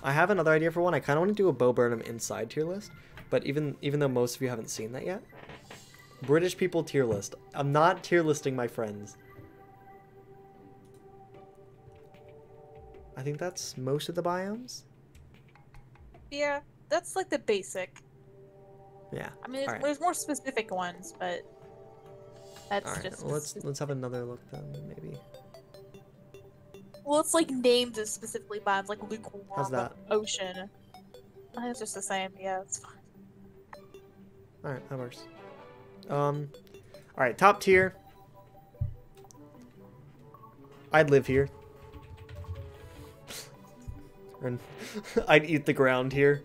I have another idea for one. I kind of want to do a Bo Burnham inside tier list. But even though most of you haven't seen that yet. British people tier list. I'm not tier listing my friends. I think that's most of the biomes. Yeah, that's like the basic. Yeah. I mean, Alright. there's more specific ones, but that's Alright, just. well, let's have another look then, maybe. Well, it's like named as specifically biomes, like lukewarm, How's that? ocean. I think it's just the same. Yeah, it's fine. Alright, that works. Alright, top tier. I'd live here. And I'd eat the ground here.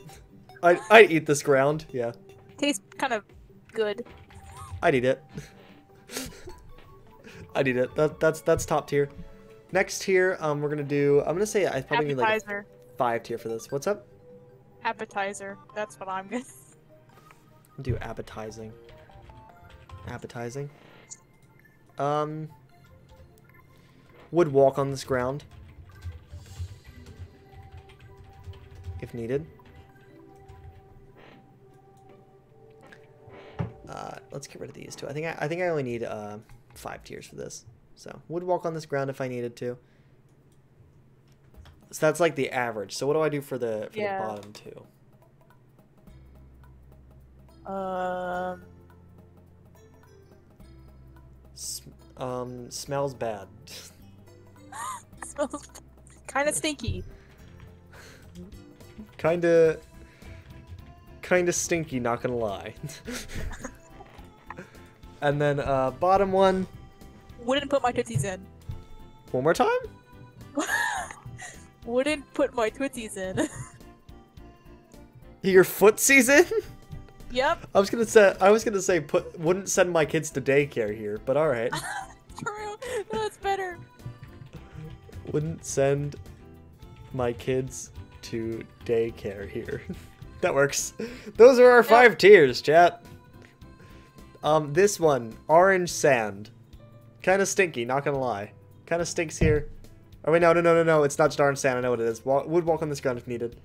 I'd eat this ground, yeah. Tastes kind of good. I'd eat it. I'd eat it. That's top tier. Next tier, we're gonna do. I'm gonna say I probably need like Appetizer. a 5 tier for this. What's up? Appetizer. That's what I'm gonna. Do appetizing. Appetizing. Would walk on this ground if needed. Let's get rid of these two. I think I only need 5 tiers for this. So would walk on this ground if I needed to. So that's like the average. So what do I do for the bottom two? Smells bad. Smells kind of stinky. Kinda stinky, not gonna lie. And then bottom one. Wouldn't put my tootsies in. One more time? Wouldn't put my tootsies in. Your footsies in? Yep. I was gonna say wouldn't send my kids to daycare here, but all right. True. That's better. Wouldn't send my kids to daycare here. That works. Those are our 5 tiers, chat. This one, orange sand. Kind of stinky, not gonna lie. Kind of stinks here. Oh wait, no, it's not just orange sand, I know what it is. Would walk on this ground if needed.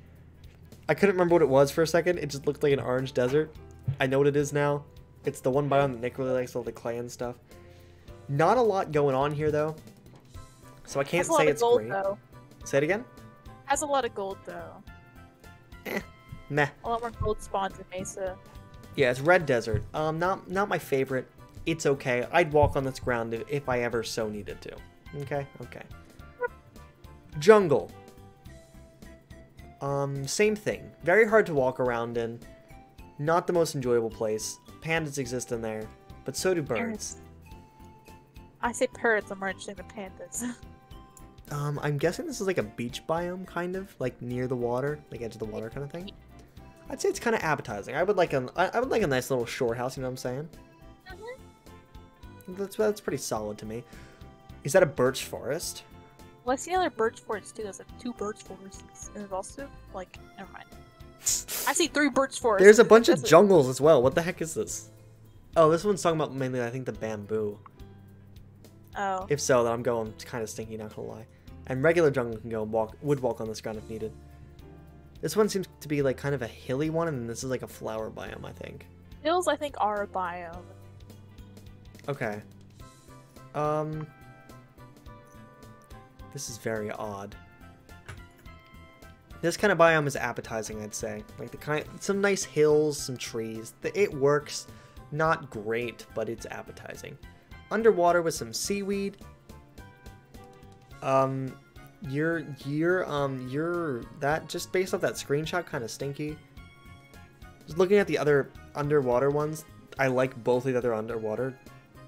I couldn't remember what it was for a second, it just looked like an orange desert. I know what it is now. It's the one biome that Nick really likes, all the clay and stuff. Not a lot going on here though. So I can't say it's great. Though. Say it again? Has a lot of gold though. Meh. A lot more gold spawns in Mesa. Yeah, it's red desert. Not my favorite. It's okay. I'd walk on this ground if I ever so needed to. Okay, okay. Jungle. Same thing. Very hard to walk around in. Not the most enjoyable place. Pandas exist in there, but so do birds. I say parrots, I'm more interested in pandas. I'm guessing this is like a beach biome, kind of, like near the water, like edge of the water kind of thing. I'd say it's kind of appetizing. I would like a nice little shore house. You know what I'm saying? That's pretty solid to me. Is that a birch forest? Well, I see other birch forests too. There's like 2 birch forests, and there's also like, never mind. I see 3 birch forests. There's a bunch of jungles as well. What the heck is this? Oh, this one's talking about mainly, I think, the bamboo. Oh. If so, then I'm going kind of stinky, not gonna lie. And regular jungle can go and would walk on this ground if needed. This one seems to be like kind of a hilly one, and this is like a flower biome, I think. Hills, I think, are a biome. Okay. This is very odd. This kind of biome is appetizing, I'd say. Like some nice hills, some trees. It works. Not great, but it's appetizing. Underwater with some seaweed. You're that just based off that screenshot kind of stinky. Just looking at the other underwater ones, I like both of the other underwater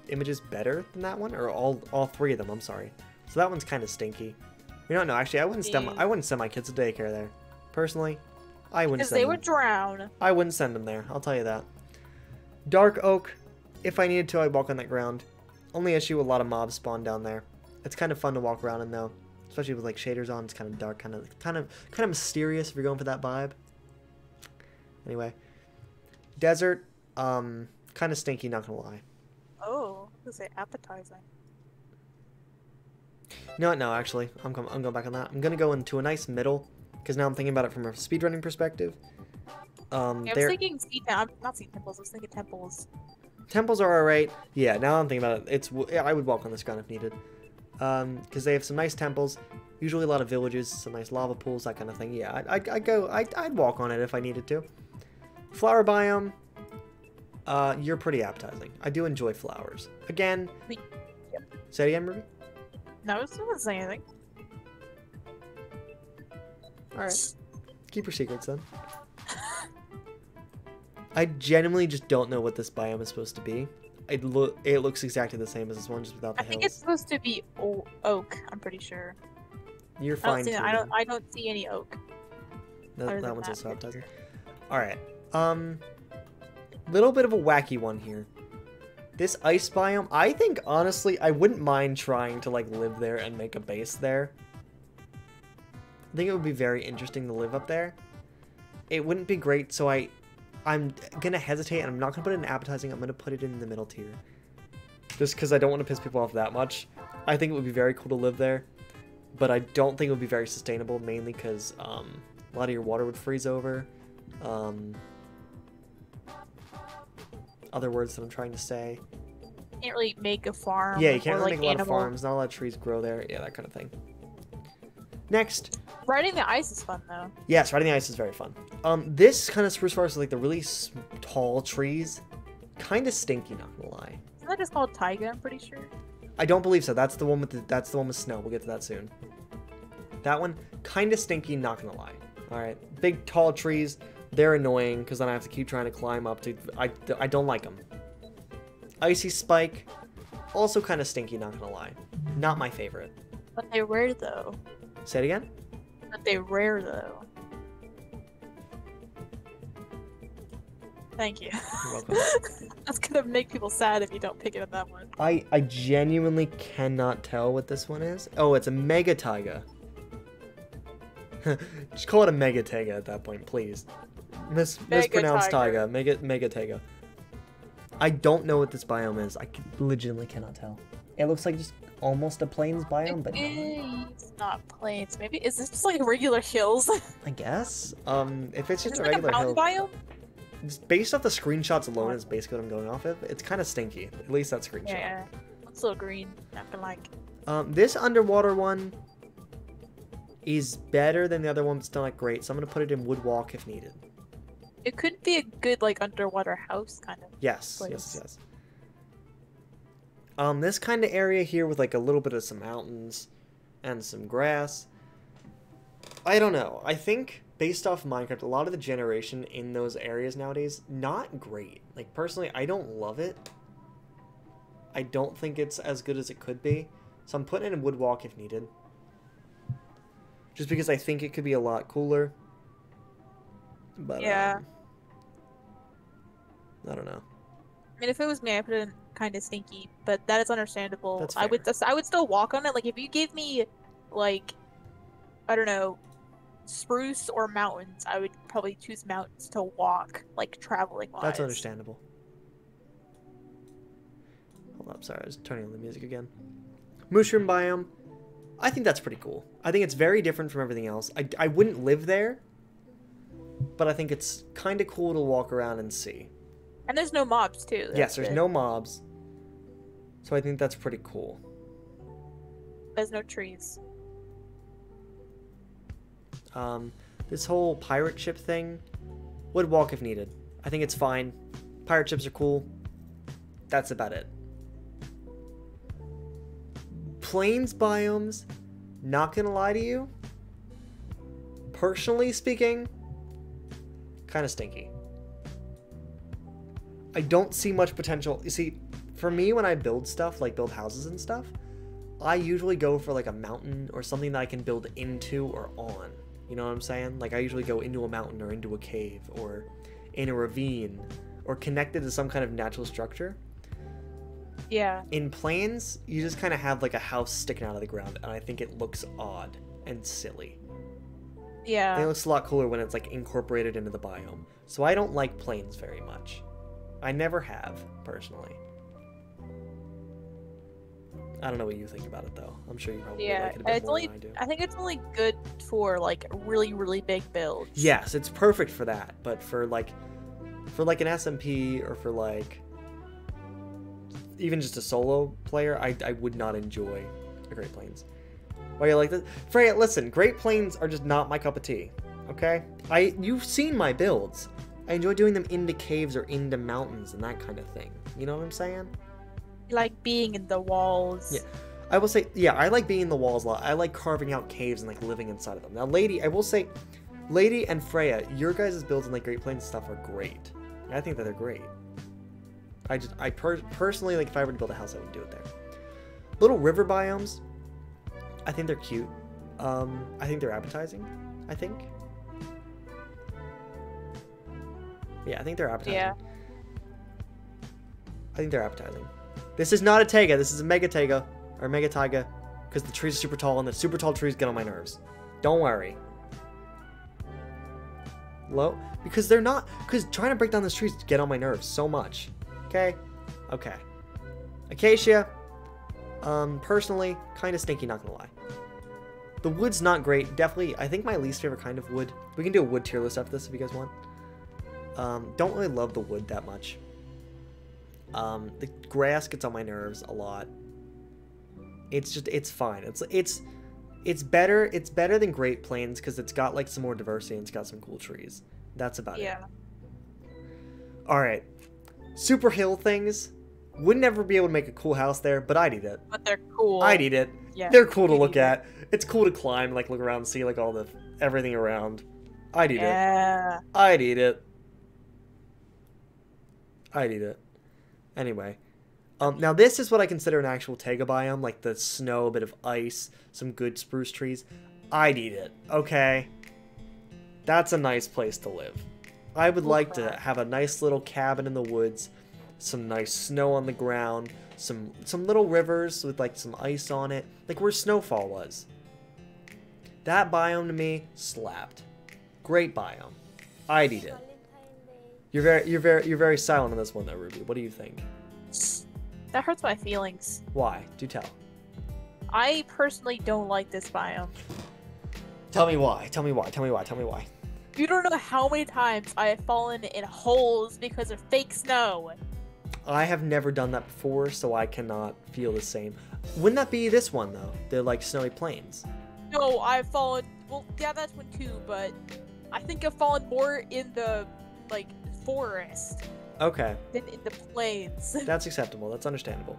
images better than that one, or all 3 of them. I'm sorry. So that one's kind of stinky. You don't know. Actually, I wouldn't send my kids to daycare there. Personally, I wouldn't. Because they would drown. I wouldn't send them there. I'll tell you that. Dark oak. If I needed to, I'd walk on that ground. Only issue, a lot of mobs spawn down there. It's kind of fun to walk around in though, especially with like shaders on. It's kind of dark, kind of mysterious if you're going for that vibe. Anyway, desert. Kind of stinky. Not gonna lie. Oh, I was gonna say appetizing. No, actually, I'm going back on that. I'm gonna go into a nice middle, because now I'm thinking about it from a speedrunning perspective. Yeah, I was thinking not sea temples. I was thinking temples. Temples are alright. Yeah, now I'm thinking about it. I would walk on this ground if needed, because they have some nice temples. Usually a lot of villages, some nice lava pools, that kind of thing. Yeah, I'd walk on it if I needed to. Flower biome. You're pretty appetizing. I do enjoy flowers. Again. Yep. Say it again, Ruby. No, I wasn't saying anything. Alright. Keep your secrets then. I genuinely just don't know what this biome is supposed to be. It looks exactly the same as this one, just without the hills. I think it's supposed to be oak, I'm pretty sure. You're fine. I don't see any oak. That one's also appetizing. Alright. Little bit of a wacky one here. This ice biome, I think, honestly, I wouldn't mind trying to, like, live there and make a base there. I think it would be very interesting to live up there. It wouldn't be great, so I'm gonna hesitate, and I'm not gonna put it in appetizing, I'm gonna put it in the middle tier. Just because I don't want to piss people off that much. I think it would be very cool to live there, but I don't think it would be very sustainable, mainly because, a lot of your water would freeze over. Other words that I'm trying to say. You can't really make a farm. Yeah, you can't really like make a lot of farms. Not a lot of trees grow there. Yeah, that kind of thing. Next. Riding the ice is fun, though. Yes, riding the ice is very fun. This kind of spruce forest is like the really tall trees. Kind of stinky, not gonna lie. Isn't that just called taiga, I'm pretty sure? I don't believe so. That's the one with snow. We'll get to that soon. That one, kind of stinky, not gonna lie. Alright. Big, tall trees. They're annoying, because then I have to keep trying to climb up to... I don't like them. Icy Spike. Also kind of stinky, not gonna lie. Not my favorite. But they're rare, though. Say it again? But they're rare, though. Thank you. You're welcome. That's gonna make people sad if you don't pick it up that one. I genuinely cannot tell what this one is. Oh, it's a Mega Taiga. Just call it a Mega Taiga at that point, please. Mispronounced Taiga. Mega Taiga. I don't know what this biome is. I legitimately cannot tell. It looks like just almost a plains biome, but it's not plains. Maybe is this just like regular hills? I guess. If it's just a like regular hill, biome? Just based off the screenshots alone, is basically what I'm going off of. It's kind of stinky. At least that screenshot. Yeah, looks a little green. I feel like. This underwater one is better than the other one, but still not great. So I'm gonna put it in Woodwalk if needed. It could be a good like underwater house kind of. Yes, place. yes. This kind of area here with like a little bit of some mountains and some grass. I don't know. I think based off Minecraft, a lot of the generation in those areas nowadays, not great. Like personally, I don't love it. I don't think it's as good as it could be. So I'm putting in a wood walk if needed. Just because I think it could be a lot cooler. But Yeah. I don't know. I mean, if it was me, I put it in kind of stinky, but that is understandable. That's I would fair. I would still walk on it. Like if you gave me like I don't know, spruce or mountains, I would probably choose mountains to walk, like traveling wise. That's understandable. Hold up, sorry, I was turning on the music again. Mushroom biome. I think that's pretty cool. I think it's very different from everything else. I wouldn't live there, but I think it's kind of cool to walk around and see. And there's no mobs too. Yes, there's no mobs. So I think that's pretty cool. There's no trees. This whole pirate ship thing, would walk if needed. I think it's fine. Pirate ships are cool. That's about it. Plains biomes, not gonna lie to you, personally speaking, kind of stinky. I don't see much potential. You see, for me, when I build stuff, like build houses and stuff, I usually go for like a mountain or something that I can build into or on. You know what I'm saying? Like I usually go into a mountain or into a cave or in a ravine or connected to some kind of natural structure. Yeah. In plains, you just kind of have like a house sticking out of the ground, and I think it looks odd and silly. Yeah. And it looks a lot cooler when it's like incorporated into the biome. So I don't like plains very much. I never have, personally. I don't know what you think about it though. I'm sure you probably like it a bit it's more only than I do. I think it's only good for like really, really big builds. Yes, it's perfect for that, but for like an SMP or for like even just a solo player, I would not enjoy a Great Plains. Why you like this? Freya, listen, Great Plains are just not my cup of tea. Okay? You've seen my builds. I enjoy doing them into caves or into mountains and that kind of thing. You know what I'm saying? Like being in the walls. Yeah. I will say, yeah, I like being in the walls a lot. I like carving out caves and like living inside of them. Now, I will say, Lady and Freya, your guys' builds in like Great Plains and stuff are great. I think that they're great. I personally, like, if I were to build a house, I would do it there. Little river biomes, I think they're cute. I think they're appetizing, I think. Yeah, I think they're appetizing. Yeah. I think they're appetizing. This is not a taiga, this is a mega taiga, or mega taiga, because the trees are super tall, and the super tall trees get on my nerves. Don't worry. Low? Because they're not, because trying to break down those trees get on my nerves so much. Okay? Okay. Acacia, personally, kind of stinky, not gonna lie. The wood's not great. Definitely, I think my least favorite kind of wood. We can do a wood tier list after this if you guys want. Don't really love the wood that much. The grass gets on my nerves a lot. It's fine. It's better than Great Plains because it's got like some more diversity and it's got some cool trees. That's about it. Yeah. Alright. Super hill things. Would never be able to make a cool house there, but I'd eat it. But they're cool. I'd eat it. Yeah. They're cool to you'd look eat it. at. It's cool to climb, like look around and see like all the everything around. I'd eat it. Yeah. I'd eat it. I'd eat it. Anyway. Now this is what I consider an actual taiga biome, like the snow, a bit of ice, some good spruce trees. I'd eat it, okay? That's a nice place to live. I would like to have a nice little cabin in the woods, some nice snow on the ground, some little rivers with like some ice on it, like where Snowfall was. That biome to me slapped. Great biome. I'd eat it. You're very silent on this one though, Ruby. What do you think? That hurts my feelings. Why? Do tell. I personally don't like this biome. Tell me why. Tell me why. Tell me why. Tell me why. You don't know how many times I have fallen in holes because of fake snow. I have never done that before, so I cannot feel the same. Wouldn't that be this one though? They're like snowy plains. No, I've fallen. Well, yeah, that's one too, but I think I've fallen more in the like forest Okay, than in the plains. that's acceptable. That's understandable.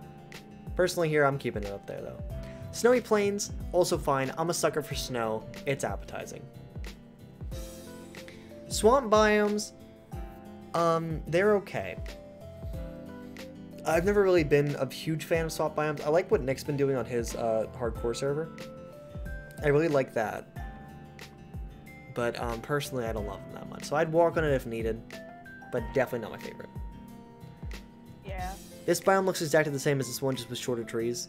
Personally here, I'm keeping it up there, though. Snowy plains, also fine. I'm a sucker for snow. It's appetizing. Swamp biomes, they're okay. I've never really been a huge fan of swamp biomes. I like what Nick's been doing on his hardcore server. I really like that. But personally, I don't love them that much. So I'd walk on it if needed, but definitely not my favorite. Yeah. This biome looks exactly the same as this one, just with shorter trees.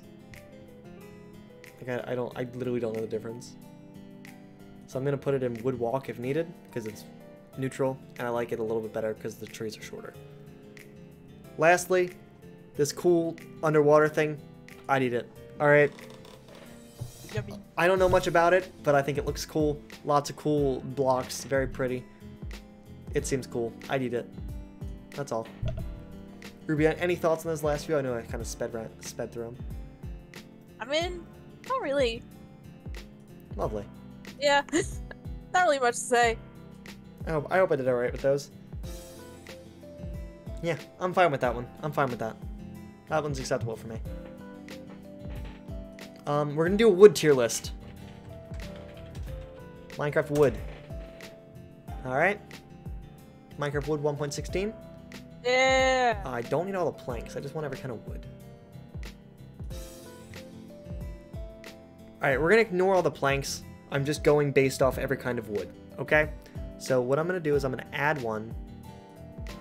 Like I literally don't know the difference. So I'm gonna put it in wood walk if needed, because it's neutral, and I like it a little bit better because the trees are shorter. Lastly, this cool underwater thing, I need it. Alright. Yummy. I don't know much about it, but I think it looks cool. Lots of cool blocks, very pretty. It seems cool. I need it. That's all. Ruby, any thoughts on those last few? I know I kind of sped through them. I mean, not really. Lovely. Yeah. Not really much to say. I hope I did alright with those. Yeah, I'm fine with that one. I'm fine with that. That one's acceptable for me. We're gonna do a wood tier list. Minecraft wood. Alright. Minecraft wood 1.16. Yeah. I don't need all the planks. I just want every kind of wood. Alright, we're gonna ignore all the planks. I'm just going based off every kind of wood. Okay? So what I'm gonna do is I'm gonna add one.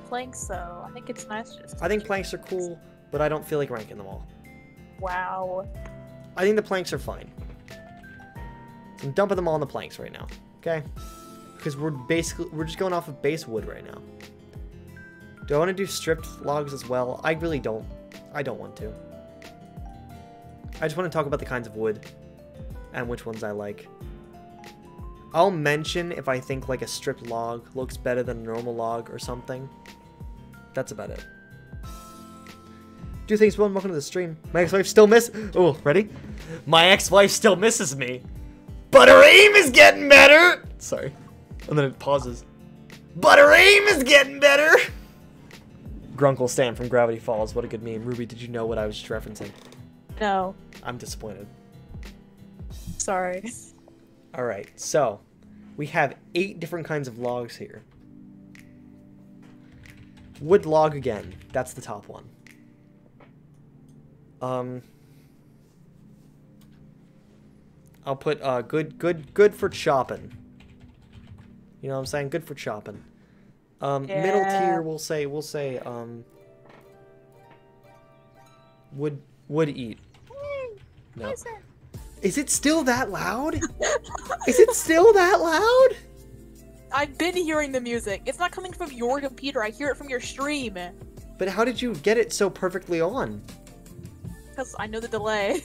Planks, though. I think it's nice just. I think planks are cool, but I don't feel like ranking them all. Wow. I think the planks are fine. So I'm dumping them all on the planks right now. Okay? Because we're just going off of base wood right now. Do I want to do stripped logs as well? I really don't. I don't want to. I just want to talk about the kinds of wood and which ones I like. I'll mention if I think like a stripped log looks better than a normal log or something. That's about it. Do things well and welcome to the stream. My ex-wife still oh, ready? My ex-wife still misses me. But her aim is getting better! Sorry. And then it pauses. But her aim is getting better! Grunkle Stan from Gravity Falls. What a good meme. Ruby, did you know what I was just referencing? No. I'm disappointed. Sorry. Alright, so we have 8 different kinds of logs here. Wood log again. That's the top one. I'll put good for chopping. You know what I'm saying? Good for chopping. Middle tier we'll say would eat. No. Is it still that loud? Is it still that loud? I've been hearing the music. It's not coming from your computer. I hear it from your stream. But how did you get it so perfectly on? Because I know the delay.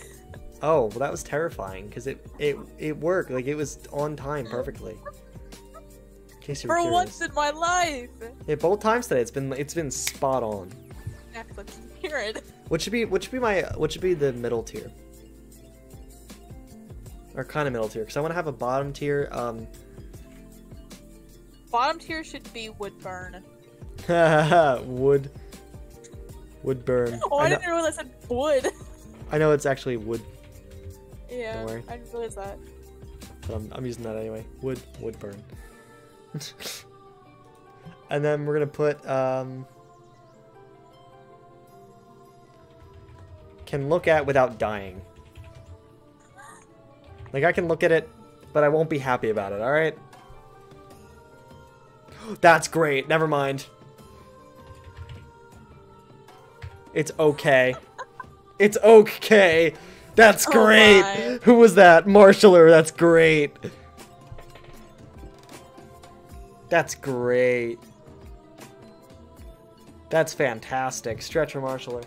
Oh, well that was terrifying because it worked. Like it was on time perfectly. In case you were For curious. once in my life. Yeah, both times today it's been spot on. Yeah, 'cause I can hear it. What should be the middle tier? Or kind of middle tier, because I want to have a bottom tier. Bottom tier should be wood burn. wood burn. Oh, I didn't realize I said wood. I know it's actually wood, Yeah, Don't worry. I didn't realize that. but I'm using that anyway. Wood burn. And then we're gonna put can look at without dying. Like I can look at it, but I won't be happy about it. All right. That's great. Never mind. It's okay. It's okay. That's great. my. Who was that? Marshaller. That's great. That's great. That's fantastic. Stretcher Marshaller.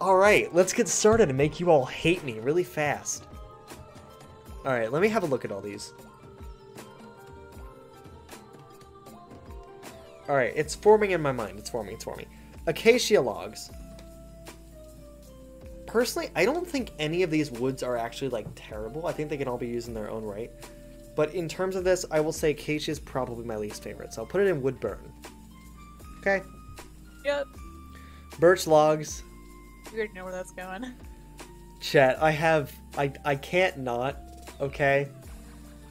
Alright, let's get started and make you all hate me really fast. Alright, let me have a look at all these. Alright, it's forming in my mind. It's forming. Acacia logs. Personally, I don't think any of these woods are actually, like, terrible. I think they can all be used in their own right. But in terms of this, I will say acacia is probably my least favorite. So I'll put it in wood burn. Okay? Yep. Birch logs. We already know where that's going. Chat, I can't not, okay?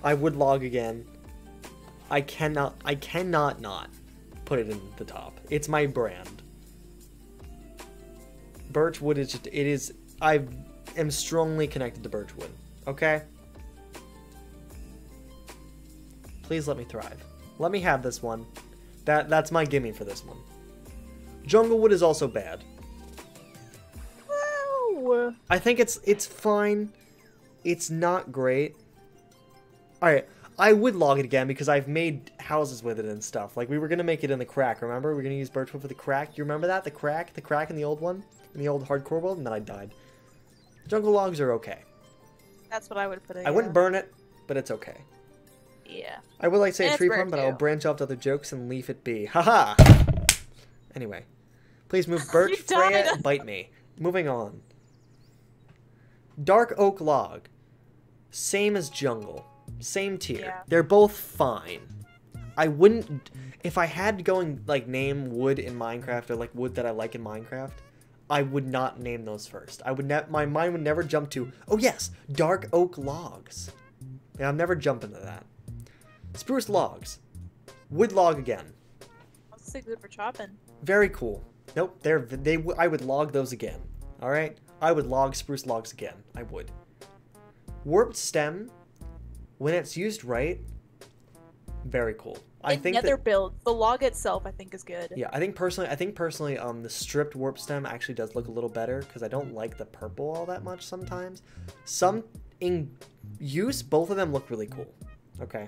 I would log again. I cannot not put it in the top. It's my brand. Birchwood is just, I am strongly connected to Birchwood, okay? Please let me thrive. Let me have this one. That's my gimme for this one. Junglewood is also bad. Wow. I think it's fine. It's not great. Alright, I would log it again because I've made houses with it and stuff. Like, we were going to make it in the crack, remember? We were going to use birchwood for the crack. You remember that? The crack in the old one? In the old hardcore world? And then I died. Jungle logs are okay. That's what I would put in. I wouldn't burn it, but it's okay. Yeah. I would like to say And a tree it's farm, but bird I'll too. branch off to other jokes and leave it be. Haha! Anyway. Please move Birch, You Freya, died. bite me. Moving on. Dark oak log. Same as jungle. Same tier. Yeah. They're both fine. I wouldn't... If I had to go and, like, name wood in Minecraft, or, like, wood that I like in Minecraft, I would not name those first. My mind would never jump to, oh yes, dark oak logs. Yeah, I've never jumped into that. Spruce logs. Wood log again. That's so good for chopping. Very cool. Nope, I would log those again. Alright? I would log spruce logs again. I would. Warped stem, when it's used right, very cool. I think Nether that, build, the log itself, I think, is good. yeah, I think personally, the stripped warp stem actually does look a little better because I don't like the purple all that much sometimes. Some in use, both of them look really cool. Okay.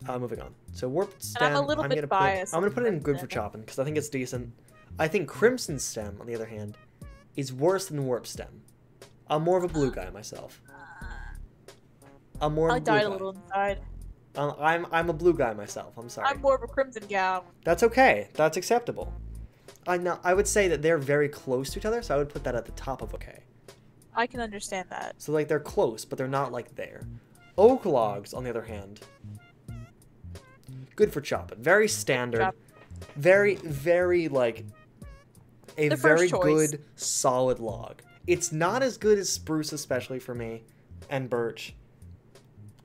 Moving on. So warped stem. And I'm a little bit biased I'm gonna put it in good for stem. chopping because I think it's decent. I think crimson stem, on the other hand, is worse than warp stem. I'm more of a blue guy myself. I'm more of I a blue died guy. a little inside. I'm a blue guy myself. I'm sorry. I'm more of a crimson gal. That's okay. That's acceptable. I would say that they're very close to each other, so I would put that at the top of okay. I can understand that. So like they're close, but they're not like there. Oak logs, on the other hand, good for chopping. Very standard. Chop. Very, very like a The very first choice. good solid log. It's not as good as spruce, especially for me, and birch.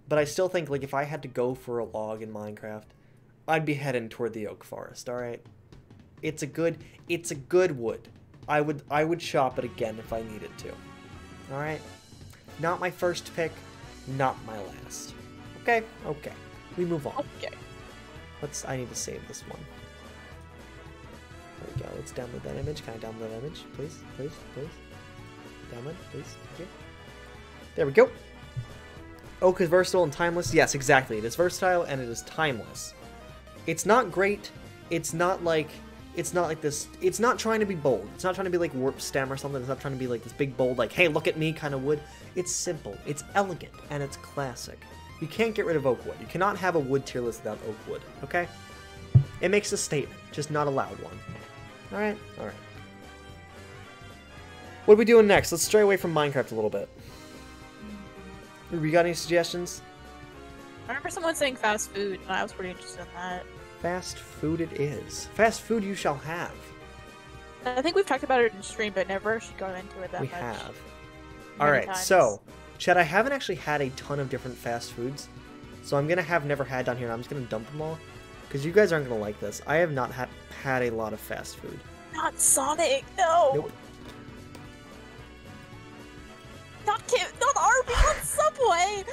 But I still think like if I had to go for a log in Minecraft, I'd be heading toward the oak forest. All right, it's a good wood. I would chop it again if I needed to. All right, not my first pick, not my last. Okay, we move on. Okay. I need to save this one. There we go. Let's download that image. Can I download that image, please? Please. Download, please. Thank you. There we go. Oak is versatile and timeless. Yes, exactly. It is versatile and it is timeless. It's not great. It's not like this. It's not trying to be bold. It's not trying to be like warp stem or something. It's not trying to be like this big bold, like, hey, look at me kind of wood. It's simple. It's elegant and it's classic. You can't get rid of oak wood. You cannot have a wood tier list without oak wood. Okay? It makes a statement, just not a loud one. All right. What are we doing next? Let's stray away from Minecraft a little bit. We got any suggestions? I remember someone saying fast food, and I was pretty interested in that. Fast food it is. Fast food you shall have. I think we've talked about it in stream, but never actually gone into it that We much. have. Many Alright, times. so, Chad, I haven't actually had a ton of different fast foods. So I'm going to have never had down here, and I'm just going to dump them all. Because you guys aren't going to like this. I have not had a lot of fast food. Not Sonic, no! Nope. Not Arby's, not Subway!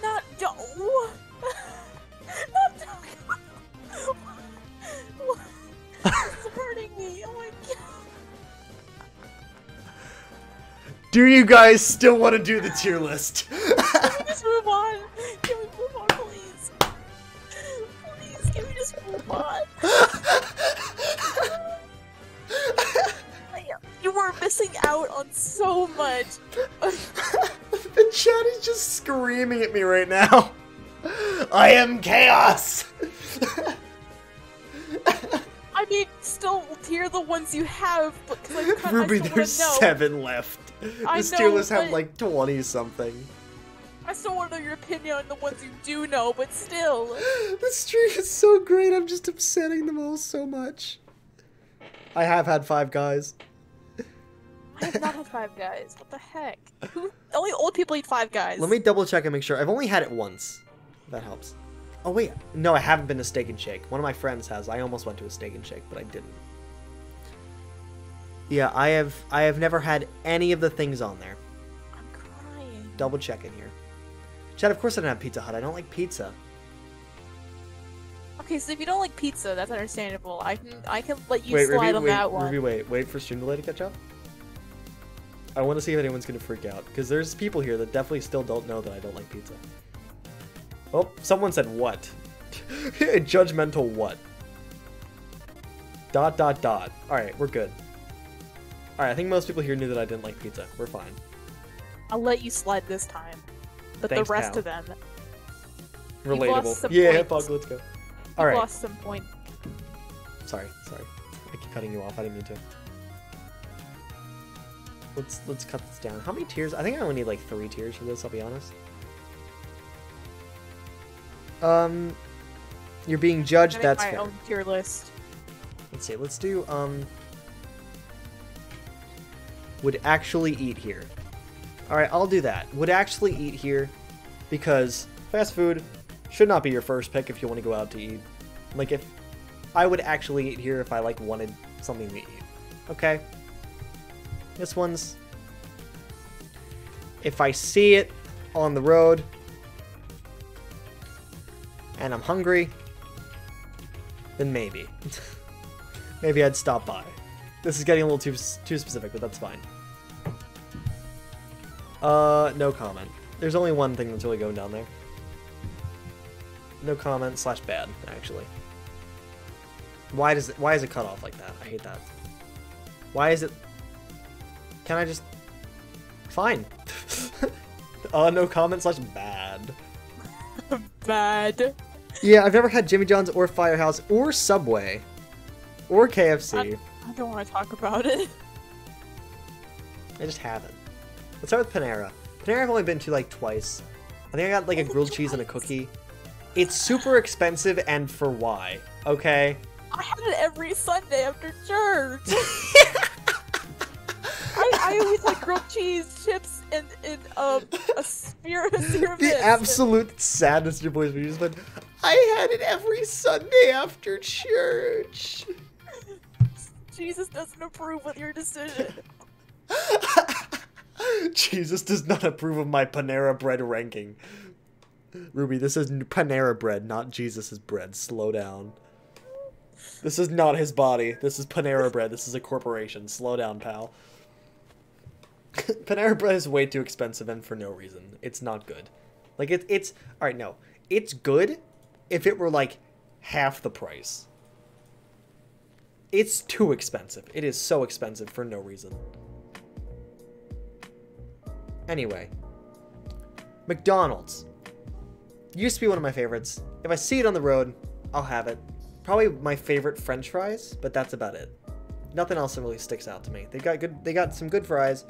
Not Joe! Not Joe! It's hurting me, oh my god. Do you guys still want to do the tier list? Can we just move on? Can we move on, please? Please, can we just move on? You were missing out on so much. The chat is just screaming at me right now. I am chaos! I mean, still tier the ones you have, but Ruby, I still there's wanna know. 7 left. I This tier know, list have but- like 20 something. I still want to know your opinion on the ones you do know, but still. This stream is so great. I'm just upsetting them all so much. I have had Five Guys. I have not had Five Guys. What the heck? Only old people eat Five Guys. Let me double check and make sure. I've only had it once. That helps. Oh wait, no, I haven't been to Steak and Shake. One of my friends has. I almost went to a Steak and Shake, but I didn't. Yeah, I have never had any of the things on there. I'm crying. Double checking here. Chad, of course I don't have Pizza Hut. I don't like pizza. Okay, so if you don't like pizza, that's understandable. I can let you slide on that one. Ruby, wait for stream delay to catch up. I want to see if anyone's gonna freak out because there's people here that definitely still don't know that I don't like pizza. Oh, someone said what? Judgmental what? ... Alright, we're good. Alright, I think most people here knew that I didn't like pizza. We're fine. I'll let you slide this time. But Thanks, the rest pal. of them... Relatable. Yeah, Bug, let's go. All Alright. lost some point. Sorry. I keep cutting you off. I didn't mean to. Let's cut this down. How many tiers? I think I only need like 3 tiers for this, I'll be honest. You're being judged, that's my fair. own tier list. Let's see, let's do, would actually eat here. Alright, I'll do that. Would actually eat here, because fast food should not be your first pick if you want to go out to eat. Like, if I would actually eat here if I, like, wanted something to eat. Okay? This one's... If I see it on the road, and I'm hungry, then maybe. Maybe I'd stop by. This is getting a little too specific, but that's fine. No comment. There's only one thing that's really going down there. No comment / bad, actually. Why is it cut off like that? I hate that. Why is it... Can I just... Fine. No comment / bad. Bad. Yeah, I've never had Jimmy John's or Firehouse or Subway or KFC. I don't want to talk about it. I just haven't. Let's start with Panera. Panera I've only been to like twice. I think I got like a grilled cheese and a cookie. It's super expensive, and for why? Okay? I have it every Sunday after church. I always like grilled cheese, chips, and a spear of The absolute sadness in your voice when you just went, I had it every Sunday after church. Jesus doesn't approve of your decision. Jesus does not approve of my Panera Bread ranking. Ruby, this is Panera Bread, not Jesus's bread. Slow down. This is not his body. This is Panera Bread. This is a corporation. Slow down, pal. Panera Bread is way too expensive and for no reason. It's not good. Like, it's... Alright, no. It's good if it were, like, half the price. It's too expensive. It is so expensive for no reason. Anyway. McDonald's. Used to be one of my favorites. If I see it on the road, I'll have it. Probably my favorite French fries, but that's about it. Nothing else that really sticks out to me. They got some good fries.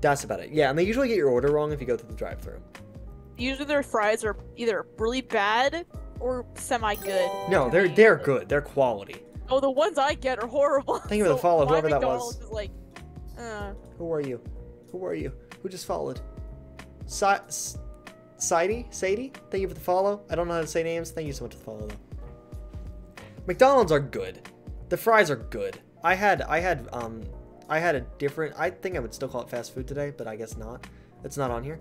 That's about it. Yeah, and they usually get your order wrong if you go through the drive-thru. Usually their fries are either really bad or semi-good. No, they're good. They're quality. Oh, the ones I get are horrible. Thank you for the follow, whoever that was. Is like, Who are you? Who are you? Who just followed? Sadie? Thank you for the follow. I don't know how to say names. Thank you so much for the follow, though. McDonald's are good. The fries are good. I had a different... I think I would still call it fast food today, but I guess not. It's not on here.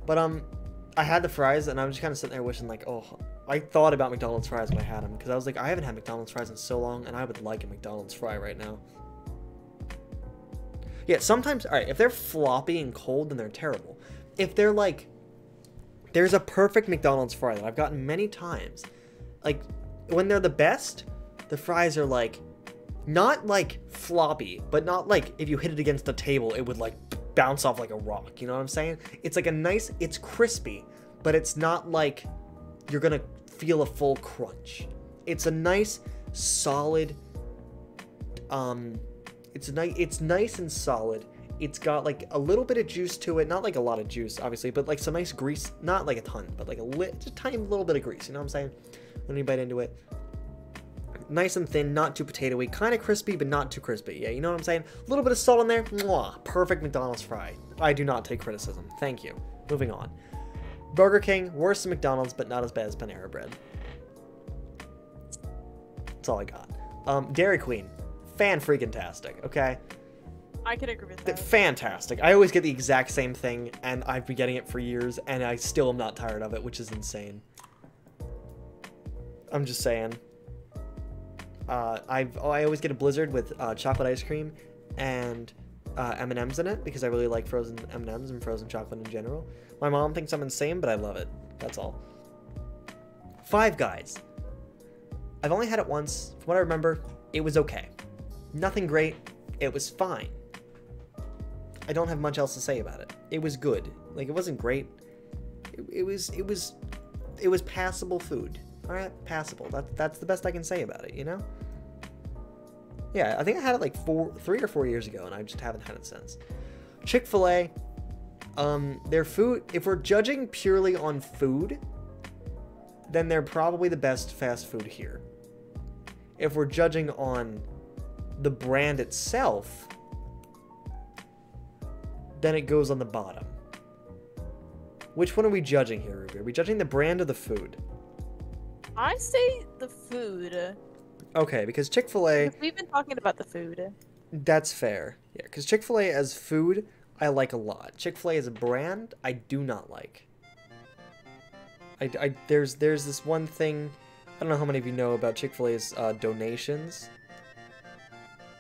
But, I had the fries, and I was just kind of sitting there wishing, like, oh... I thought about McDonald's fries when I had them, because I was like, I haven't had McDonald's fries in so long, and I would like a McDonald's fry right now. Yeah, sometimes... Alright, if they're floppy and cold, then they're terrible. If they're, like... There's a perfect McDonald's fry that I've gotten many times. Like, when they're the best, the fries are, like... Not, like, floppy, but not, like, if you hit it against the table, it would, like, bounce off like a rock. You know what I'm saying? It's, like, a nice... It's crispy, but it's not, like, you're gonna feel a full crunch. It's a nice, solid... It's nice and solid. It's got like a little bit of juice to it, not like a lot of juice, obviously, but like some nice grease, not like a ton, but like just a tiny little bit of grease, you know what I'm saying? When you bite into it. Nice and thin, not too potatoey, kind of crispy, but not too crispy. Yeah, you know what I'm saying? A little bit of salt in there. Mwah, perfect McDonald's fry. I do not take criticism. Thank you. Moving on. Burger King, worse than McDonald's, but not as bad as Panera Bread. That's all I got. Dairy Queen, fan-freaking-tastic, okay? I can agree with that. Fantastic. I always get the exact same thing, and I've been getting it for years, and I still am not tired of it, which is insane. I'm just saying. I always get a Blizzard with chocolate ice cream and M&Ms in it because I really like frozen M&Ms and frozen chocolate in general. My mom thinks I'm insane, but I love it. That's all. Five Guys. I've only had it once. From what I remember, it was okay. Nothing great. It was fine. I don't have much else to say about it. It was good. Like, it wasn't great. It was passable food. All right, passable. That's the best I can say about it, you know? Yeah, I think I had it like 3 or 4 years ago, and I just haven't had it since. Chick-fil-A, their food, if we're judging purely on food, then they're probably the best fast food here. If we're judging on the brand itself, then it goes on the bottom. Which one are we judging here, Ruby? Are we judging the brand or the food? I say the food. Okay, because Chick-fil-A... We've been talking about the food. That's fair. Yeah, because Chick-fil-A as food, I like a lot. Chick-fil-A as a brand, I do not like. There's this one thing... I don't know how many of you know about Chick-fil-A's donations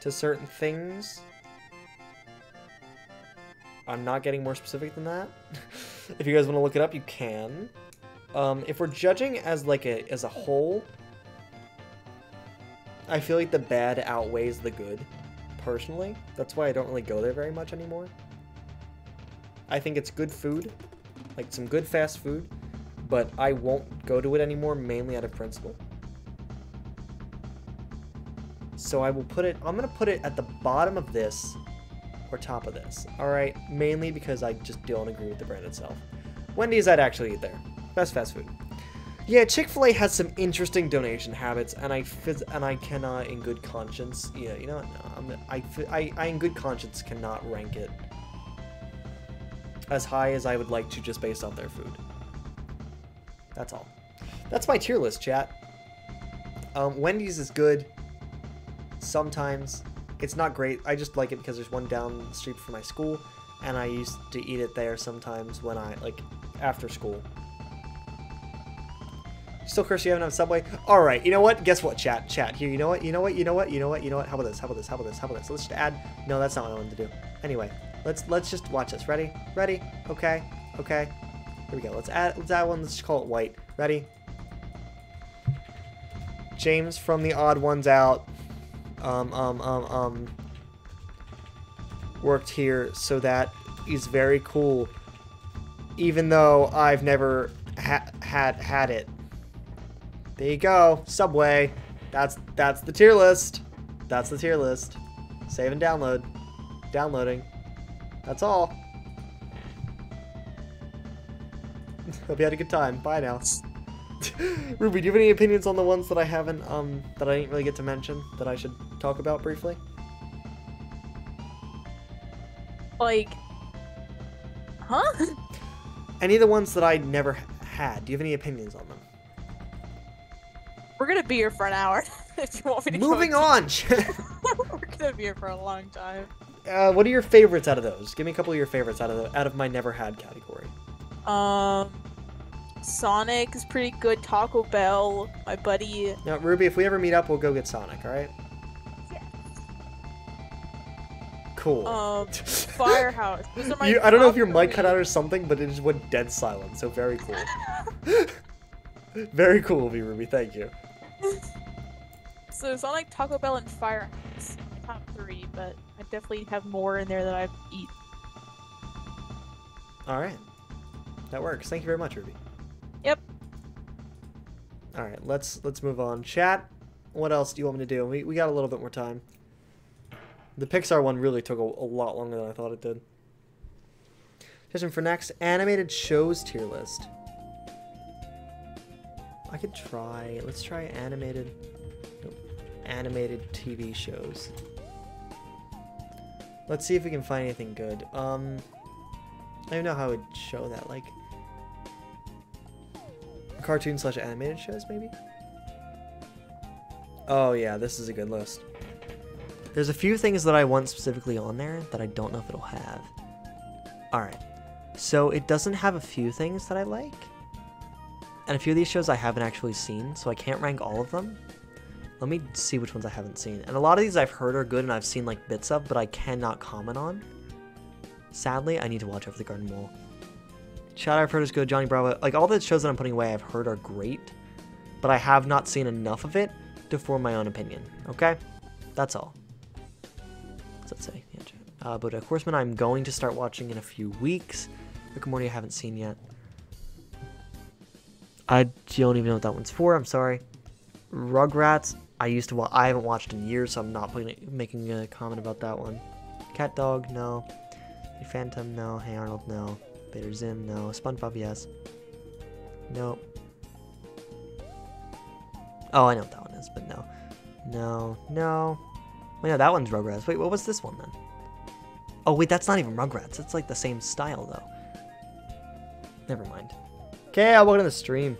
to certain things. I'm not getting more specific than that. If you guys want to look it up, you can. If we're judging as like as a whole, I feel like the bad outweighs the good, personally. That's why I don't really go there very much anymore. I think it's good food, like some good fast food, but I won't go to it anymore, mainly out of principle. So I will put it, I'm going to put it at the bottom of this, or top of this, alright? Mainly because I just don't agree with the brand itself. Wendy's I'd actually eat there. Best fast food. Yeah, Chick-fil-A has some interesting donation habits, and I cannot, in good conscience, yeah, you know what, no, I in good conscience cannot rank it as high as I would like to just based off their food. That's all. That's my tier list, chat. Wendy's is good. Sometimes. It's not great. I just like it because there's one down the street from my school, and I used to eat it there sometimes when I, like, after school. Still curse you haven't had Subway? Alright, you know what? Guess what, chat? Chat, here, you know what? How about this? How about this? Let's just add... No, that's not what I wanted to do. Anyway, let's just watch this. Ready? Ready? Okay. Here we go. Let's add one. Let's just call it white. Ready? James from the Odd Ones Out. Worked here, so that is very cool. Even though I've never had it. There you go, Subway. That's the tier list. That's the tier list. Save and download. Downloading. That's all. Hope you had a good time. Bye now. Ruby, do you have any opinions on the ones that I haven't, that I didn't really get to mention, that I should talk about briefly? Like, huh? Any of the ones that I never had, do you have any opinions on them? We're gonna be here for an hour, if you want me to Moving on! We're gonna be here for a long time. What are your favorites out of those? Give me a couple of your favorites out of my never had category. Sonic is pretty good. Taco Bell, my buddy. Now, Ruby, if we ever meet up, we'll go get Sonic, alright? Yeah. Cool. Firehouse. I don't know if your mic cut out or something, but it just went dead silent, so very cool. Very cool of you, Ruby, thank you. So Sonic, Taco Bell, and Firehouse. My top 3, but I definitely have more in there that I've eaten. Alright. That works. Thank you very much, Ruby. Yep. Alright, let's move on. Chat, what else do you want me to do? We got a little bit more time. The Pixar one really took a lot longer than I thought it did. Question for next, animated shows tier list. I could try, let's try animated TV shows. Let's see if we can find anything good. I don't know how I would show that, like cartoon / animated shows maybe? Oh yeah, this is a good list. There's a few things that I want specifically on there that I don't know if it'll have. Alright, so it doesn't have a few things that I like. And a few of these shows I haven't actually seen, so I can't rank all of them. Let me see which ones I haven't seen. And a lot of these I've heard are good and I've seen like bits of, but I cannot comment on. Sadly, I need to watch Over the Garden Wall. Shadow I've heard is good, Johnny Bravo. Like all the shows that I'm putting away I've heard are great, but I have not seen enough of it to form my own opinion, okay? That's all. Let's say, yeah, BoJack Horseman I'm going to start watching in a few weeks. Rick and Morty I haven't seen yet. I don't even know what that one's for, I'm sorry. Rugrats, I haven't watched in years, so I'm not making a comment about that one. Cat Dog, no. Phantom, no. Hey Arnold, no. Vader Zim, no. SpongeBob, yes. No. Oh, I know what that one is, but no. No, no. Wait, no, that one's Rugrats. Wait, what was this one then? Oh, wait, that's not even Rugrats. It's like the same style, though. Never mind. Okay, I'll welcome to the stream.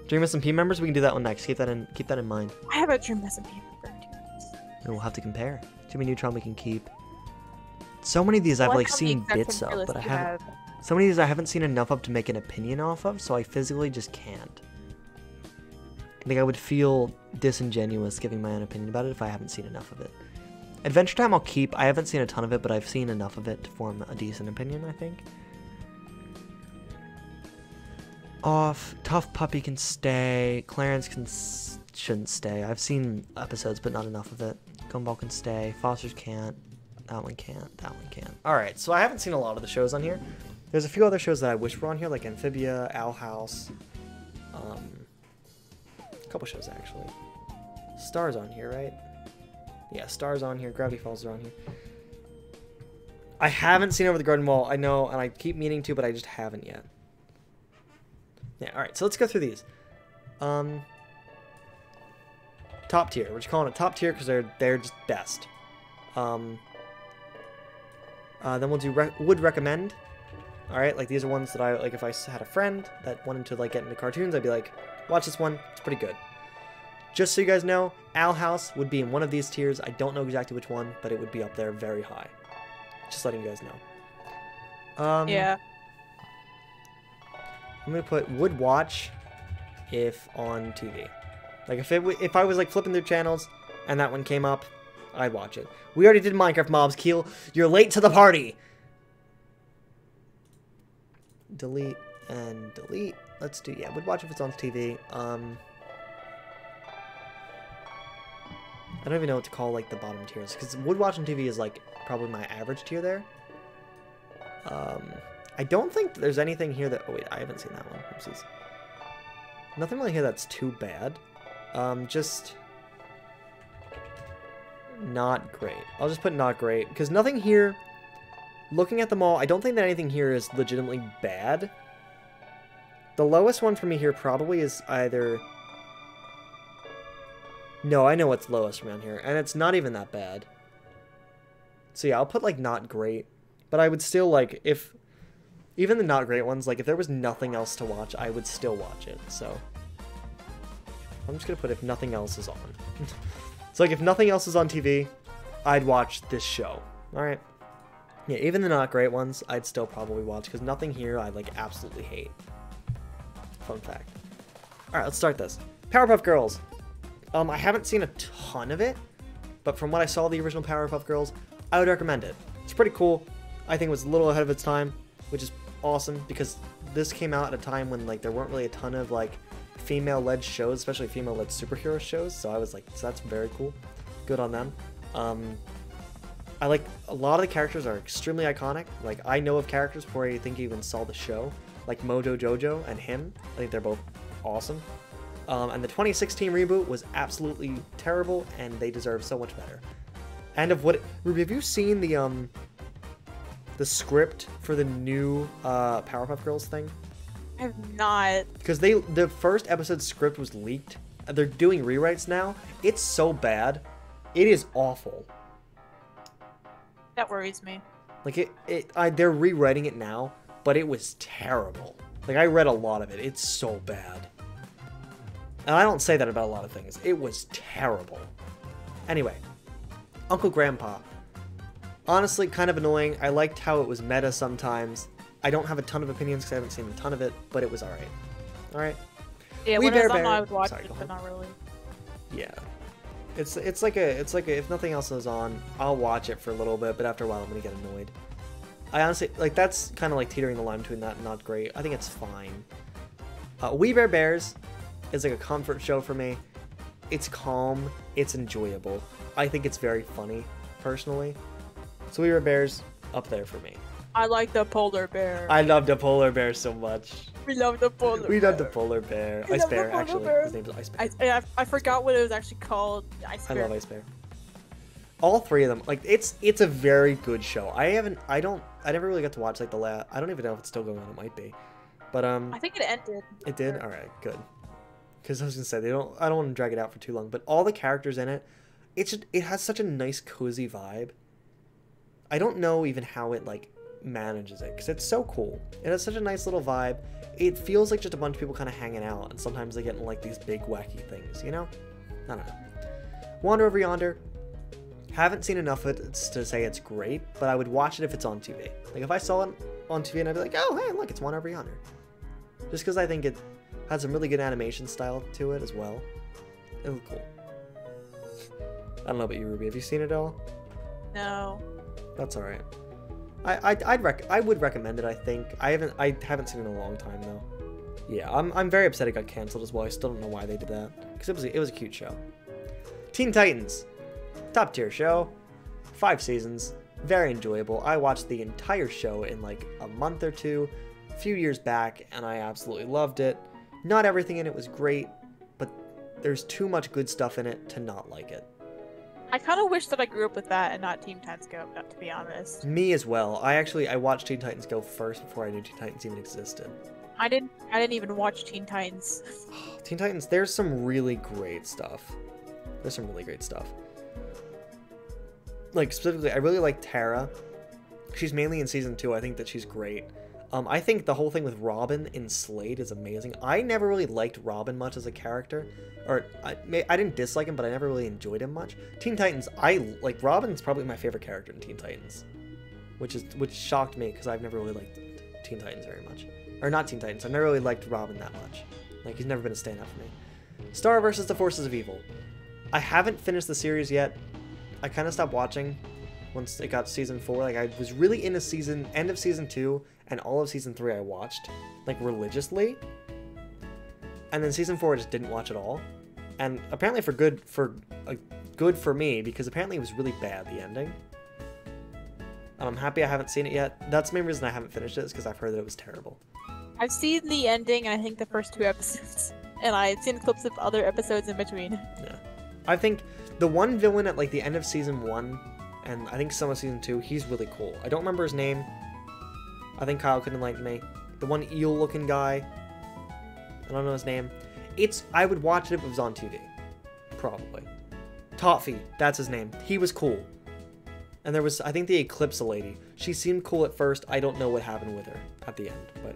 Dream SMP members, we can do that one next. Keep that in mind. I have a Dream SMP member. And we'll have to compare. Jimmy Neutron we can keep. So many of these I've like seen bits of, but I haven't. So many of these I haven't seen enough of to make an opinion off of, so I physically just can't. Like I would feel disingenuous giving my own opinion about it if I haven't seen enough of it. Adventure Time I'll keep. I haven't seen a ton of it, but I've seen enough of it to form a decent opinion, I think. Off. Tough Puppy can stay. Clarence shouldn't stay. I've seen episodes, but not enough of it. Gumball can stay. Foster's can't. That one can't. That one can't. Alright, so I haven't seen a lot of the shows on here. There's a few other shows that I wish were on here, like Amphibia, Owl House. A couple shows, actually. Star's on here, right? Yeah, Star's on here. Gravity Falls are on here. I haven't seen Over the Garden Wall, I know, and I keep meaning to, but I just haven't yet. Yeah, alright, so let's go through these. Top tier. We're just calling it top tier because they're just best. Then we'll do would recommend. Alright, like these are ones that I, like if I had a friend that wanted to like get into cartoons, I'd be like, watch this one, it's pretty good. Just so you guys know, Owl House would be in one of these tiers. I don't know exactly which one, but it would be up there very high. Just letting you guys know. Yeah. I'm gonna put would watch if on TV. Like if I was like flipping through channels and that one came up, I'd watch it. We already did Minecraft mobs, Keel. You're late to the party. Delete and delete. Let's do, yeah, would watch if it's on TV. I don't even know what to call like the bottom tiers because would watch on TV is like probably my average tier there. I don't think there's anything here that, oh wait, I haven't seen that one. Oopsies. Nothing really here that's too bad. Just not great. I'll just put not great because nothing here, looking at them all, I don't think that anything here is legitimately bad. The lowest one for me here probably is either, no, I know what's lowest around here, and it's not even that bad. So yeah, I'll put like not great, but I would still like, if even the not great ones, like if there was nothing else to watch, I would still watch it. So I'm just gonna put if nothing else is on. So like if nothing else is on TV, I'd watch this show. All right. Yeah, even the not great ones, I'd still probably watch because nothing here I like absolutely hate. Fun fact. All right, let's start this. Powerpuff Girls. I haven't seen a ton of it, but from what I saw of the original Powerpuff Girls, I would recommend it. It's pretty cool. I think it was a little ahead of its time, which is awesome because this came out at a time when like there weren't really a ton of like female-led shows, especially female-led superhero shows. So I was like, so that's very cool. Good on them. I like a lot of the characters are extremely iconic. Like I know of characters before I think I even saw the show, like Mojo Jojo and him. I think they're both awesome. And the 2016 reboot was absolutely terrible, and they deserve so much better. And of what... Ruby, have you seen the script for the new Powerpuff Girls thing? I have not. Because the first episode's script was leaked. They're doing rewrites now. It's so bad. It is awful. That worries me. Like, they're rewriting it now, but it was terrible. Like, I read a lot of it. It's so bad. And I don't say that about a lot of things. It was terrible. Anyway, Uncle Grandpa. Honestly, kind of annoying. I liked how it was meta sometimes. I don't have a ton of opinions because I haven't seen a ton of it, but it was alright. Alright? Yeah, We when I was Bear on, Bear. I would watch Sorry, it, go but ahead. not really. Yeah. It's like a if nothing else is on, I'll watch it for a little bit, but after a while I'm gonna get annoyed. I honestly, like, that's kind of like teetering the line between that and not great. I think it's fine. We Bear Bears is like a comfort show for me. It's calm, it's enjoyable. I think it's very funny, personally. So We Bear Bears, up there for me. I like the polar bear. I love the polar bear so much. We love the polar bear. We love the polar bear. We Ice love the Bear, polar actually. bear. His name is Ice Bear. I forgot what it was actually called. Ice I bear. love Ice Bear. All three of them, like, it's a very good show. I never really got to watch like I don't even know if it's still going on. It might be, but I think it ended. it did. All right, good. Because I was gonna say I don't want to drag it out for too long. But all the characters in it, it has such a nice cozy vibe. I don't know even how it like manages it because it's so cool. It has such a nice little vibe. It feels like just a bunch of people kind of hanging out, and sometimes they get in like these big wacky things, you know? I don't know. Wander Over Yonder. Haven't seen enough of it to say it's great, but I would watch it if it's on TV. Like, if I saw it on TV and I'd be like, oh, hey, look, it's Wander Over Yonder. Just because I think it has some really good animation style to it as well. It looked cool. I don't know about you, Ruby. Have you seen it all? No. That's all right. I would recommend it. I think I haven't seen it in a long time though. Yeah, I'm very upset it got canceled as well. I still don't know why they did that because it was a cute show. Teen Titans, top tier show, 5 seasons, very enjoyable. I watched the entire show in like a month or two, a few years back, and I absolutely loved it. Not everything in it was great, but there's too much good stuff in it to not like it. I kind of wish that I grew up with that and not Teen Titans Go, to be honest. Me as well. I watched Teen Titans Go first before I knew Teen Titans even existed. I didn't even watch Teen Titans. Teen Titans, there's some really great stuff. There's some really great stuff. Like, specifically, I really like Tara. She's mainly in season 2. I think that she's great. I think the whole thing with Robin in Slade is amazing. I never really liked Robin much as a character. Or, I didn't dislike him, but I never really enjoyed him much. Teen Titans, like, Robin's probably my favorite character in Teen Titans. Which shocked me, because I've never really liked Teen Titans very much. Or not Teen Titans, I've never really liked Robin that much. Like, he's never been a standout for me. Star vs. the Forces of Evil. I haven't finished the series yet. I kind of stopped watching once it got to season 4. Like, I was really into end of season 2, and all of season 3 I watched, like, religiously. And then season 4 I just didn't watch at all. And apparently good for me, because apparently it was really bad, the ending. And I'm happy I haven't seen it yet. That's the main reason I haven't finished it, is because I've heard that it was terrible. I've seen the ending, and I think the first 2 episodes. And I've seen clips of other episodes in between. Yeah. I think the one villain at, like, the end of season 1, and I think some of season 2, he's really cool. I don't remember his name. I think Kyle could enlighten me. The one eel-looking guy. I don't know his name. I would watch it if it was on TV. Probably. Toffee, that's his name. He was cool. And there was, I think, the Eclipse lady. She seemed cool at first. I don't know what happened with her at the end, but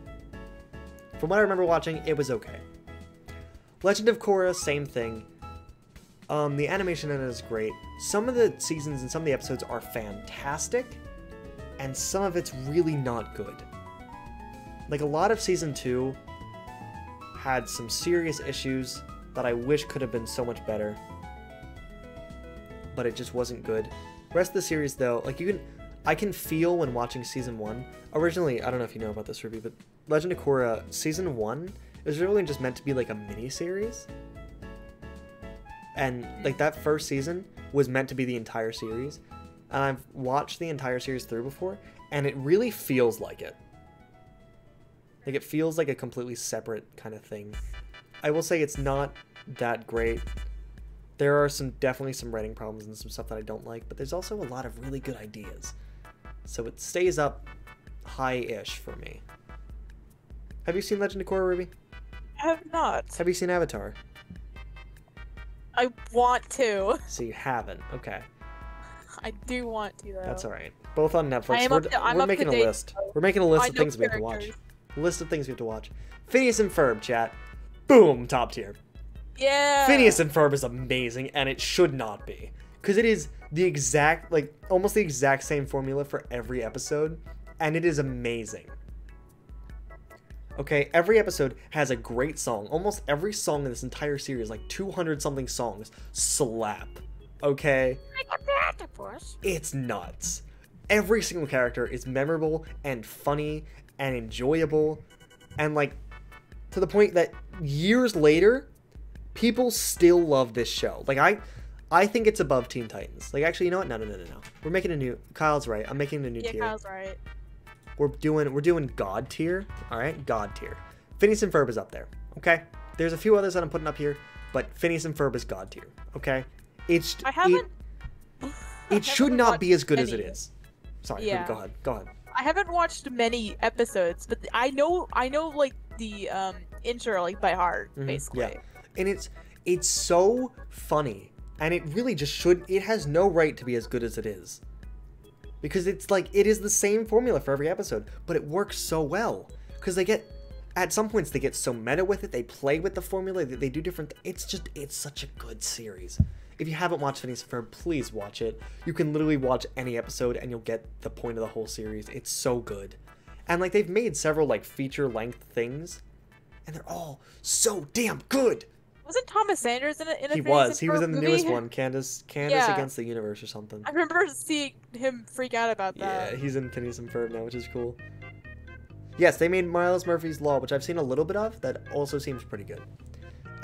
from what I remember watching, it was okay. Legend of Korra, same thing. The animation in it is great. Some of the seasons and some of the episodes are fantastic, and some of it's really not good. Like, a lot of season 2 had some serious issues that I wish could have been so much better, but it just wasn't good. Rest of the series, though, like, I can feel when watching season 1. Originally, I don't know if you know about this, Ruby, but Legend of Korra season 1 is really just meant to be like a mini-series. And, like, that first season was meant to be the entire series. And I've watched the entire series through before, and it really feels like it. Like, it feels like a completely separate kind of thing. I will say it's not that great. There are definitely some writing problems and some stuff that I don't like, but there's also a lot of really good ideas. So it stays up high-ish for me. Have you seen Legend of Korra, Ruby? I have not. Have you seen Avatar? I want to. So you haven't. Okay. I do want to, though. That's all right. Both on Netflix. I'm We're up making to a date, list. though. We're making a list I of know things we have to watch. characters. List of things we have to watch. Phineas and Ferb, chat. Boom, top tier. Yeah. Phineas and Ferb is amazing, and it should not be. Because it is the exact, like, almost the exact same formula for every episode, and it is amazing. Okay, every episode has a great song. Almost every song in this entire series, like 200-something songs, slap. Okay? It's nuts. Every single character is memorable and funny and enjoyable, and, like, to the point that years later, people still love this show. Like, I think it's above Teen Titans. Like, actually, you know what? No. We're making a new... Kyle's right. I'm making a new tier. Yeah, Kyle's right. We're doing God tier. All right, God tier. Phineas and Ferb is up there. Okay. There's a few others that I'm putting up here, but Phineas and Ferb is God tier. Okay. I haven't. It should not be as good as it many. is. Sorry. Yeah. Go ahead. I haven't watched many episodes, but I know like the intro like by heart, basically. Yeah. And it's so funny, and it really just should. It has no right to be as good as it is, because it's like it is the same formula for every episode, but it works so well because at some points they get so meta with it. They play with the formula. They do different. It's such a good series. If you haven't watched Phineas and Ferb, please watch it. You can literally watch any episode and you'll get the point of the whole series. It's so good. And like they've made several like feature-length things, and they're all so damn good. Wasn't Thomas Sanders in it? He was in the movie? newest one, Candace Yeah. Against the Universe or something. I remember seeing him freak out about that. Yeah, he's in Phineas and Ferb now, which is cool. Yes, they made Miles Murphy's Law, which I've seen a little bit of. That also seems pretty good.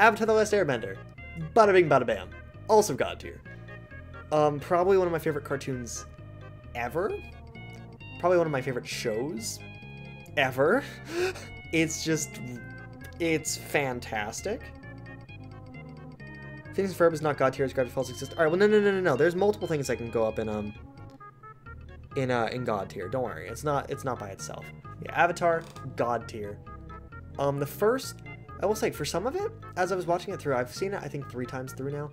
Avatar: The Last Airbender. Bada bing, bada bam. Also God tier. Probably one of my favorite cartoons ever. Probably one of my favorite shows ever. It's fantastic. Phineas and Ferb is not God tier as Gravity Falls exists. All right, well, no. There's multiple things that can go up in God tier. Don't worry, it's not by itself. Yeah, Avatar, God tier. The first, I will say, for some of it, as I was watching it through, I've seen it I think 3 times through now.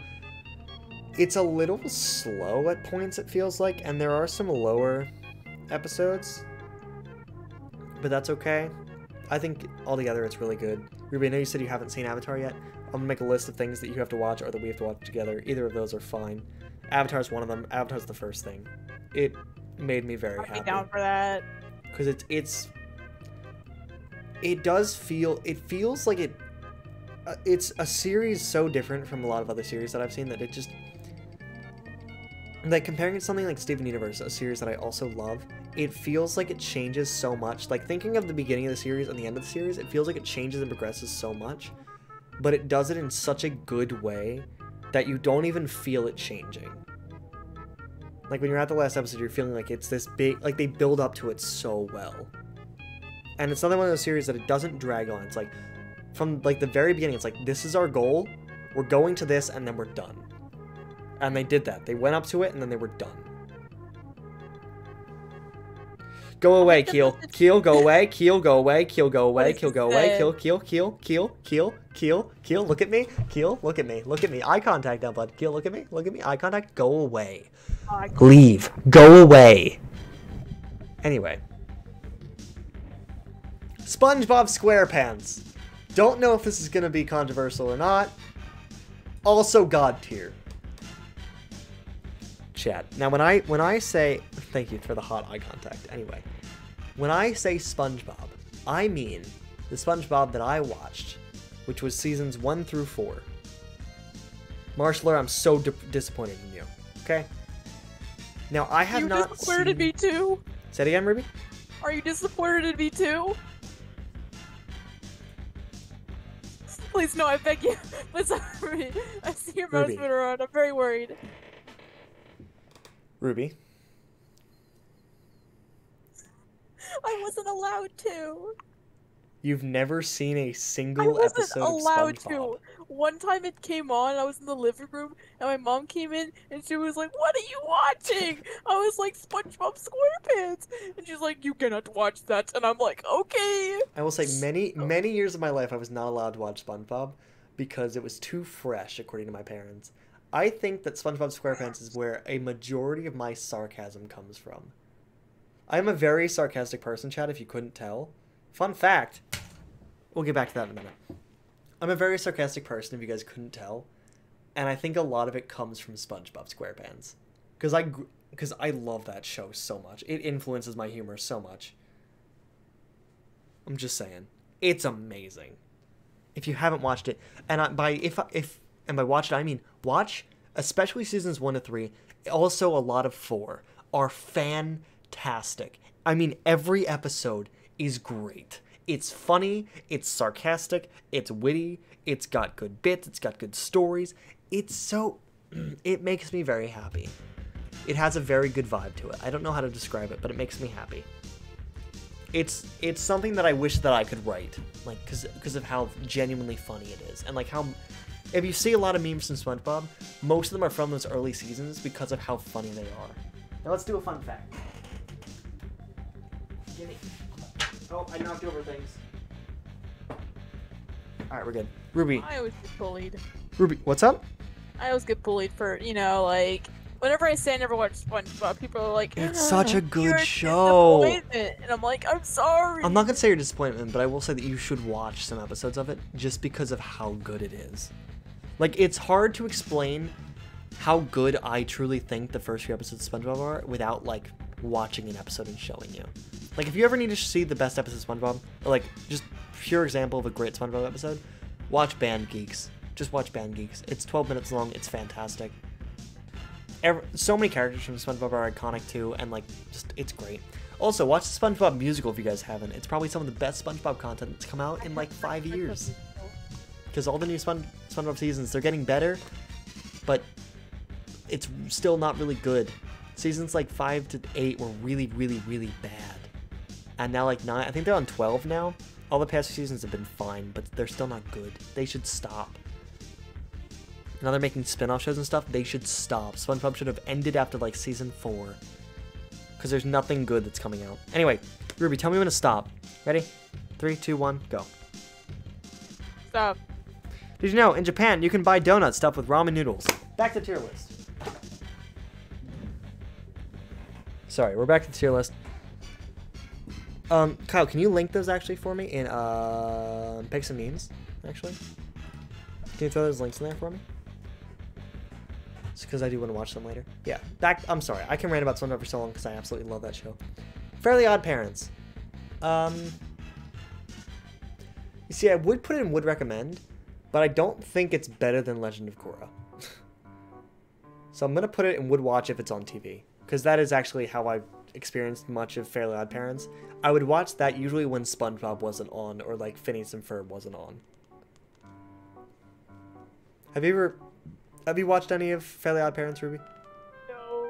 It's a little slow at points, it feels like, and there are some lower episodes, but that's okay. I think altogether it's really good. Ruby, I know you said you haven't seen Avatar yet. I'm gonna make a list of things that you have to watch or that we have to watch together. Either of those are fine. Avatar's one of them. Avatar's the first thing. It made me very happy. I'd be down for that. Because it feels like it's a series so different from a lot of other series that I've seen that it just, like, comparing it to something like Steven Universe, a series that I also love, it feels like it changes so much. Like, thinking of the beginning of the series and the end of the series, it feels like it changes and progresses so much, but it does it in such a good way that you don't even feel it changing. Like, when you're at the last episode, you're feeling like it's this big, like, they build up to it so well. And it's another one of those series that it doesn't drag on. It's like, from, like, the very beginning, it's like, this is our goal, we're going to this, and then we're done. And they did that. They went up to it, and then they were done. Go away, Keel. Keel, go away. Keel, go away. Keel, go away. Keel, go away. Keel, Keel, look at me. Keel, look at me. Look at me. Eye contact now, bud. Keel, look at me. Look at me. Eye contact. Go away. Leave. Go away. Anyway. SpongeBob SquarePants. Don't know if this is going to be controversial or not. Also God tier. Chat. Now, when I say... Thank you for the hot eye contact. Anyway. When I say SpongeBob, I mean the SpongeBob that I watched, which was seasons 1 through 4. Marshall, I'm so disappointed in you. Okay? Now, I have not seen... You disappointed in me too? Say it again, Ruby? Are you disappointed in me too? Please, no, I beg you. Please, Ruby. I see your mouse moving around. I'm very worried. Ruby. I wasn't allowed to. You've never seen a I single wasn't episode of allowed SpongeBob. to. One time it came on, I was in the living room, and my mom came in, and she was like, "What are you watching?" I was like, "SpongeBob SquarePants," and she's like, "You cannot watch that," and I'm like, "Okay." I will say many years of my life I was not allowed to watch SpongeBob because it was too fresh, according to my parents. I think that SpongeBob SquarePants is where a majority of my sarcasm comes from. I am a very sarcastic person, Chad, if you couldn't tell. Fun fact. We'll get back to that in a minute. I'm a very sarcastic person, if you guys couldn't tell. And I think a lot of it comes from SpongeBob SquarePants. Because I love that show so much. It influences my humor so much. I'm just saying. It's amazing. If you haven't watched it, and by watch it, I mean watch, especially seasons 1 to 3, also a lot of 4, are fantastic. I mean, every episode is great. It's funny, it's sarcastic, it's witty, it's got good bits, it's got good stories. It makes me very happy. It has a very good vibe to it. I don't know how to describe it, but it makes me happy. It's something that I wish that I could write, like, because of how genuinely funny it is. And like how, if you see a lot of memes from SpongeBob, most of them are from those early seasons because of how funny they are. Now let's do a fun fact. Gimme. Oh, I knocked over things. Alright, we're good. Ruby. I always get bullied. Ruby, what's up? I always get bullied for, like, whenever I say I never watched SpongeBob, people are like, It's such a good "You're show." disappointment." And I'm like, "I'm sorry." I'm not gonna say you're disappointment, but I will say that you should watch some episodes of it just because of how good it is. Like, it's hard to explain how good I truly think the first few episodes of SpongeBob are without, like, watching an episode and showing you. Like, if you ever need to see the best episode of SpongeBob, or, like, just pure example of a great SpongeBob episode, watch Band Geeks. Just watch Band Geeks. It's 12 minutes long. It's fantastic. So many characters from SpongeBob are iconic, too, and, like, just, it's great. Also, watch the SpongeBob musical if you guys haven't. It's probably some of the best SpongeBob content that's come out in, like, 5 years. Because all the new SpongeBob seasons, they're getting better, but it's still not really good. Seasons, like, 5 to 8 were really, really, really bad. And now, like, 9, I think they're on 12 now. All the past seasons have been fine, but they're still not good. They should stop. Now they're making spin-off shows and stuff. They should stop. SpongeBob should have ended after, like, season 4. Because there's nothing good that's coming out. Anyway, Ruby, tell me when to stop. Ready? 3, 2, 1, go. Stop. Did you know, in Japan, you can buy donuts stuffed with ramen noodles? Back to tier list. Sorry, we're back to the tier list. Kyle, can you link those actually for me in Pics and Memes, actually? Can you throw those links in there for me? Just because I do want to watch them later. Yeah, I'm sorry, I can rant about SpongeBob for so long because I absolutely love that show. Fairly Odd Parents. You see, I would put it in would recommend, but I don't think it's better than Legend of Korra. So I'm going to put it in would watch if it's on TV. Because that is actually how I've experienced much of Fairly Odd Parents. I would watch that usually when SpongeBob wasn't on, or like Phineas and Ferb wasn't on. Have you watched any of Fairly Odd Parents, Ruby? No.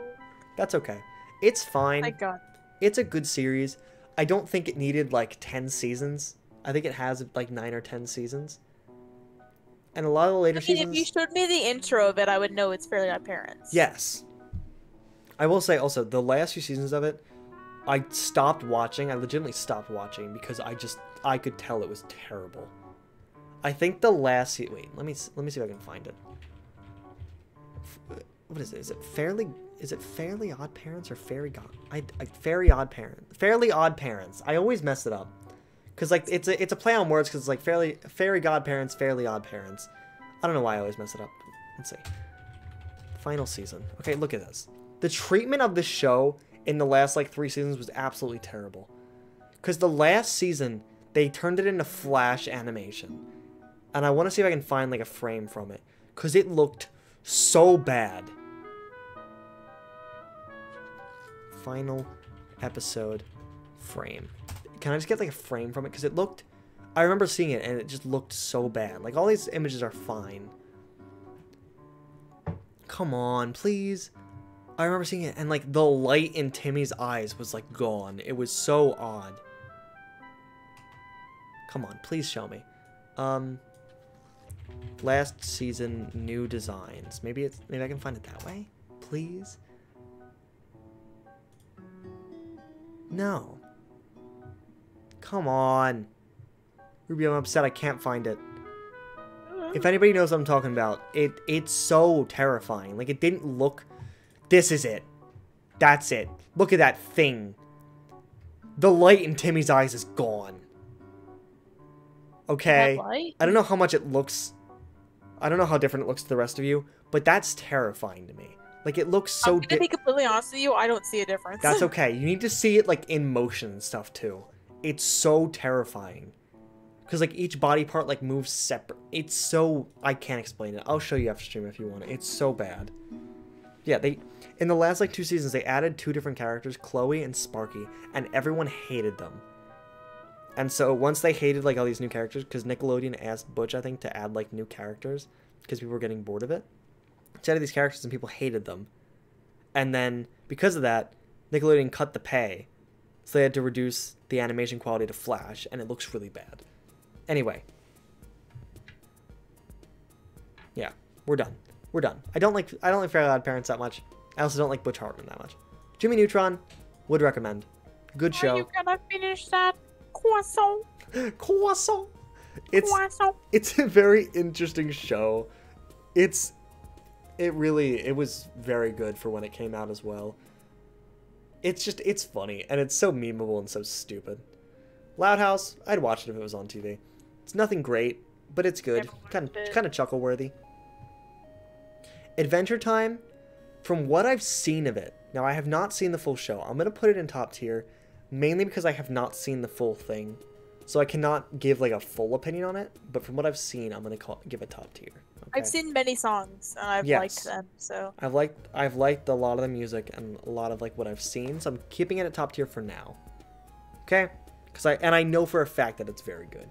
That's okay. It's fine. Thank God. It's a good series. I don't think it needed like 10 seasons. I think it has like 9 or 10 seasons. And a lot of the later seasons... if you showed me the intro of it, I would know it's Fairly Odd Parents. Yes. I will say also, the last few seasons of it, I stopped watching. I legitimately stopped watching because I could tell it was terrible. I think the last... Wait, let me see if I can find it. What is it? Is it Fairly Odd Parents or Fairly Odd Parents. I always mess it up. Because, like, it's a play on words because it's like Fairy Godparents, Fairly Odd Parents. I don't know why I always mess it up. Let's see. Final season. Okay, look at this. The treatment of the show in the last, like, 3 seasons was absolutely terrible. Because the last season, they turned it into Flash animation. And I want to see if I can find, like, a frame from it. Because it looked so bad. Final episode frame. Can I just get like a frame from it? Because it looked... I remember seeing it and it just looked so bad. Like all these images are fine. Come on, please. I remember seeing it and like the light in Timmy's eyes was like gone. It was so odd. Come on, please show me. Last season, new designs. Maybe I can find it that way? Please? No. Come on. Ruby, I'm upset I can't find it. If anybody knows what I'm talking about, it's so terrifying. Like, it didn't look... This is it. That's it. Look at that thing. The light in Timmy's eyes is gone. Okay? I don't know how much it looks... I don't know how different it looks to the rest of you, but that's terrifying to me. Like, it looks so... I'm gonna be completely honest with you, I don't see a difference. That's okay. You need to see it, like, in motion and stuff, too. It's so terrifying. Because, like, each body part, like, moves separate. It's so... I can't explain it. I'll show you after stream if you want it. It's so bad. Yeah, in the last, like, 2 seasons, they added 2 different characters, Chloe and Sparky, and everyone hated them. And so, once they hated, like, all these new characters, because Nickelodeon asked Butch, I think, to add, like, new characters, because people were getting bored of it. They added these characters, and people hated them. And then, because of that, Nickelodeon cut the pay, so they had to reduce the animation quality to Flash, and it looks really bad. Anyway. Yeah, we're done. We're done. I don't like Fairly Odd Parents that much. I also don't like Butch Hartman that much. Jimmy Neutron, would recommend. Good show. Are you gonna finish that croissant? Croissant. It's a very interesting show. It was very good for when it came out as well. It's funny, and it's so memeable and so stupid. Loud House, I'd watch it if it was on TV. It's nothing great, but it's good. Kind of chuckle-worthy. Adventure Time, from what I've seen of it, now I have not seen the full show. I'm going to put it in top tier, mainly because I have not seen the full thing. So I cannot give, like, a full opinion on it, but from what I've seen, I'm going to give it top tier. Okay? I've seen many songs, and I've liked them, so... I've liked a lot of the music and a lot of, like, what I've seen, so I'm keeping it at top tier for now. Okay? And I know for a fact that it's very good.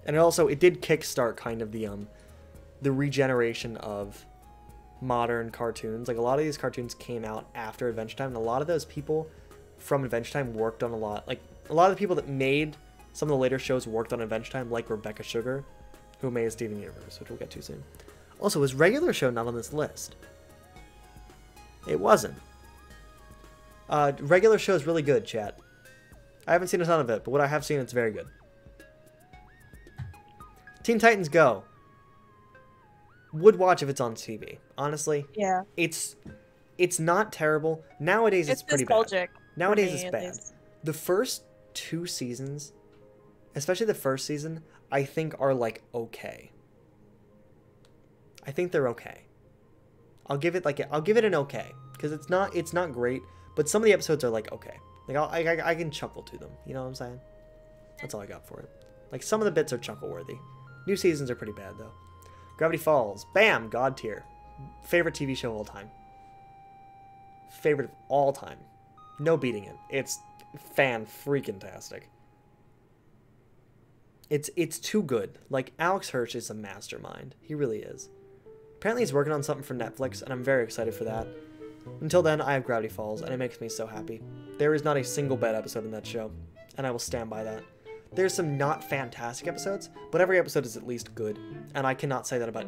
And it did kickstart kind of the regeneration of modern cartoons. Like, a lot of these cartoons came out after Adventure Time, and a lot of those people from Adventure Time worked on a lot of the people that made some of the later shows worked on Adventure Time, like Rebecca Sugar, who made Steven Universe, which we'll get to soon. Also, was regular show not on this list? It wasn't. Regular show is really good, chat. I haven't seen a ton of it, but what I have seen, it's very good. Teen Titans Go. Would watch if it's on TV. Honestly. Yeah. It's not terrible. Nowadays, it's pretty bad. Nowadays, it's bad. The first 2 seasons, especially the first season, I think are, like, okay. I think they're okay. I'll give it an okay, because it's not great, but some of the episodes are, like, okay. Like, I can chuckle to them. You know what I'm saying? That's all I got for it. Like, some of the bits are chuckle-worthy. New seasons are pretty bad, though. Gravity Falls. Bam! God tier. Favorite TV show of all time. Favorite of all time. No beating it. It's fan-freaking-tastic. It's too good. Like, Alex Hirsch is a mastermind. He really is. Apparently he's working on something for Netflix, and I'm very excited for that. Until then, I have Gravity Falls, and it makes me so happy. There is not a single bad episode in that show, and I will stand by that. There's some not fantastic episodes, but every episode is at least good, and I cannot say that about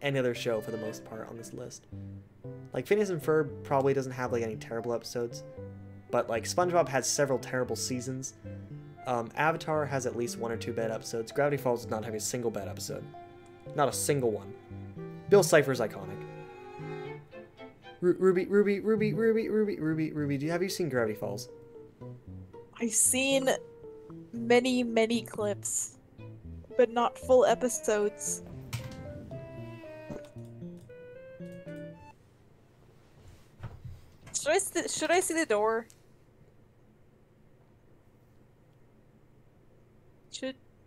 any other show for the most part on this list. Like, Phineas and Ferb probably doesn't have, like, any terrible episodes, but, like, SpongeBob has several terrible seasons. Avatar has at least 1 or 2 bad episodes. Gravity Falls does not have a single bad episode. Not a single one. Bill Cipher's iconic. Ruby, have you seen Gravity Falls? I've seen many clips, but not full episodes. Should I see the door?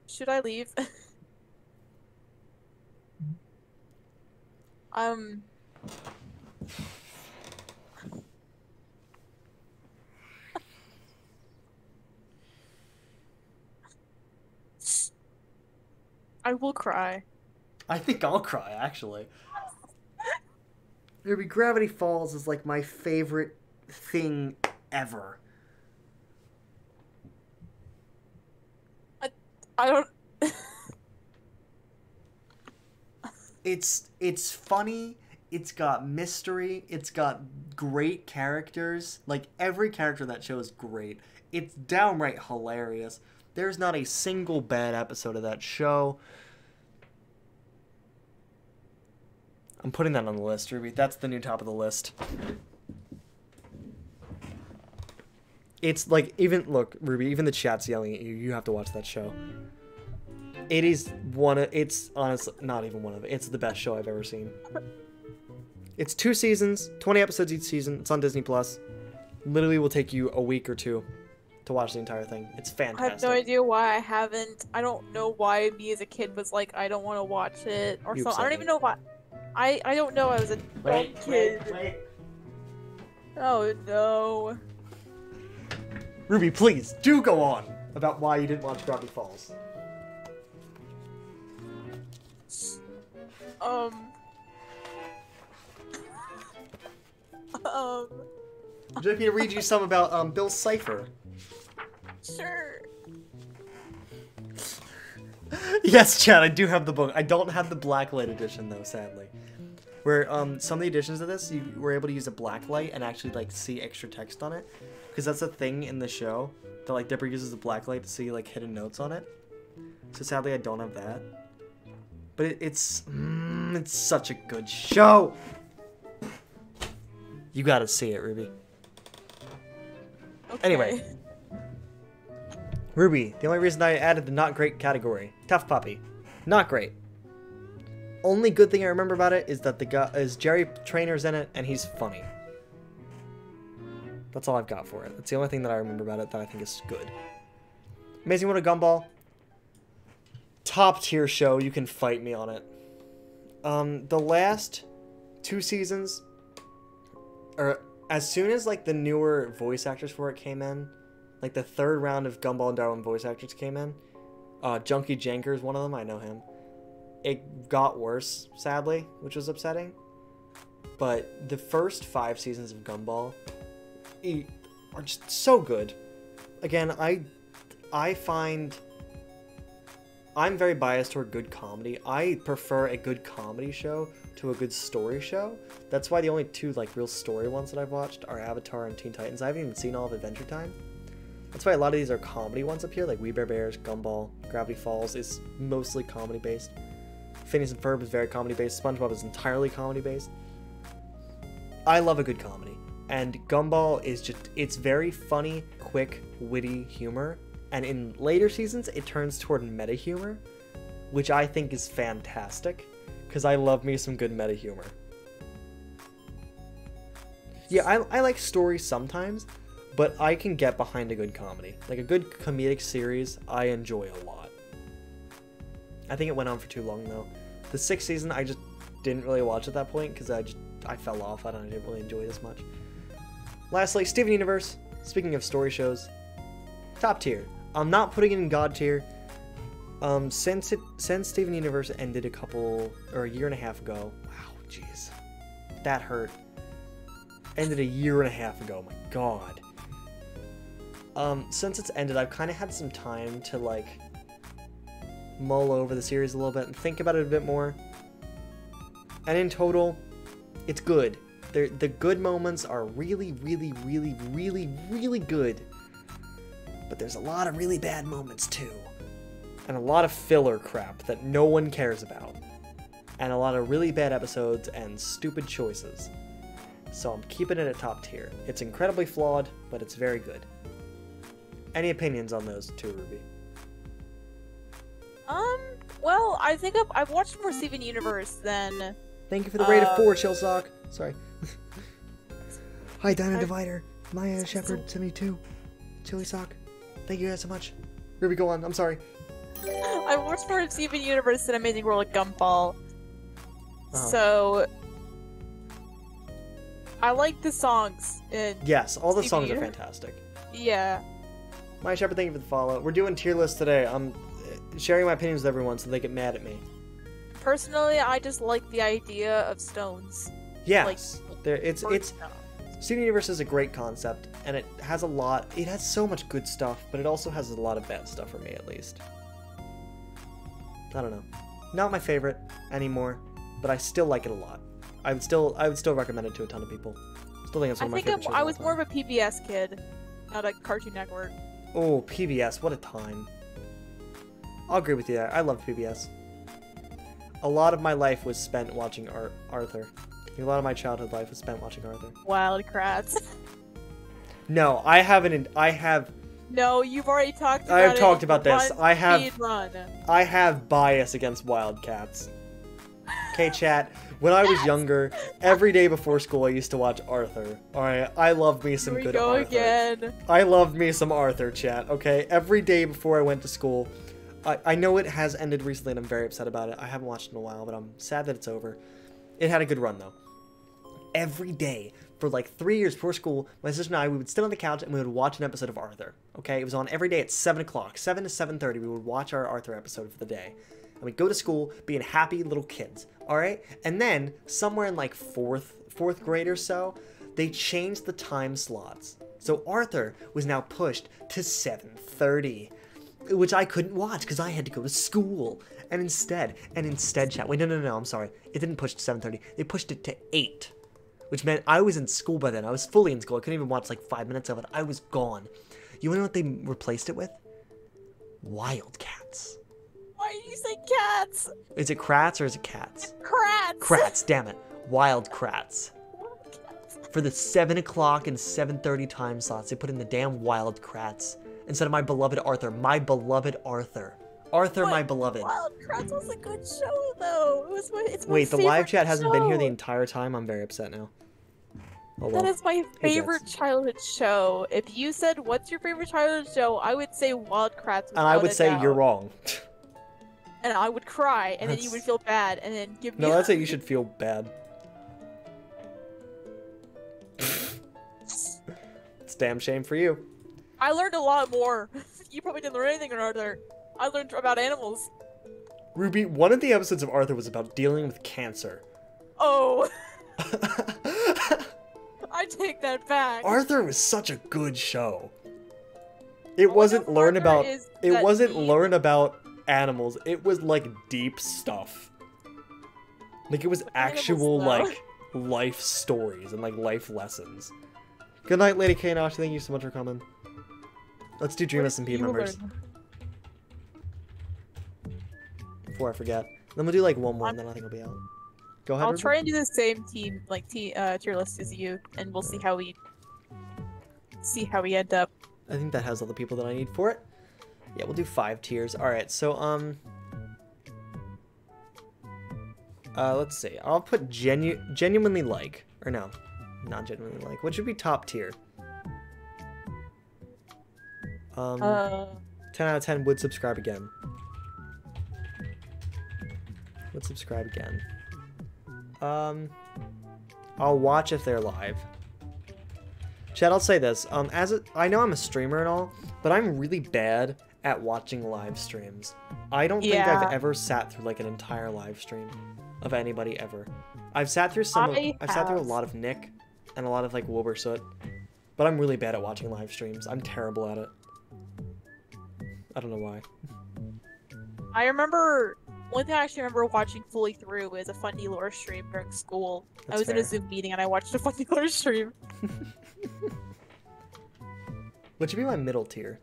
Should I leave? I will cry. I think I'll cry, actually. Maybe Gravity Falls is, like, my favorite thing ever. I don't. It's funny. It's got mystery. It's got great characters. Like, every character in that show is great. It's downright hilarious. There's not a single bad episode of that show. I'm putting that on the list, Ruby. That's the new top of the list. It's like, even, look, Ruby, even the chat's yelling at you. You have to watch that show. It is it's honestly not even one of it. It's the best show I've ever seen. It's 2 seasons, 20 episodes each season. It's on Disney Plus. Literally will take you a week or 2 to watch the entire thing. It's fantastic. I have no idea why I haven't. I don't know why me as a kid was like, I don't want to watch it or something. I don't even know why. I don't know. I was a dumb kid. Wait. Oh no. Ruby, please do go on about why you didn't watch Gravity Falls. Would you like me to read you some about Bill Cipher? Sure. Yes, Chad, I do have the book. I don't have the blacklight edition though, sadly. Where some of the editions of this, you were able to use a blacklight and actually like see extra text on it, because that's a thing in the show that like Deborah uses a blacklight to see like hidden notes on it. So sadly, I don't have that. But it's such a good show. You gotta see it, Ruby. Okay. Anyway. Ruby, the only reason I added the not great category. Tough Puppy. Not great. Only good thing I remember about it is that the guy is Jerry Trainer's in it and he's funny. That's all I've got for it. That's the only thing that I remember about it that I think is good. Amazing World of Gumball. Top tier show. You can fight me on it. The last 2 seasons, or as soon as like the newer voice actors for it came in, like the 3rd round of Gumball and Darwin voice actors came in, Junkie Janker is one of them, I know him. It got worse, sadly, which was upsetting. But the first 5 seasons of Gumball are just so good. Again, I find I'm very biased toward good comedy. I prefer a good comedy show to a good story show. That's why the only 2 like real story ones that I've watched are Avatar and Teen Titans. I haven't even seen all of Adventure Time. That's why a lot of these are comedy ones up here, like We Bare Bears, Gumball, Gravity Falls is mostly comedy based. Phineas and Ferb is very comedy based. SpongeBob is entirely comedy based. I love a good comedy, and Gumball is it's very funny, quick, witty humor. And in later seasons, it turns toward meta humor, which I think is fantastic, because I love me some good meta humor. Yeah, I like stories sometimes, but I can get behind a good comedy. Like a good comedic series, I enjoy a lot. I think it went on for too long, though. The 6th season, I just didn't really watch at that point, because I fell off. I didn't really enjoy it as much. Lastly, Steven Universe. Speaking of story shows, top tier. I'm not putting it in God tier. Since Steven Universe ended a year and a half ago. Wow, jeez, that hurt. Ended a year and a half ago. My God. Since it's ended, I've kind of had some time to like mull over the series a little bit and think about it a bit more. And in total, it's good. The good moments are really, really, really, really, really good. But there's a lot of really bad moments too. And a lot of filler crap that no one cares about. And a lot of really bad episodes and stupid choices. So I'm keeping it at top tier. It's incredibly flawed, but it's very good. Any opinions on those two, Ruby? Well, I think I've watched more Steven Universe than... Thank you for the rate of 4, Chillsock. Sorry. Hi, Dino Divider. Maya Shepherd, 72. Chili Sock. Thank you guys so much. Ruby, go on. I'm sorry. I watched more of Steven Universe than Amazing World of Gumball. So... I like the songs. Yes, all the Steven songs are fantastic. Yeah. Maya Shepherd, thank you for the follow. We're doing tier lists today. I'm sharing my opinions with everyone so they get mad at me. Personally, I just like the idea of stones. Yes. Like, it's Steven Universe is a great concept, and it has so much good stuff, but it also has a lot of bad stuff for me, at least. I don't know. Not my favorite anymore, but I still like it a lot. I would still recommend it to a ton of people. Still think it's one of my favorite shows. I was more of a PBS kid, not a Cartoon Network. Oh, PBS, what a time. I'll agree with you there. I love PBS. A lot of my life was spent watching Arthur. A lot of my childhood life was spent watching Arthur. Wild Kratts. No, I haven't. I have. No, you've already talked about I have it. talked about this. I have bias against Wildcats. Okay, chat. When I was younger, every day before school, I used to watch Arthur. Alright, I love me some good Arthur. Again. I loved me some Arthur, chat. Okay, every day before I went to school. I know it has ended recently, and I'm very upset about it. I haven't watched it in a while, but I'm sad that it's over. It had a good run, though. Every day, for like 3 years before school, my sister and I, we would sit on the couch and we would watch an episode of Arthur. Okay, it was on every day at 7 o'clock. 7 to 7:30, we would watch our Arthur episode for the day. And we'd go to school being happy little kids. Alright? And then, somewhere in like fourth grade or so, they changed the time slots. So Arthur was now pushed to 7:30. Which I couldn't watch because I had to go to school. And instead, chat. Wait, no, I'm sorry. It didn't push to 7:30. They pushed it to 8. Which meant I was in school by then. I was fully in school. I couldn't even watch like 5 minutes of it. I was gone. You wanna know what they replaced it with? Wildcats. Why did you say cats? Is it Kratts or is it cats? Kratts. Kratts, damn it. Wild Kratts. For the 7 o'clock and 7:30 time slots, they put in the damn Wild Kratts. Instead of my beloved Arthur. My beloved Arthur. Arthur, my beloved. Wild Kratts was a good show, though. It's my Wait, the live chat hasn't been here the show. entire time? I'm very upset now. Oh, well. That is my favorite childhood show. If you said, what's your favorite childhood show, I would say Wild Kratts. And I would say you're wrong. And I would cry, and then you would feel bad, and then give me... No, I'd say you should feel bad. It's a damn shame for you. I learned a lot more. You probably didn't learn anything in Arthur. I learned about animals. Ruby, one of the episodes of Arthur was about dealing with cancer. Oh. I take that back. Arthur was such a good show. It wasn't learn about animals. It was like deep stuff. Like it was actual like life stories and like life lessons. Good night, Lady Kanosh. Thank you so much for coming. Let's do Dream SMP members. Before I forget. Then we'll do like one more and then I think we'll be out. Go ahead. I'll try and do the same team, like tier list as you, and we'll see how we end up. I think that has all the people that I need for it. Yeah, we'll do 5 tiers. Alright, so let's see. I'll put genuinely like. Or no. Not genuinely like. What should be top tier? 10 out of 10 would subscribe again. Would subscribe again. I'll watch if they're live. Chad, I'll say this. I know I'm a streamer and all, but I'm really bad at watching live streams. I don't think I've ever sat through like an entire live stream of anybody ever. I've sat through I've sat through a lot of Nick and a lot of like Wilbursoot, but I'm really bad at watching live streams. I'm terrible at it. I don't know why. I remember one thing I actually remember watching fully through was a Fundy Lore stream during school. I was in a Zoom meeting and I watched a Fundy Lore stream. What should be my middle tier?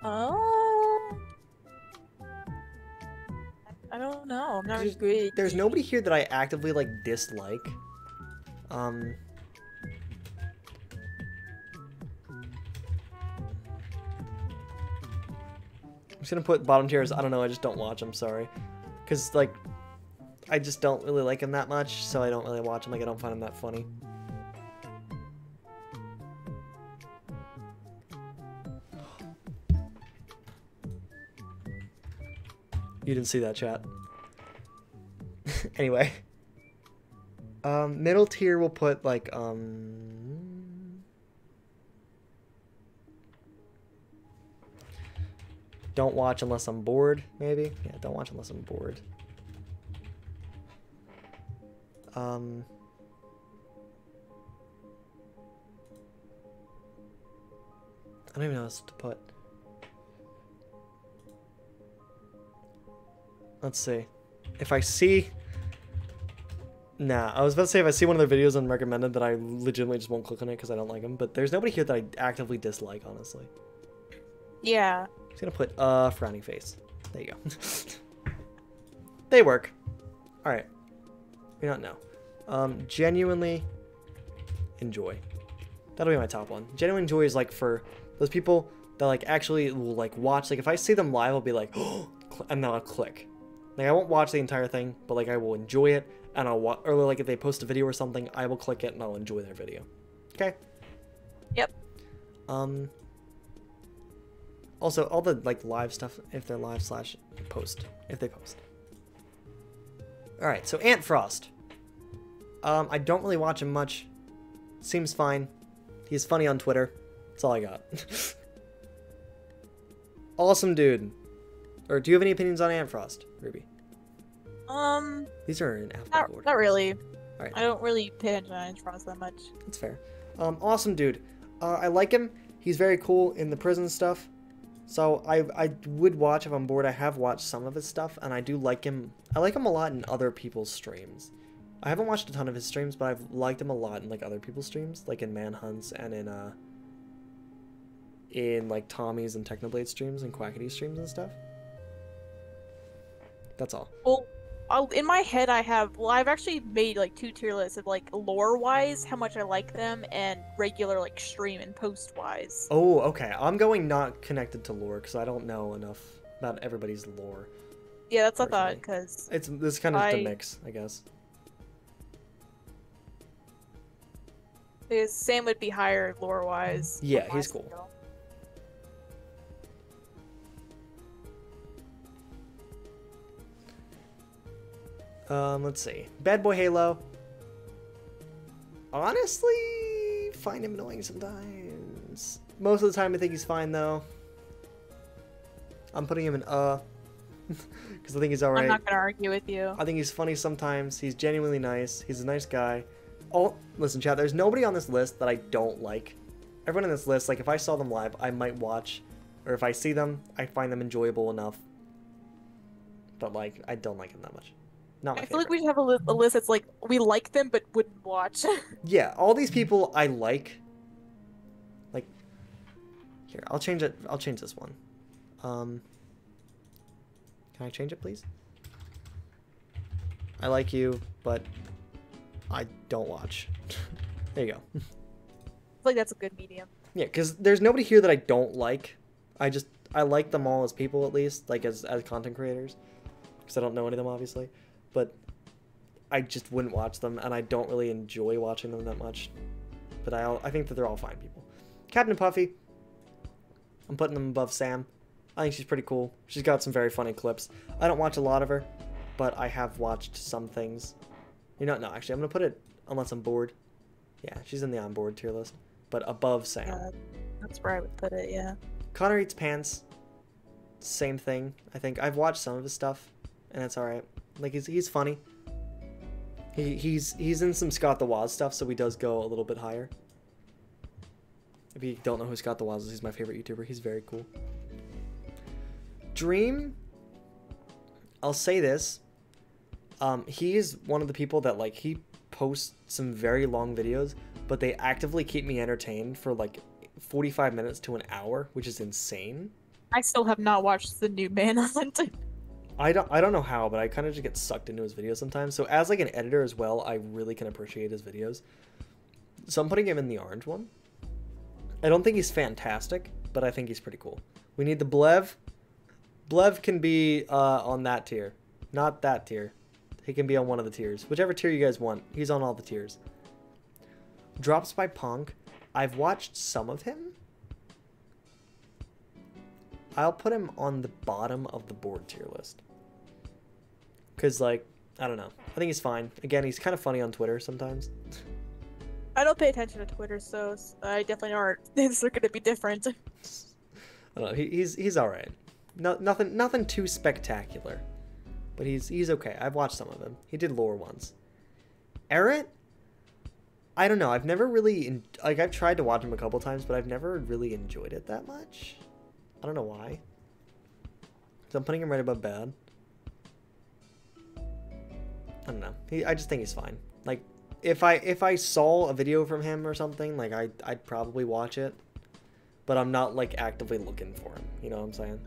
I don't know. I'm not really good. There's nobody here that I actively like dislike. I'm just gonna put bottom tiers. I don't know. I just don't watch them. Sorry, because like I just don't really like them that much, so I don't really watch them. Like I don't find them that funny. You didn't see that, chat. Anyway. Middle tier we'll put like don't watch unless I'm bored, maybe? Yeah, don't watch unless I'm bored. I don't even know what else to put. Let's see. If I see... Nah, I was about to say if I see one of their videos unrecommended that I legitimately just won't click on it because I don't like them. But there's nobody here that I actively dislike, honestly. Yeah. I'm just gonna put frowny face. There you go. They work. Alright. We don't know. Genuinely enjoy. That'll be my top one. Genuinely enjoy is like for those people that like actually will like watch. Like if I see them live, I'll be like, oh, and then I'll click. Like I won't watch the entire thing, but like I will enjoy it, and I'll watch. Or like if they post a video or something, I will click it and I'll enjoy their video. Okay. Yep. Also, all the like live stuff, if they're live slash post, if they post. All right, so Ant Frost. I don't really watch him much. Seems fine. He's funny on Twitter. That's all I got. Awesome dude. Or do you have any opinions on Ant Frost, Ruby? These are in alphabetical order. Not really. All right. I don't really pay attention to Ant Frost that much. That's fair. Awesome dude. I like him. He's very cool in the prison stuff. So I would watch if I'm bored. I have watched some of his stuff, and I do like him. I like him a lot in other people's streams. I haven't watched a ton of his streams, but I've liked him a lot in like other people's streams, like in Manhunts and in like Tommy's and Technoblade streams and Quackity streams and stuff. That's all. Well, in my head I've actually made like 2 tier lists of like lore-wise, how much I like them, and regular like stream and post-wise. Oh, okay. I'm going not connected to lore because I don't know enough about everybody's lore. Yeah, that's what I thought, because... This kind of just a mix, I guess. Because Sam would be higher lore-wise. Yeah, he's cool. Let's see. Bad Boy Halo. Honestly, find him annoying sometimes. Most of the time I think he's fine, though. I'm putting him in because I think he's alright. I'm not gonna argue with you. I think he's funny sometimes. He's genuinely nice. He's a nice guy. Oh, listen, chat, there's nobody on this list that I don't like. Everyone on this list, like, if I saw them live, I might watch. Or if I see them, I find them enjoyable enough. But, like, I don't like them that much. Not my I feel like favorite. we should have a list that's like, we like them but wouldn't watch. Yeah, all these people I like. Like, here, I'll change it. I'll change this one. Can I change it, please? I like you, but I don't watch. There you go. I feel like that's a good medium. Yeah, because there's nobody here that I don't like. I like them all as people, at least, like as content creators. Because I don't know any of them, obviously. But I just wouldn't watch them, and I don't really enjoy watching them that much. But I think that they're all fine people. Captain Puffy. I'm putting them above Sam. I think she's pretty cool. She's got some very funny clips. I don't watch a lot of her, but I have watched some things. You know, no, actually, I'm going to put it, unless I'm bored. Yeah, she's in the on board tier list. But above Sam. That's where I would put it, yeah. Connor Eats Pants. Same thing. I think I've watched some of his stuff, and it's alright. Like, he's funny. He's in some Scott the Woz stuff, so he does go a little bit higher. If you don't know who Scott the Woz is, he's my favorite YouTuber. He's very cool. Dream, I'll say this. He is one of the people that, like, he posts some very long videos, but they actively keep me entertained for, like, 45 minutes to an hour, which is insane. I still have not watched the new Manhunt. I don't know how, but I kind of just get sucked into his videos sometimes. So as, like, an editor as well, I really can appreciate his videos. So I'm putting him in the orange one. I don't think he's fantastic, but I think he's pretty cool. We need the Blev. Blev can be on that tier, not that tier. He can be on one of the tiers. Whichever tier you guys want. He's on all the tiers. Drops by Ponk. I've watched some of him. I'll put him on the bottom of the board tier list. Because, like, I don't know. I think he's fine. Again, he's kind of funny on Twitter sometimes. I don't pay attention to Twitter, so I definitely know our things are going to be different. I don't know. He's alright. Nothing too spectacular. But he's okay. I've watched some of him. He did lore once. Eret? I don't know. I've never really... I've tried to watch him a couple times, but I've never really enjoyed it that much. I don't know why. So I'm putting him right above Bad. don't know. I just think he's fine. Like, if I saw a video from him or something, like I'd probably watch it, but I'm not like actively looking for him. You know what I'm saying?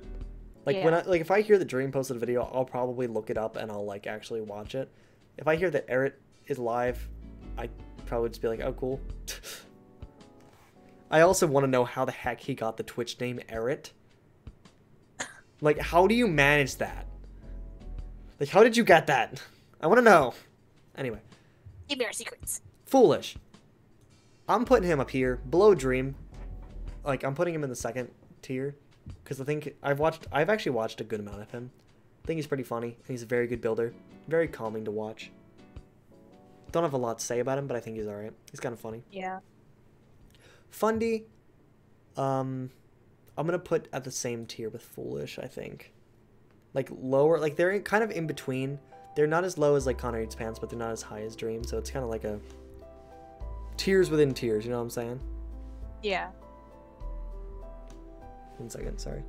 Like Yeah. if I hear that Dream posted a video, I'll probably look it up and I'll like actually watch it. If I hear that Eric is live, I'd probably just be like, oh cool. I also want to know how the heck he got the Twitch name Eric. Like, how do you manage that? Like, how did you get that? I want to know. Anyway. Give me our secrets. Foolish. I'm putting him up here, below Dream. Like, I'm putting him in the second tier. Because I think I've actually watched a good amount of him. I think he's pretty funny, and he's a very good builder. Very calming to watch. Don't have a lot to say about him, but I think he's alright. He's kind of funny. Yeah. Fundy, I'm gonna put at the same tier with Foolish, I think. Like, lower, like, they're kind of in between. They're not as low as, like, Connor Eats Pants, but they're not as high as Dream, so it's kind of like a tiers within tiers, you know what I'm saying? Yeah. 1 second, sorry.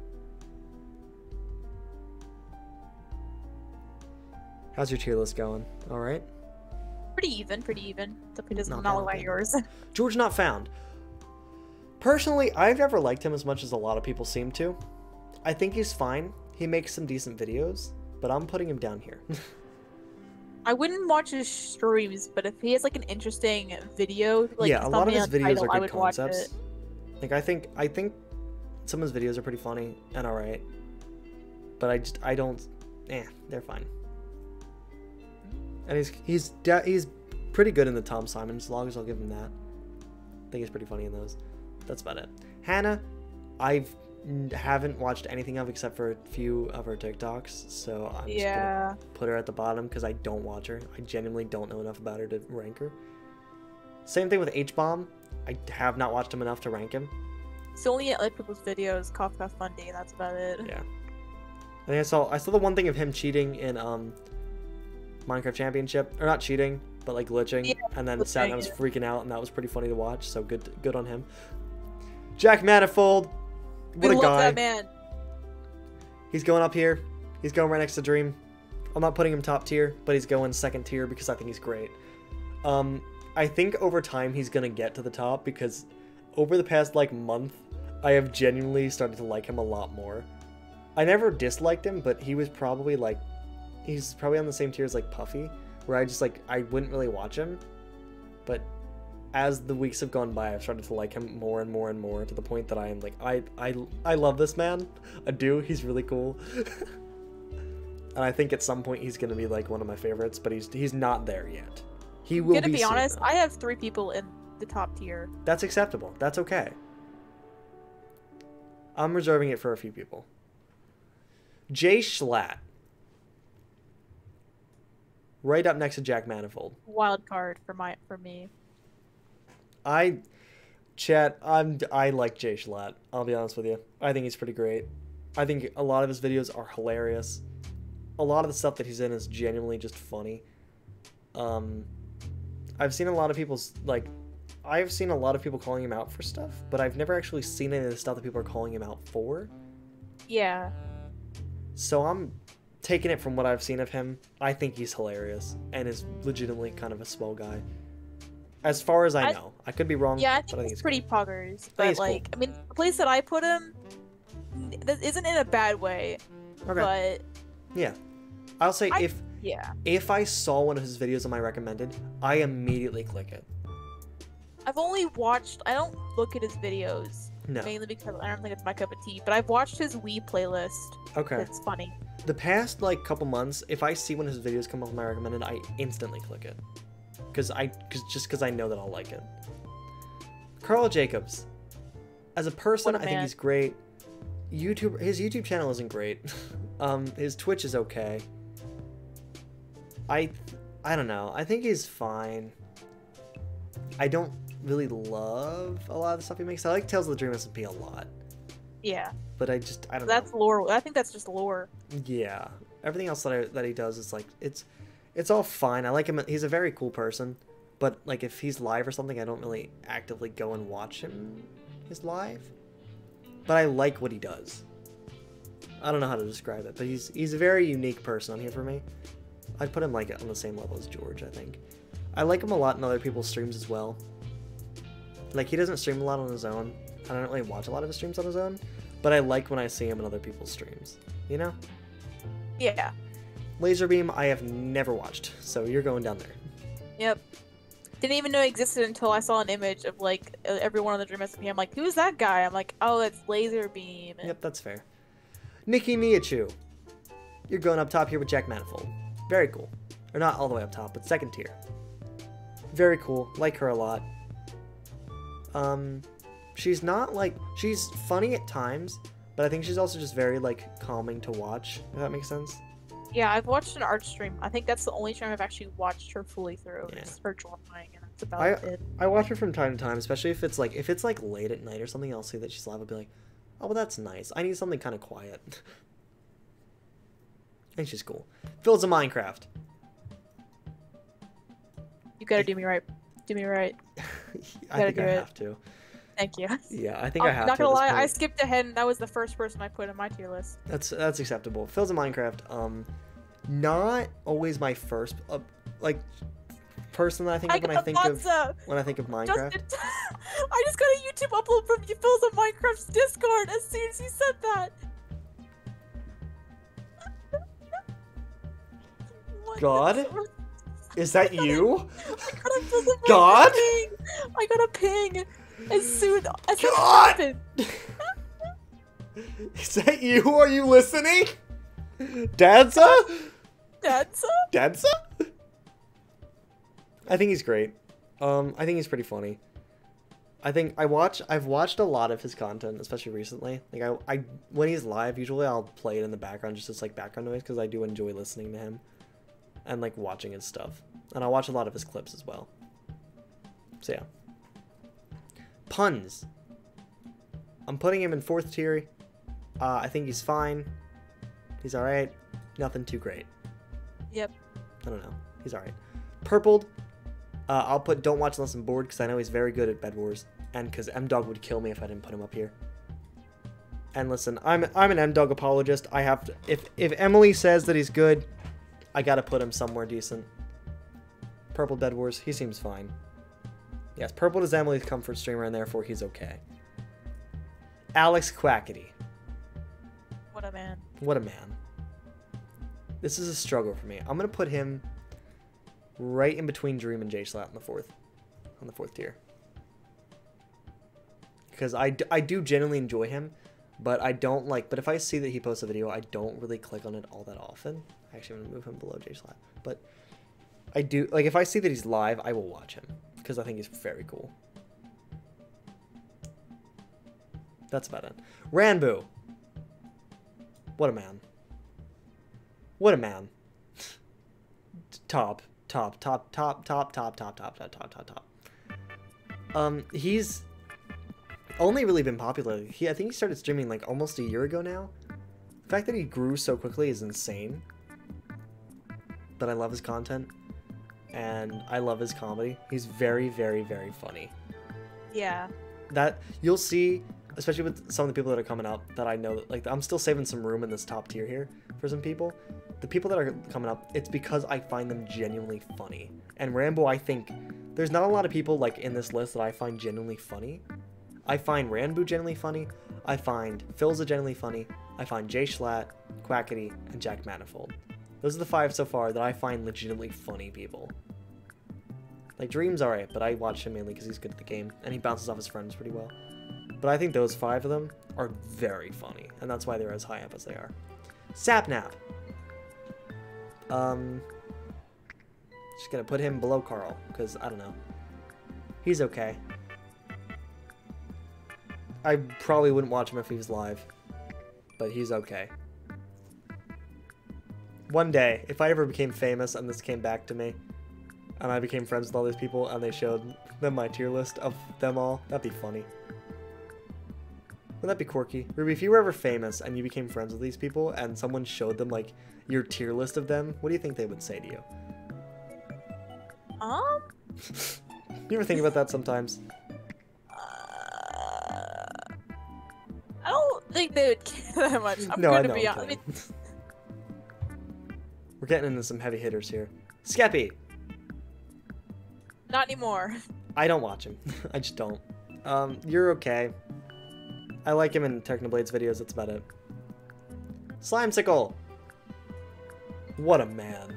How's your tier list going? Alright? Pretty even, pretty even. Except he does Not not bad, look like okay. yours. George Not Found. Personally, I've never liked him as much as a lot of people seem to. I think he's fine. He makes some decent videos, but I'm putting him down here. I wouldn't watch his streams, but if he has like an interesting video, like yeah, a lot of his videos title, are I good would watch concepts. it. Like, I think some of his videos are pretty funny and alright. But I don't, they're fine. And he's pretty good in the Tom Simons vlogs, I'll give him that. I think he's pretty funny in those. That's about it. Hannah, I haven't watched anything of except for a few of her TikToks, so I'm just gonna put her at the bottom because I don't watch her. I genuinely don't know enough about her to rank her. Same thing with H-Bomb. I have not watched him enough to rank him. It's only other people's videos, Cough Cough Fundy, and that's about it. Yeah. I think I saw the one thing of him cheating in Minecraft Championship, or not cheating, but like glitching, Yeah, and then glitching, sat and I was freaking out, and that was pretty funny to watch. So good on him. Jack Manifold, what We a love guy! that man. He's going up here. He's going right next to Dream. I'm not putting him top tier, but he's going second tier because I think he's great. I think over time he's gonna get to the top because over the past like month, I have genuinely started to like him a lot more. I never disliked him, but he was probably like, he's probably on the same tier as like Puffy, where I wouldn't really watch him, but as the weeks have gone by, I've started to like him more and more and more to the point that I am like, I love this man. I do. He's really cool. And I think at some point he's gonna be like one of my favorites, but he's not there yet. He will I'm gonna be soon, honest, though. I have 3 people in the top tier. That's acceptable. That's okay. I'm reserving it for a few people. Jay Schlatt. Right up next to Jack Manifold. Wild card for me. I like Jay Schlatt. I'll be honest with you. I think he's pretty great. I think a lot of his videos are hilarious. A lot of the stuff that he's in is genuinely just funny. I've seen a lot of people's I've seen a lot of people calling him out for stuff, but I've never actually seen any of the stuff that people are calling him out for. Yeah. So I'm taking it from what I've seen of him. I think he's hilarious and is legitimately kind of a swell guy. As far as I know. I could be wrong. Yeah, I but think he's he's pretty cool. poggers. I think But he's like, cool. I mean, the place that I put him isn't in a bad way. Okay. But Yeah. I'll say yeah. if I saw one of his videos on my recommended, I immediately click it. I don't look at his videos. No. Mainly because I don't think it's my cup of tea. But I've watched his Wii playlist. Okay. It's funny. The past couple months, if I see one of his videos come up on my recommended, I instantly click it. Because I know that I'll like it. Carl Jacobs. As a person, What a I think man. he's great. His YouTube channel isn't great. His Twitch is okay. I don't know. I think he's fine. I don't really love a lot of the stuff he makes. I like Tales of the Dream SMP a lot. Yeah. But I don't know. That's lore. I think that's just lore. Yeah. Everything else that he does is it's all fine. I like him. He's a very cool person. But like if he's live or something, I don't really actively go and watch his live. But I like what he does. I don't know how to describe it, but he's a very unique person on here for me. I'd put him like on the same level as George, I think. I like him a lot in other people's streams as well. Like, he doesn't stream a lot on his own. I don't really watch a lot of his streams on his own, but I like when I see him in other people's streams, you know? Yeah. Laserbeam, I have never watched, so you're going down there. Yep. Didn't even know it existed until I saw an image of like everyone on the Dream SMP. I'm like, who's that guy? I'm like, oh, it's Laserbeam. Yep, that's fair. Nikki Miachu. You're going up top here with Jack Manifold. Very cool. Or not all the way up top, but second tier. Very cool. Like her a lot. She's not like... She's funny at times, but I think she's also just very, like, calming to watch, if that makes sense. Yeah, I've watched an art stream. I think that's the only stream I've actually watched her fully through. Yeah. It's her drawing, and that's about it. I watch her from time to time, especially if it's like late at night or something. I'll see that she's live. I'll be like, oh, well, that's nice. I need something kind of quiet. And she's cool. Phil's a Minecraft. You gotta do me right. Do me right. I think I have to. Thank you. Yeah, I think I have to. Not gonna lie, I skipped ahead, and that was the first person I put in my tier list. That's acceptable. Phil's a Minecraft. Not always my first person that I think of when I think of Minecraft. Justin, I just got a YouTube upload from Phil's a Minecraft's Discord as soon as he said that. God, is that you? God, I got a ping as soon as it happened. Is that you? Are you listening? Dadza? Dadza? I think he's great. I think he's pretty funny. I've watched a lot of his content, especially recently. Like I when he's live, usually I'll play it in the background just as like background noise because I do enjoy listening to him and like watching his stuff. And I watch a lot of his clips as well. So yeah. Puns. I'm putting him in 4th tier. I think he's fine. He's alright. Nothing too great. Yep. I don't know. He's alright. Purpled. I'll put Don't Watch Unless I'm Bored because I know he's very good at Bed Wars. And because M-Dog would kill me if I didn't put him up here. And listen, I'm an M-Dog apologist. I have to... If Emily says that he's good, I gotta put him somewhere decent. Purple Bed Wars. He seems fine. Yes, Purple is Emily's comfort streamer and therefore he's okay. Alex Quackity. What a man. What a man. This is a struggle for me. I'm going to put him right in between Dream and J-Slat on the 4th tier. Because I do genuinely enjoy him, but I don't like... But if I see that he posts a video, I don't really click on it all that often. Actually, I'm going to move him below J-Slat. But I do... Like, if I see that he's live, I will watch him. Because I think he's very cool. That's about it. Ranboo. What a man. What a man. Top. He's only really been popular. I think he started streaming like almost a year ago now. The fact that he grew so quickly is insane. But I love his content. And I love his comedy. He's very, very, very funny. Yeah. That you'll see, especially with some of the people that are coming up that I know that, like, I'm still saving some room in this top tier here for some people. The people that are coming up, it's because I find them genuinely funny. And Rambo, I think there's not a lot of people like in this list that I find genuinely funny. I find Ranboo genuinely funny. I find Philza genuinely funny. I find Jay Schlatt, Quackity, and Jack Manifold. Those are the 5 so far that I find legitimately funny people. Like, Dream's alright, but I watch him mainly because he's good at the game, and he bounces off his friends pretty well. But I think those 5 of them are very funny, and that's why they're as high up as they are. Sapnap. Just gonna put him below Carl, because, I don't know. He's okay. I probably wouldn't watch him if he was live, but he's okay. One day, if I ever became famous and this came back to me, and I became friends with all these people, and they showed them my tier list of them all, that'd be funny. Wouldn't that be quirky? Ruby, if you were ever famous and you became friends with these people, and someone showed them, like, your tier list of them, what do you think they would say to you? You ever think about that sometimes? I don't think they would care that much. I'm No, I gonna know. be honest. We're getting into some heavy hitters here. Skeppy! Not anymore. I don't watch him. I just don't. You're okay. I like him in Technoblade's videos, that's about it. Slimesicle! What a man.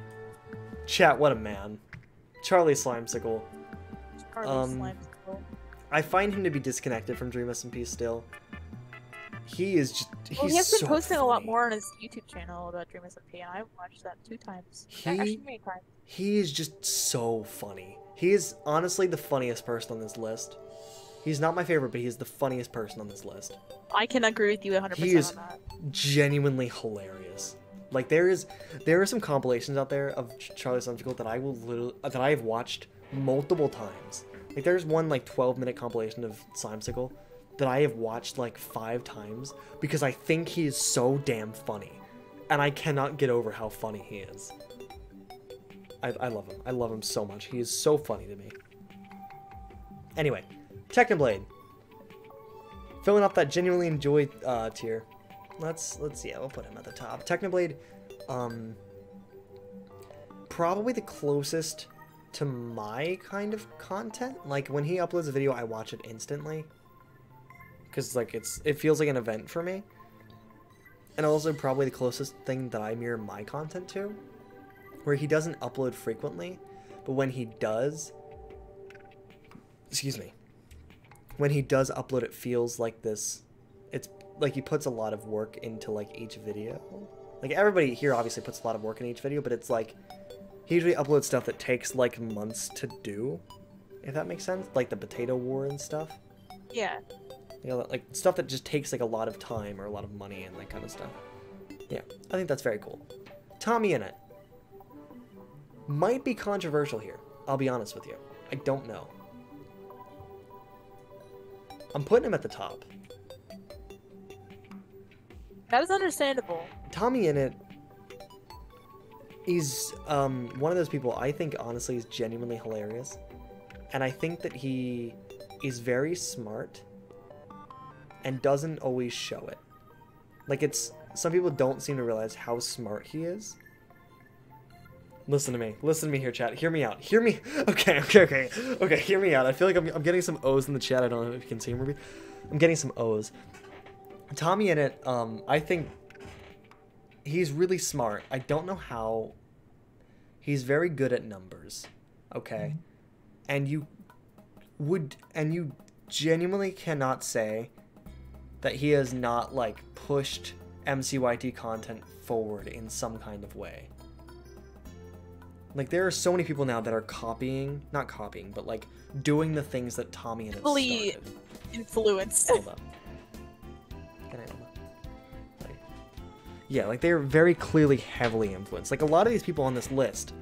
Chat, what a man. Charlie Slimesicle. Charlie Slimesicle. I find him to be disconnected from Dream SMP still. He is just, Well, he has been so posting a lot funny. more on his YouTube channel about Dream SMP, and I've watched that 2 times. Actually, many times. He is just so funny. He is honestly the funniest person on this list. He's not my favorite, but he's the funniest person on this list. I can agree with you 100% He is on that. genuinely hilarious. Like there are some compilations out there of Charlie Slimesicle that I have watched multiple times. Like there's one like 12-minute compilation of Slimesicle that I have watched like 5 times because I think he is so damn funny, and I cannot get over how funny he is. I love him. I love him so much. He is so funny to me. Anyway, Technoblade. Filling up that genuinely enjoy tier. Let's yeah, we'll put him at the top. Technoblade, probably the closest to my kind of content. Like when he uploads a video, I watch it instantly. Cause like it feels like an event for me. And also probably the closest thing that I mirror my content to. Where he doesn't upload frequently, but when he does, excuse me, when he does upload, it feels like this, it's like he puts a lot of work into like each video. Like everybody here obviously puts a lot of work in each video, but it's like, he usually uploads stuff that takes like months to do, if that makes sense, like the potato war and stuff. Yeah. You know, like stuff that just takes like a lot of time or a lot of money and that kind of stuff. Yeah, I think that's very cool. Tommy in it. Might be controversial here. I'll be honest with you. I don't know. I'm putting him at the top. That is understandable. Tommy in it. He's one of those people I think honestly is genuinely hilarious. And I think that he is very smart and doesn't always show it. Like some people don't seem to realize how smart he is. Listen to me here, chat. Hear me out. Hear me. Okay. Hear me out. I feel like I'm getting some O's in the chat. I don't know if you can see them. Maybe I'm getting some O's. Tommy in it. I think he's really smart. I don't know how. He's very good at numbers. Okay, and you genuinely cannot say that he has not like pushed MCYT content forward in some kind of way. Like, there are so many people now that are not copying, but, like, doing the things that Tommy and it Fully started. influenced. Hold up. Can I like, yeah, like, they're very clearly heavily influenced. Like, a lot of these people on this list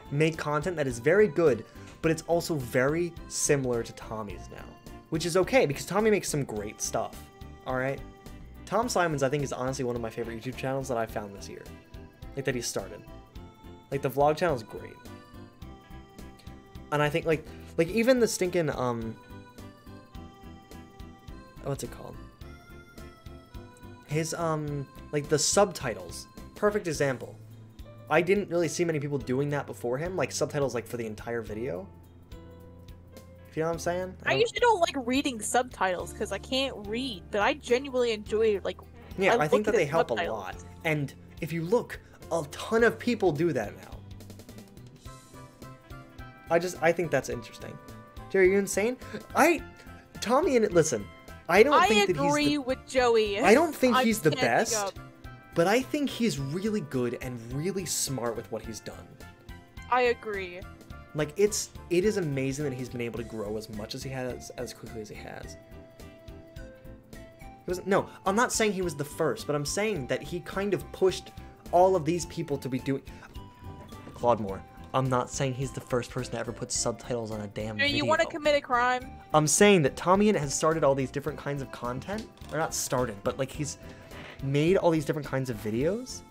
make content that is very good, but it's also very similar to Tommy's now. Which is okay, because Tommy makes some great stuff. Alright? Tom Simons, I think, is honestly one of my favorite YouTube channels that I found this year. Like, that he started. Like, the vlog channel is great. And I think, like even the stinking, what's it called? His, like, the subtitles. Perfect example. I didn't really see many people doing that before him. Like, subtitles, like, for the entire video. If you know what I'm saying? I usually don't like reading subtitles, because I can't read, but I genuinely enjoy, like, yeah, I think that they help subtitles. a lot. And if you look, a ton of people do that now. I think that's interesting. Jerry, are you insane? Tommy in it, listen, I don't think that he's I agree with Joey. I don't think he's the can't best, think but I think he's really good and really smart with what he's done. I agree. Like, it is amazing that he's been able to grow as much as he has, as quickly as he has. No, I'm not saying he was the first, but I'm saying that he kind of pushed all of these people to be doing... Claude Moore. I'm not saying he's the first person to ever put subtitles on a damn video. You want to commit a crime? I'm saying that Tommy has started all these different kinds of content. Or not started, but like he's made all these different kinds of videos.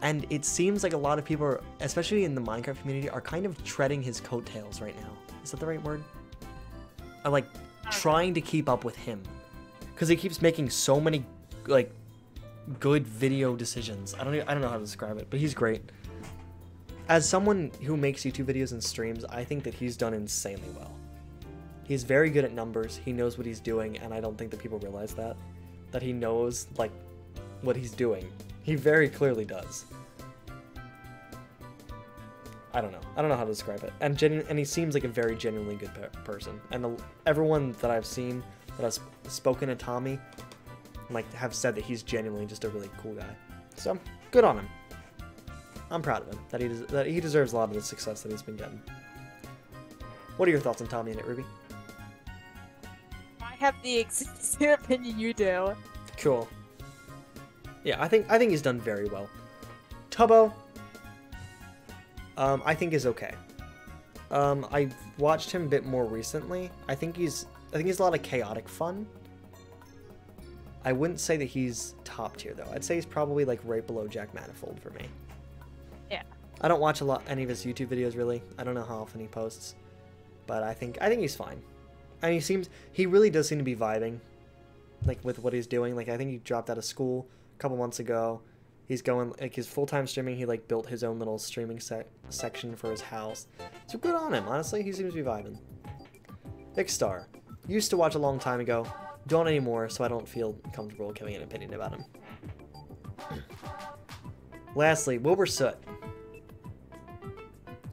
And it seems like a lot of people, especially in the Minecraft community, are kind of treading his coattails right now. Is that the right word? Are like trying to keep up with him. Because he keeps making so many, like, good video decisions. I don't know how to describe it, but he's great. As someone who makes YouTube videos and streams, I think that he's done insanely well. He's very good at numbers. He knows what he's doing, and I don't think that people realize that he knows like what he's doing. He very clearly does. I don't know how to describe it. And he seems like a very genuinely good person. And everyone that I've seen that has spoken to Tommy, like, have said that he's genuinely just a really cool guy. So good on him. I'm proud of him that he deserves a lot of the success that he's been getting. What are your thoughts on Tommy and it, Ruby? I have the exact same opinion you do. Cool. Yeah, I think he's done very well. Tubbo, I think is okay. I watched him a bit more recently. I think he's a lot of chaotic fun. I wouldn't say that he's top tier though. I'd say he's probably like right below Jack Manifold for me. Yeah. I don't watch any of his YouTube videos really. I don't know how often he posts, but I think he's fine. And he really does seem to be vibing, like with what he's doing. Like I think he dropped out of school a couple months ago. He's going like his full-time streaming. He like built his own little streaming section for his house. So good on him. Honestly, he seems to be vibing. Big Star. Used to watch a long time ago. Don't anymore, so I don't feel comfortable giving an opinion about him. Lastly, Wilbur Soot.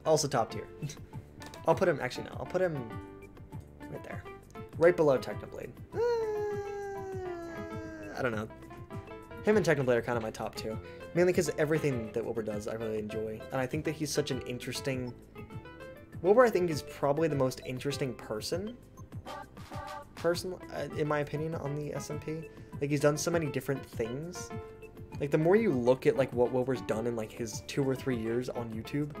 Also top tier. I'll put him, actually no, I'll put him right there. Right below Technoblade. I don't know. Him and Technoblade are kind of my top two. Mainly because everything that Wilbur does, I really enjoy. And I think that he's such an interesting... Wilbur, I think, is probably the most interesting person, in my opinion, on the SMP. Like, he's done so many different things. Like, the more you look at, like, what Wilbur's done in, like, his 2 or 3 years on YouTube,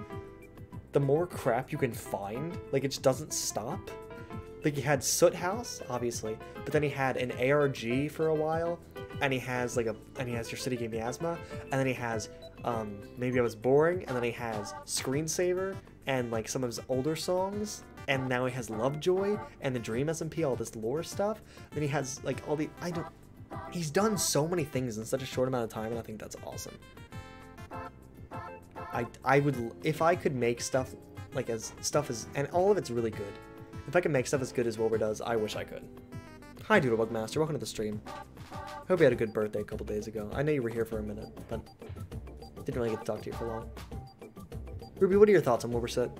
the more crap you can find. Like, it just doesn't stop. Like, he had Soot House, obviously, but then he had an ARG for a while, and he has, like, Your City Gave Me Asthma, and then he has, Maybe I Was Boring, and then he has Screensaver, and, like, some of his older songs, and now he has Lovejoy, and the Dream SMP, all this lore stuff. Then he has, like, all the, he's done so many things in such a short amount of time, and I think that's awesome. I would, if I could make stuff, like, and all of it's really good. If I could make stuff as good as Wilbur does, I wish I could. Hi, Doodlebug Master. Welcome to the stream. Hope you had a good birthday a couple days ago. I know you were here for a minute, but didn't really get to talk to you for long. Ruby, what are your thoughts on Wilbur Soot?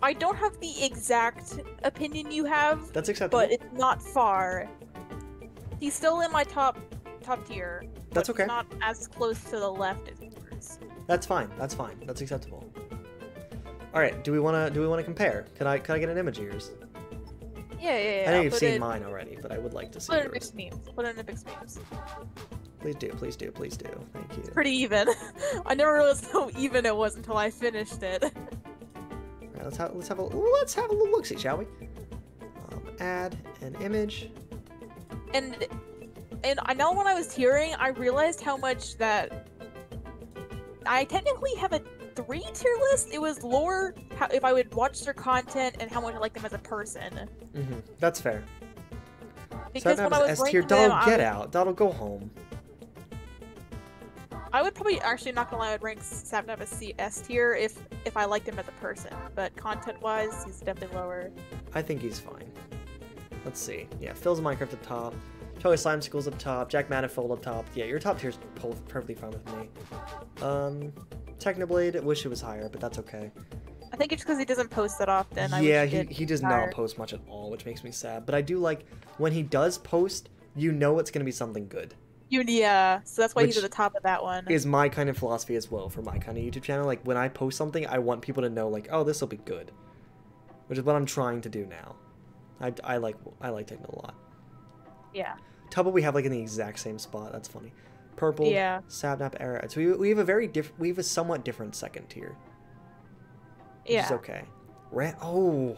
I don't have the exact opinion you have. That's acceptable. But it's not far. He's still in my top tier. That's okay. Not as close to the left as yours. That's fine. That's fine. That's acceptable. All right. Do we want to compare? Can I get an image of yours? Yeah. I know you've seen mine already, but I would like to see yours. Put it in mixed memes. Put it in the mixed memes. Please do. Please do. Please do. Thank you. It's pretty even. I never realized how even it was until I finished it. All right, let's have a little look-see, shall we? Add an image. And I know when I was tiering, I realized how much that I technically have a 3-tier list. It was lore, if I would watch their content, and how much I like them as a person. That's fair. Because when I was S-tier, ranking them, Donald, get out. Donald, go home. I would probably, actually, not gonna lie, I would rank Sapnap as S tier if I liked him as a person. But content-wise, he's definitely lower. I think he's fine. Let's see. Yeah, Phil's Minecraft up top. Toy Slime School's up top. Jack Manifold up top. Yeah, your top tier's perfectly fine with me. Technoblade, wish it was higher, but that's okay. I think it's because he doesn't post that often. Yeah, he does not post much at all, which makes me sad. But I do like, when he does post, you know it's going to be something good. Yeah, so that's why he's at the top of that one. Is my kind of philosophy as well for my kind of YouTube channel. Like, when I post something, I want people to know, like, oh, this will be good. Which is what I'm trying to do now. I like Techno a lot. Yeah. Tubbo we have, like, in the exact same spot. That's funny. Purple, yeah. Sapnap, Era. So we have a we have a somewhat different second tier. Which is okay. Rambo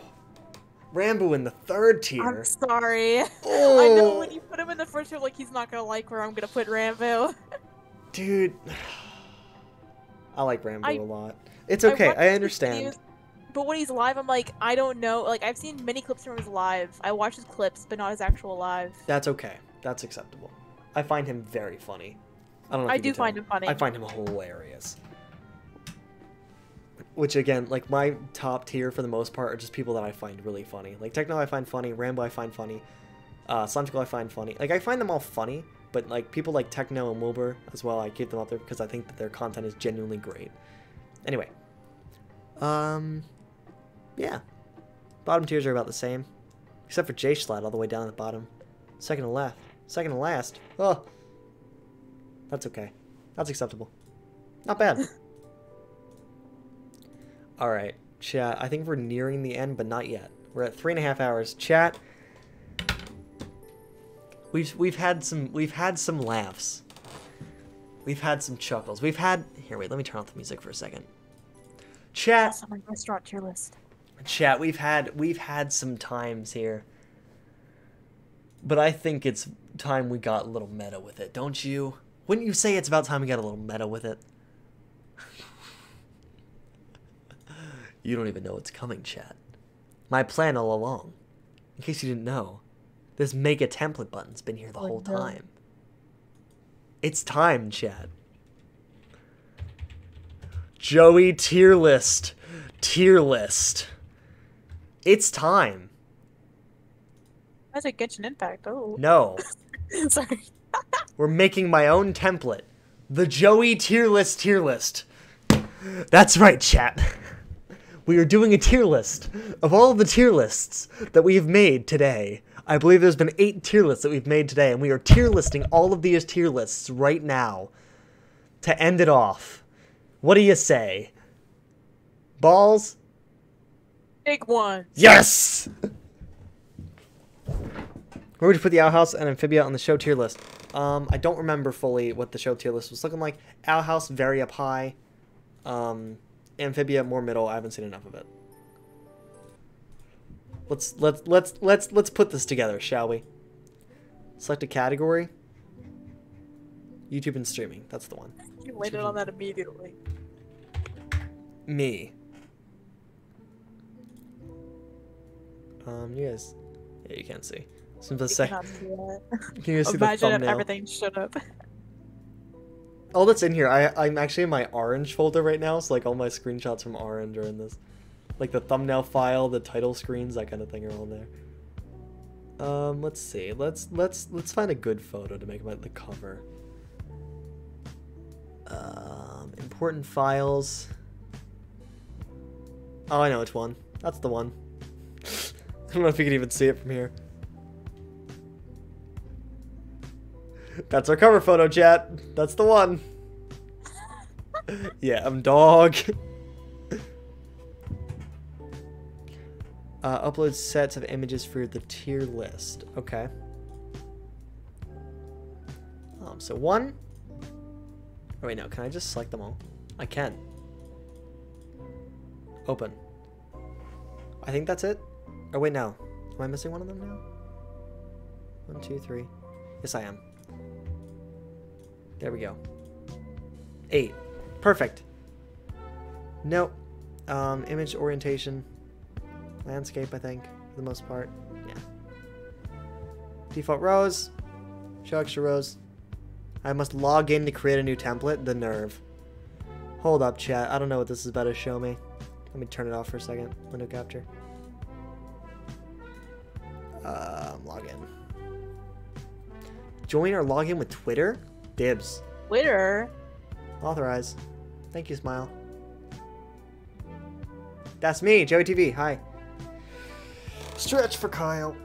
in the 3rd tier. I'm sorry. Oh. I know when you put him in the first tier, like, he's not gonna like where I'm gonna put Rambo. Dude. I like Rambo a lot. It's okay. I understand. but when he's live, I'm like, I don't know. Like, I've seen many clips from his live. I watch his clips, but not his actual live. That's okay. That's acceptable. I find him very funny. I don't know if I you do can tell. find him funny. I find him hilarious. Which, again, like, my top tier for the most part are just people that I find really funny. Like, Techno I find funny, Rambo I find funny, Slimecicle I find funny. Like, I find them all funny, but, like, people like Techno and Wilbur as well, I keep them up there because I think that their content is genuinely great. Anyway. Yeah. Bottom tiers are about the same. Except for J-Slide all the way down at the bottom. Second to left. Second to last. Oh. That's okay. That's acceptable. Not bad. Alright, chat. I think we're nearing the end, but not yet. We're at 3.5 hours. Chat. We've had some laughs. We've had some chuckles. We've had here, wait, let me turn off the music for a second. Chat. That's on my restaurant tier list. Chat, we've had some times here. But I think it's time we got a little meta with it, don't you? Wouldn't you say it's about time we got a little meta with it? You don't even know what's coming, chat. My plan all along. In case you didn't know, this make a template button's been here the whole time. It's time, chat. Joey tier list. Tier list. It's time. That's a Genshin Impact. Oh. No. Sorry. We're making my own template. The Joey tier list tier list. That's right, chat. We are doing a tier list of all of the tier lists that we have made today. I believe there's been 8 tier lists that we've made today, and we are tier listing all of these tier lists right now to end it off. What do you say? Balls? Big one. Yes! Where would you put the Owl House and Amphibia on the show tier list? I don't remember fully what the show tier list was looking like. Owl House, very up high. Amphibia, more middle. I haven't seen enough of it. Let's put this together, shall we? Select a category. YouTube and streaming. That's the one. You landed on that immediately. Me. You guys. Yeah, you can't see. Since the Cannot see that. Can you guys see the Imagine if thumbnail? everything shut up. All that's in here, I'm actually in my Orange folder right now, so like all my screenshots from Orange are in this. Like the thumbnail file, the title screens, that kind of thing are all there. Let's see. Let's find a good photo to make the cover. Important files. Oh, I know which one. That's the one. I don't know if you can even see it from here. That's our cover photo, chat. That's the one. Yeah, I'm dog. Upload sets of images for the tier list. Okay. So 1. Oh wait, no. Can I just select them all? I can. Open. I think that's it. Oh wait, no. Am I missing one of them now? 1, 2, 3. Yes, I am. There we go. 8. Perfect. Nope. Image orientation. Landscape, I think, for the most part. Yeah. Default rows. Show extra rows. I must log in to create a new template. The nerve. Hold up, chat. I don't know what this is about to show me. Let me turn it off for a second. Window capture. Log in. Join or log in with Twitter? Dibs. Twitter? Authorize. Thank you, Smile. That's me, Joey TV. Hi. Stretch for Kyle.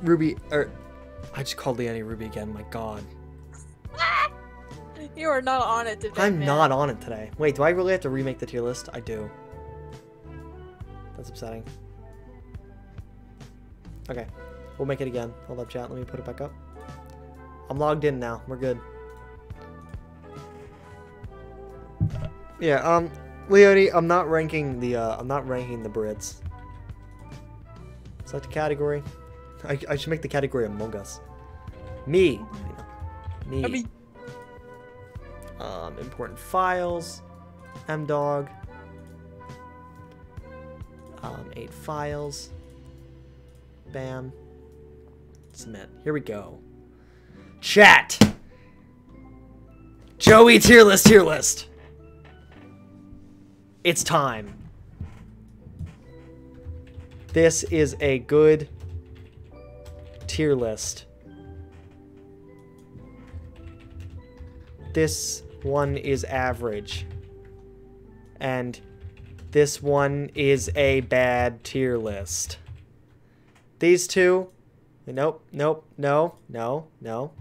Ruby, I just called Leanne Ruby again. My God. You are not on it today. I'm man. not on it today. Wait, do I really have to remake the tier list? I do. That's upsetting. Okay, we'll make it again. Hold up, chat. Let me put it back up. I'm logged in now. We're good. Yeah, Leone, I'm not ranking the Brits. Select a category. I should make the category Among Us. Me. You know, me. I mean, Important files. M-Dog. 8 files. Bam. Submit. Here we go. Chat! Joey tier list, tier list! It's time. This is a good tier list. This one is average. And this one is a bad tier list. These two, nope, nope, no, no, no.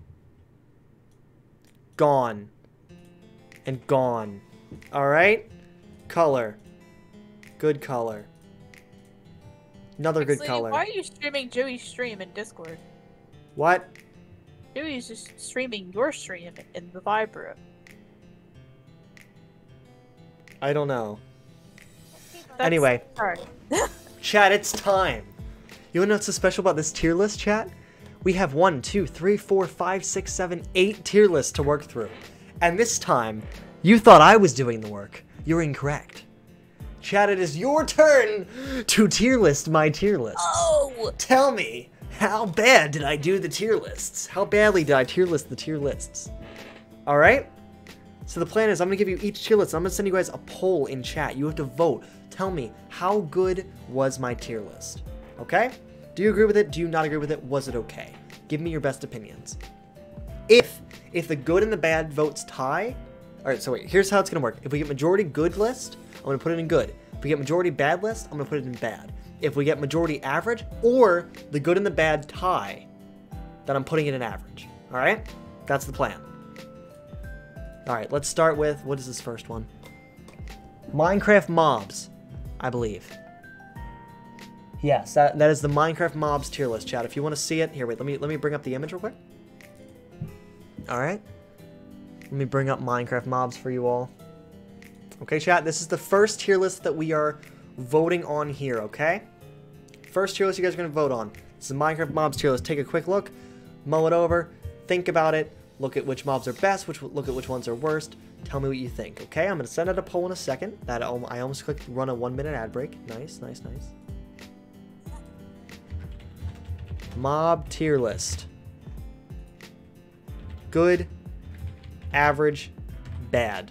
Gone. And gone. Alright? Color. Good color. Another good color. Why are you streaming Joey's stream in Discord? What? Joey's just streaming your stream in the Vibe Room. I don't know. That's Anyway. hard. Chat, it's time. You wanna know what's so special about this tier list, chat? We have 1, 2, 3, 4, 5, 6, 7, 8 tier lists to work through. And this time, you thought I was doing the work. You're incorrect. Chat, it is your turn to tier list my tier lists. Oh! Tell me, how bad did I do the tier lists? How badly did I tier list the tier lists? Alright? So the plan is I'm going to give you each tier list. I'm going to send you guys a poll in chat. You have to vote. Tell me, how good was my tier list? Okay? Do you agree with it? Do you not agree with it? Was it okay? Give me your best opinions. If the good and the bad votes tie... Alright, so wait. Here's how it's going to work. If we get majority good list, I'm going to put it in good. If we get majority bad list, I'm going to put it in bad. If we get majority average, or the good and the bad tie, then I'm putting it in average. Alright? That's the plan. Alright, let's start with... What is this first one? Minecraft mobs, I believe. Yes, that is the Minecraft mobs tier list, chat. If you want to see it... Here, wait, let me bring up the image real quick. Alright. Let me bring up Minecraft mobs for you all. Okay, chat, this is the first tier list that we are voting on here, okay? First tier list you guys are going to vote on. This is the Minecraft mobs tier list. Take a quick look, mull it over, think about it, look at which mobs are best, look at which ones are worst. Tell me what you think, okay? I'm going to send out a poll in a second. I almost clicked run a 1-minute ad break. Nice, nice, nice. Mob tier list. Good, average, bad.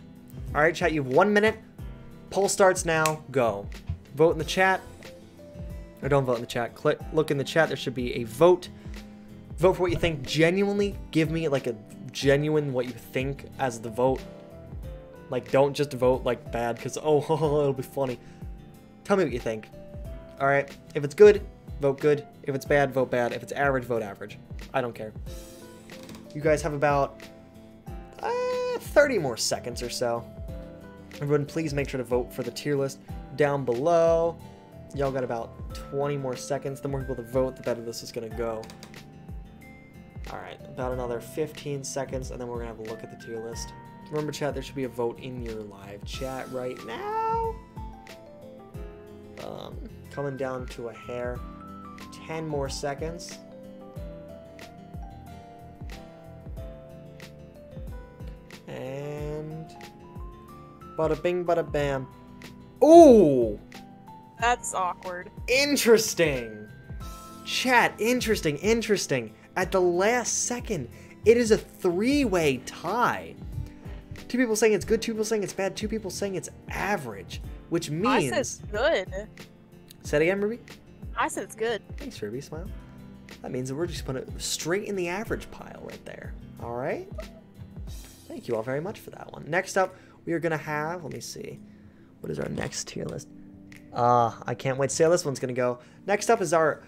Alright, chat, you have 1 minute. Poll starts now. Go. Vote in the chat. Or don't vote in the chat. Look in the chat. There should be a vote. Vote for what you think. Genuinely give me like a genuine what you think as the vote. Like, don't just vote like bad because, oh, it'll be funny. Tell me what you think. Alright, if it's good, vote good. If it's bad, vote bad. If it's average, vote average. I don't care. You guys have about 30 more seconds or so. Everyone, please make sure to vote for the tier list down below. Y'all got about 20 more seconds. The more people that vote, the better this is going to go. Alright, about another 15 seconds, and then we're going to have a look at the tier list. Remember, chat, there should be a vote in your live chat right now. Coming down to a hair. 10 more seconds. And bada bing, bada bam. Ooh! That's awkward. Interesting! Chat, interesting, interesting. At the last second, it is a 3-way tie. 2 people saying it's good, 2 people saying it's bad, 2 people saying it's average. Which means... I said it's good. Say it again, Ruby? I said it's good. Thanks, Ruby. Smile. That means that we're just putting it straight in the average pile right there. Alright? Thank you all very much for that one. Next up, we are going to have... Let me see. What is our next tier list? I can't wait to see how this one's going to go. Next up is our...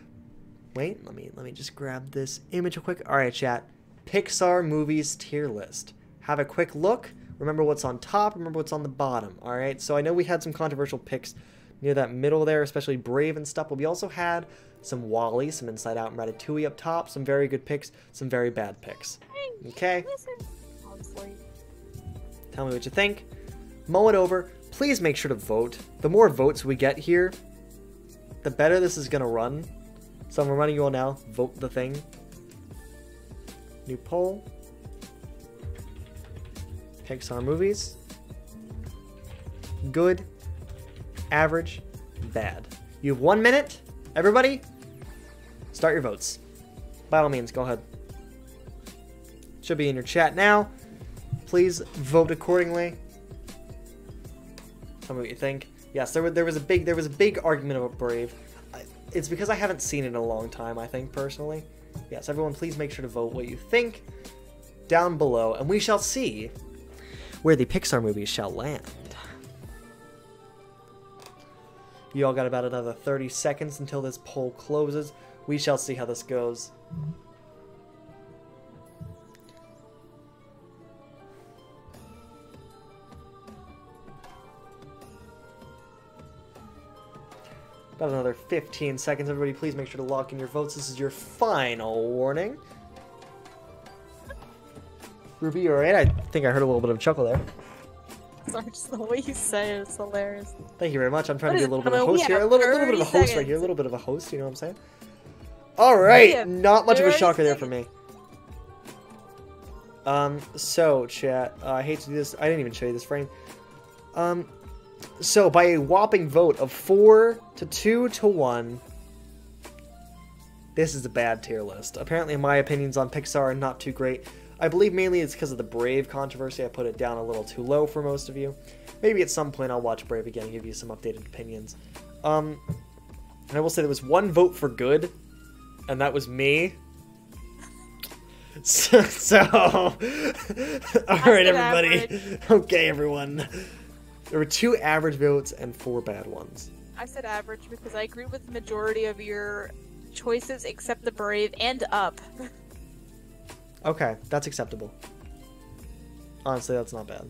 Wait, let me just grab this image real quick. Alright, chat. Pixar movies tier list. Have a quick look. Remember what's on top. Remember what's on the bottom. Alright, so I know we had some controversial picks near that middle there, especially Brave and stuff, but we also had some WALL-E, some Inside Out and Ratatouille up top, some very good picks, some very bad picks. Okay? Honestly. Tell me what you think. Mull it over. Please make sure to vote. The more votes we get here, the better this is going to run. So I'm reminding you all now, vote the thing. New poll. Pixar movies. good, average, bad. You have 1 minute. Everybody, start your votes. By all means, go ahead. Should be in your chat now. Please vote accordingly. Tell me what you think. Yes, there was a big argument about Brave. It's because I haven't seen it in a long time, I think, personally. Yes, everyone, please make sure to vote what you think down below, and we shall see where the Pixar movies shall land. You all got about another 30 seconds until this poll closes. We shall see how this goes. About another 15 seconds. Everybody, please make sure to lock in your votes. This is your final warning. Ruby, you alright? I think I heard a little bit of a chuckle there. Sorry, just the way you say it is hilarious. Thank you very much. I'm trying to be a little bit What of a is- host we here. A have little bit of a 30 host right seconds. here. A little bit of a host, you know what I'm saying? Alright, have not much of a 30 shocker there for me. So, chat, I hate to do this. I didn't even show you this frame. So, by a whopping vote of 4 to 2 to 1, this is a bad tier list. Apparently, my opinions on Pixar are not too great. I believe mainly it's because of the Brave controversy. I put it down a little too low for most of you. Maybe at some point I'll watch Brave again and give you some updated opinions. And I will say there was one vote for good, and that was me. So all right, everybody. Average. Okay, everyone. There were 2 average votes and 4 bad ones. I said average because I agree with the majority of your choices except the Brave and Up. Okay, that's acceptable. Honestly, that's not bad.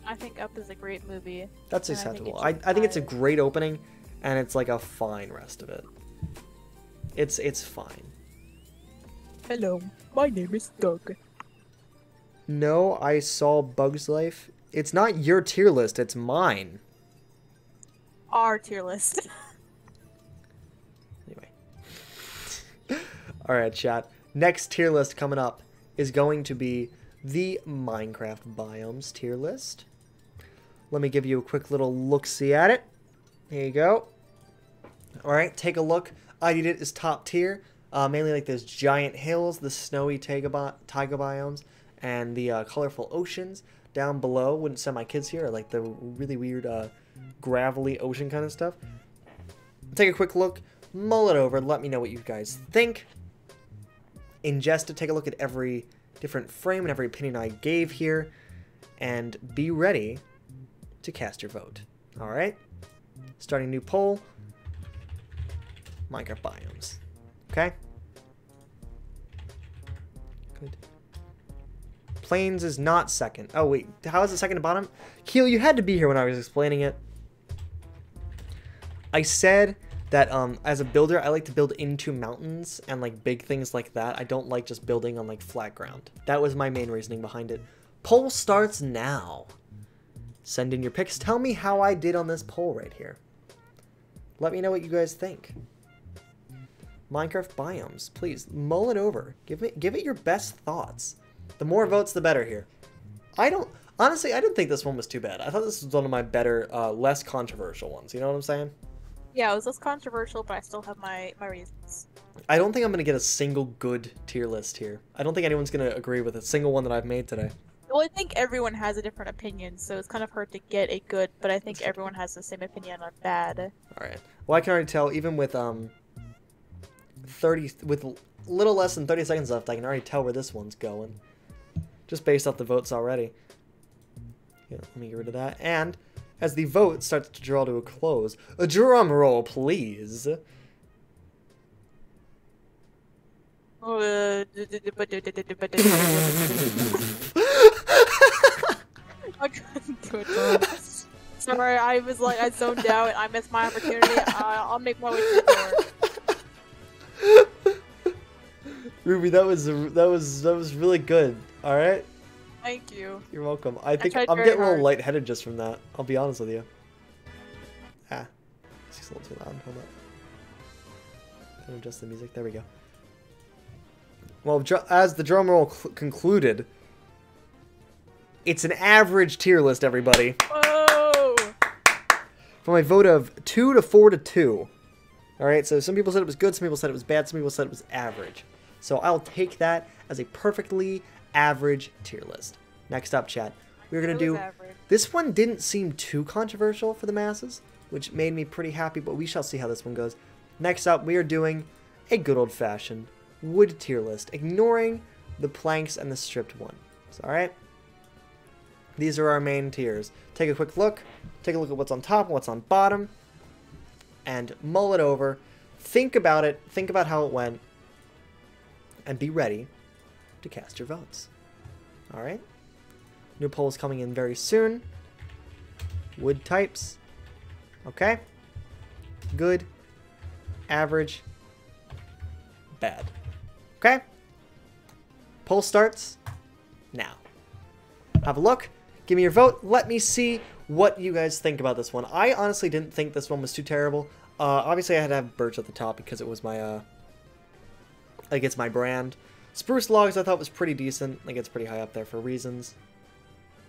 I think Up is a great movie. That's and I think acceptable. it I should think it's a buy it. great opening, and it's like a fine rest of it. It's fine. Hello, my name is Doug. No, I saw Bug's Life. It's not your tier list, it's mine. Our tier list. Anyway. Alright, chat. Next tier list coming up is going to be the Minecraft biomes tier list. Let me give you a quick little look-see at it. Here you go. Alright, take a look. I did it as top tier. Mainly like those giant hills, the snowy taiga biomes, and the colorful oceans. Down below, wouldn't send my kids here, like the really weird gravelly ocean kind of stuff. Take a quick look, mull it over, let me know what you guys think. Ingest it, take a look at every different frame and every opinion I gave here, and be ready to cast your vote. Alright? Starting new poll. Minecraft biomes. Okay? Good. Plains is not second. Oh, wait. How is it second to bottom? Keel, you had to be here when I was explaining it. I said that as a builder, I like to build into mountains and like big things like that. I don't like just building on like flat ground. That was my main reasoning behind it. Poll starts now. Send in your picks. Tell me how I did on this poll right here. Let me know what you guys think. Minecraft biomes, please mull it over. Give it your best thoughts. The more votes, the better here. Honestly, I didn't think this one was too bad. I thought this was one of my better, less controversial ones. You know what I'm saying? Yeah, it was less controversial, but I still have my reasons. I don't think I'm gonna get a single good tier list here. I don't think anyone's gonna agree with a single one that I've made today. Well, I think everyone has a different opinion, so it's kind of hard to get a good, but I think everyone has the same opinion on bad. Alright. Well, I can already tell, even with, 30, with a little less than 30 seconds left, I can already tell where this one's going. Just based off the votes already. Yeah, let me get rid of that. And as the vote starts to draw to a close, a drum roll, please. I couldn't do it. Sorry, I zoned out and I missed my opportunity. I'll make my way to the door. Ruby, that was really good. All right. Thank you. You're welcome. I think tried I'm very getting a little hard. lightheaded just from that. I'll be honest with you. Ah, it's just a little too loud. Hold up. Can I adjust the music? There we go. Well, as the drum roll concluded, it's an average tier list, everybody. Whoa! from a vote of 2 to 4 to 2. Alright, so some people said it was good, some people said it was bad, some people said it was average. So I'll take that as a perfectly average tier list. Next up, chat. We're going to do... Average. This one didn't seem too controversial for the masses, which made me pretty happy, but we shall see how this one goes. Next up, we are doing a good old-fashioned wood tier list, ignoring the planks and the stripped ones. Alright? These are our main tiers. Take a quick look. Take a look at what's on top and what's on bottom. And mull it over. Think about it. Think about how it went. And be ready to cast your votes. Alright? New polls coming in very soon. Wood types. Okay. Good. Average. Bad. Okay? Poll starts now. Have a look. Give me your vote. Let me see what you guys think about this one. I honestly didn't think this one was too terrible. Obviously, I had to have birch at the top because it was my, like, it's my brand. Spruce logs I thought was pretty decent. Like, it's pretty high up there for reasons.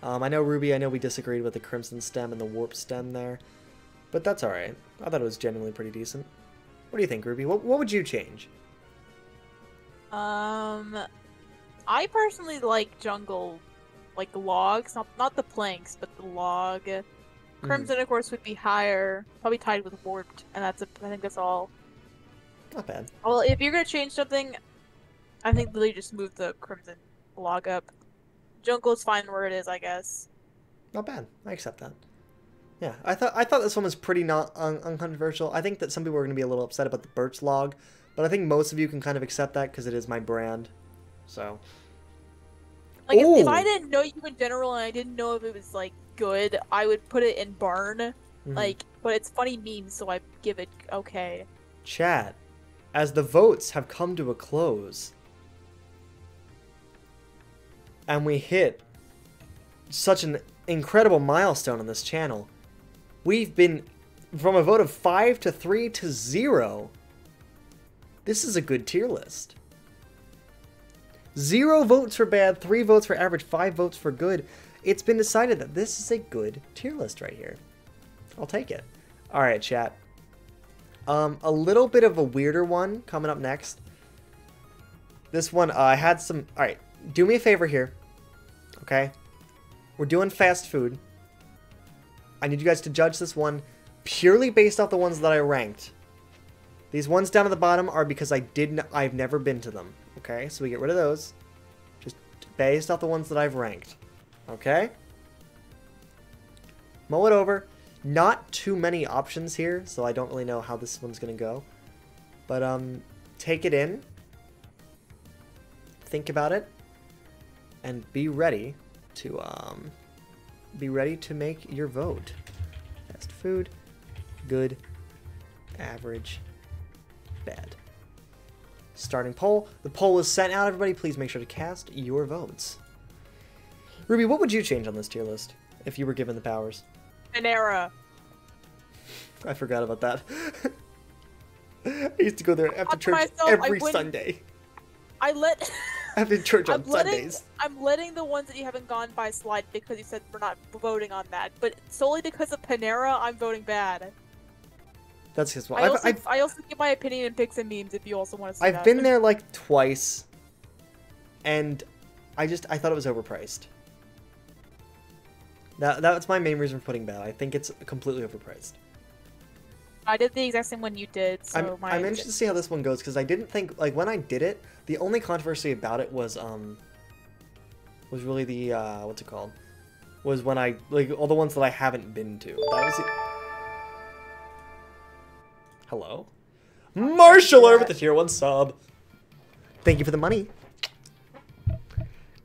I know, Ruby, I know we disagreed with the crimson stem and the warp stem there. But that's alright. I thought it was genuinely pretty decent. What do you think, Ruby? What would you change? I personally like jungle, like logs, not the planks, but the log. Crimson, of course, would be higher, probably tied with warped, and I think that's all. Not bad. Well, if you're gonna change something, I think literally just move the crimson log up. Jungle is fine where it is, I guess. Not bad. I accept that. Yeah, I thought this one was pretty not uncontroversial. I think that some people are going to be a little upset about the birch log, but I think most of you can kind of accept that because it is my brand. So, like, if I didn't know you in general and I didn't know if it was like good, I would put it in barn. Like, but it's funny memes, so I give it okay. Chat, as the votes have come to a close, and we hit such an incredible milestone on this channel. We've been from a vote of 5 to 3 to 0. This is a good tier list. 0 votes for bad, 3 votes for average, 5 votes for good. It's been decided that this is a good tier list right here. I'll take it. Alright, chat. A little bit of a weirder one coming up next. This one, I had some... Alright, do me a favor here. Okay? We're doing fast food. I need you guys to judge this one purely based off the ones that I ranked. These ones down at the bottom are because I've never been to them. Okay, so we get rid of those. Just based off the ones that I've ranked. Okay? Mull it over. Not too many options here, so I don't really know how this one's gonna go. But, take it in. Think about it. And be ready to, make your vote. Fast food, good, average, bad. Starting poll. The poll is sent out, everybody. Please make sure to cast your votes. Ruby, what would you change on this tier list if you were given the powers? Panera. I forgot about that. I used to go there after church every Sunday. After church on Sundays. I'm letting the ones that you haven't gone by slide because you said we're not voting on that. But solely because of Panera, I'm voting bad. That's his one. I also give my opinion in pics and memes if you also want to see that. I've been there like twice, and I thought it was overpriced. That's my main reason for putting bad. I think it's completely overpriced. I did the exact same one you did, so I'm interested to see how this one goes, because I didn't think, like, when I did it, the only controversy about it was really the, what's it called? Was when I, like, all the ones that I haven't been to. That was it. Hello? Marshaller with the tier 1 sub. Thank you for the money.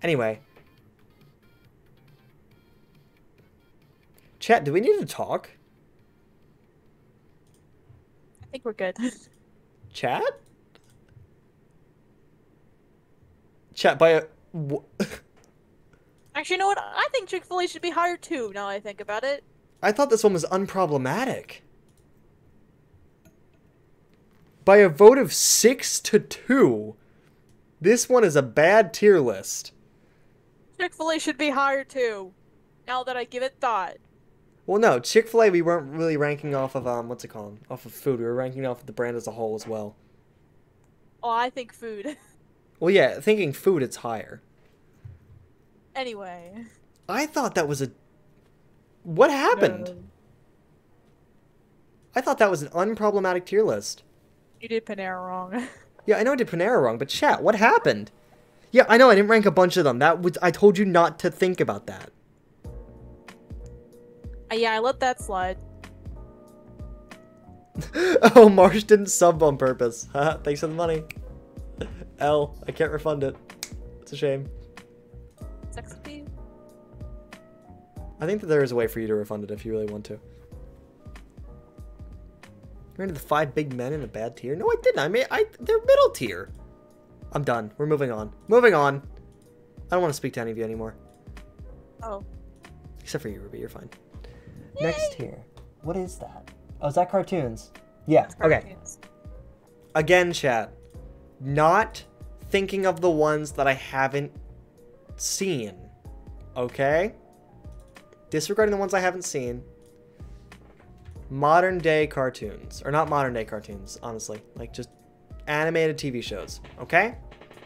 Anyway. Chat, do we need to talk? I think we're good. Chat? Chat by a... Actually, you know what? I think Chick-fil-A should be higher too, now I think about it. I thought this one was unproblematic. By a vote of 6 to 2, this one is a bad tier list. Chick-fil-A should be higher too, now that I give it thought. Well, no, Chick-fil-A, we weren't really ranking off of, what's it called? Off of food. We were ranking off of the brand as a whole as well. Oh, I think food. Well, yeah, thinking food, it's higher. Anyway. I thought that was a... What happened? No. I thought that was an unproblematic tier list. You did Panera wrong. Yeah, I know I did Panera wrong, but chat, what happened? Yeah, I know I didn't rank a bunch of them. I told you not to think about that. Yeah, I let that slide. Oh, Marsh didn't sub on purpose. Thanks for the money. I can't refund it. It's a shame. Sex appeal. I think that there is a way for you to refund it if you really want to. You're into the 5 big men in a bad tier? No, I didn't. They're middle tier. I'm done. We're moving on. Moving on. I don't want to speak to any of you anymore. Oh. Except for you, Ruby. You're fine. Yay! Next tier. What is that? Oh, is that cartoons? Yeah. Okay. Cartoons. Again, chat. Not thinking of the ones that I haven't seen. Okay? Disregarding the ones I haven't seen. Modern day cartoons. Or not modern day cartoons, honestly. Like, just animated TV shows. Okay?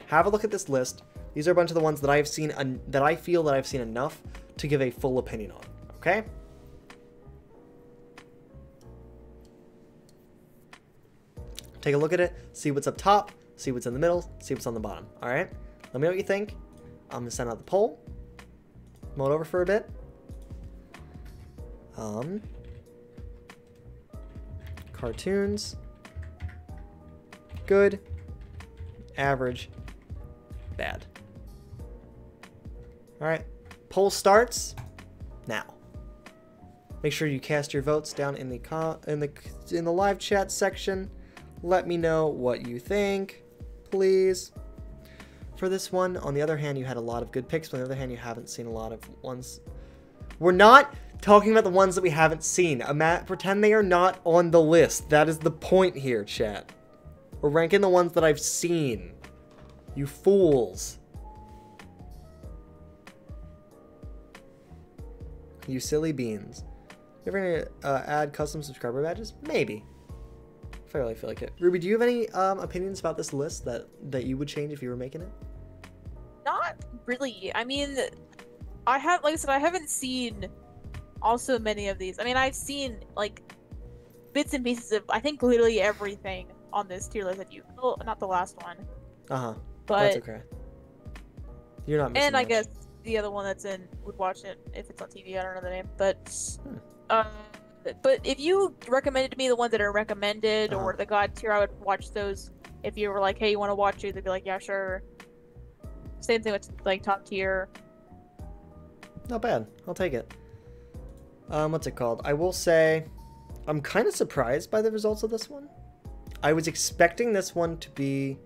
Have a look at this list. These are a bunch of the ones that I've seen, that I feel that I've seen enough to give a full opinion on. Okay? Take a look at it. See what's up top. See what's in the middle. See what's on the bottom. Alright? Let me know what you think. I'm going to send out the poll. Mull it over for a bit. Cartoons. Good. Average. Bad. Alright. Poll starts now. Make sure you cast your votes down in the live chat section. Let me know what you think, please. For this one, on the other hand, you had a lot of good picks, but on the other hand, you haven't seen a lot of ones. We're not talking about the ones that we haven't seen. Pretend they are not on the list. That is the point here, chat. We're ranking the ones that I've seen. You fools. You silly beans. You ever gonna add custom subscriber badges? Maybe. If I really feel like it. Ruby, do you have any opinions about this list that you would change if you were making it? Not really. I mean, like I said, I haven't seen also many of these. I mean, I've seen like bits and pieces of, I think, literally everything on this tier list that well, not the last one. But that's okay. You're not missing And I much. guess the other one that's in would watch it if it's on TV. I don't know the name, but but if you recommended to me the ones that are recommended or the God tier, I would watch those. If you were like, hey, you want to watch it, they'd be like, yeah, sure. Same thing with like top tier. Not bad. I'll take it. What's it called? I will say, I'm kind of surprised by the results of this one. I was expecting this one to be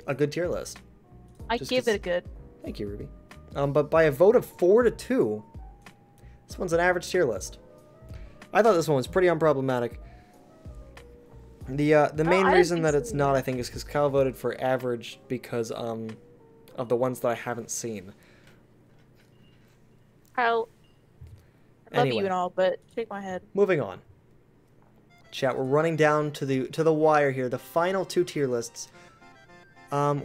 a good tier list. I give it a good. Thank you, Ruby. But by a vote of 4-2, this one's an average tier list. I thought this one was pretty unproblematic. The main reason that it's not, I think, is because Kyle voted for average because of the ones that I haven't seen. Kyle, I love you and all, but shake my head. Moving on. Chat, we're running down to the wire here. The final 2 tier lists.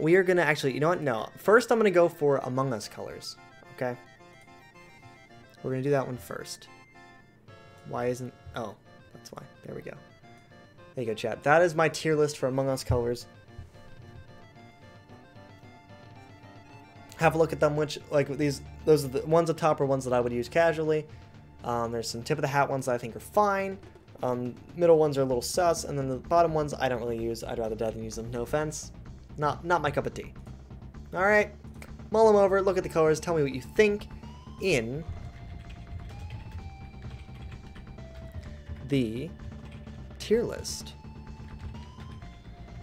We are gonna actually, you know what? No. First, I'm gonna go for Among Us colors. Okay. We're gonna do that one first. Why isn't? Oh, that's why. There we go. There you go, chat. That is my tier list for Among Us colors. Have a look at them. Which, like those are the ones up top are ones that I would use casually. There's some tip of the hat ones that I think are fine. Middle ones are a little sus, and then the bottom ones I don't really use. I'd rather die than use them. No offense. Not my cup of tea. All right, mull them over. Look at the colors. Tell me what you think in the tier list.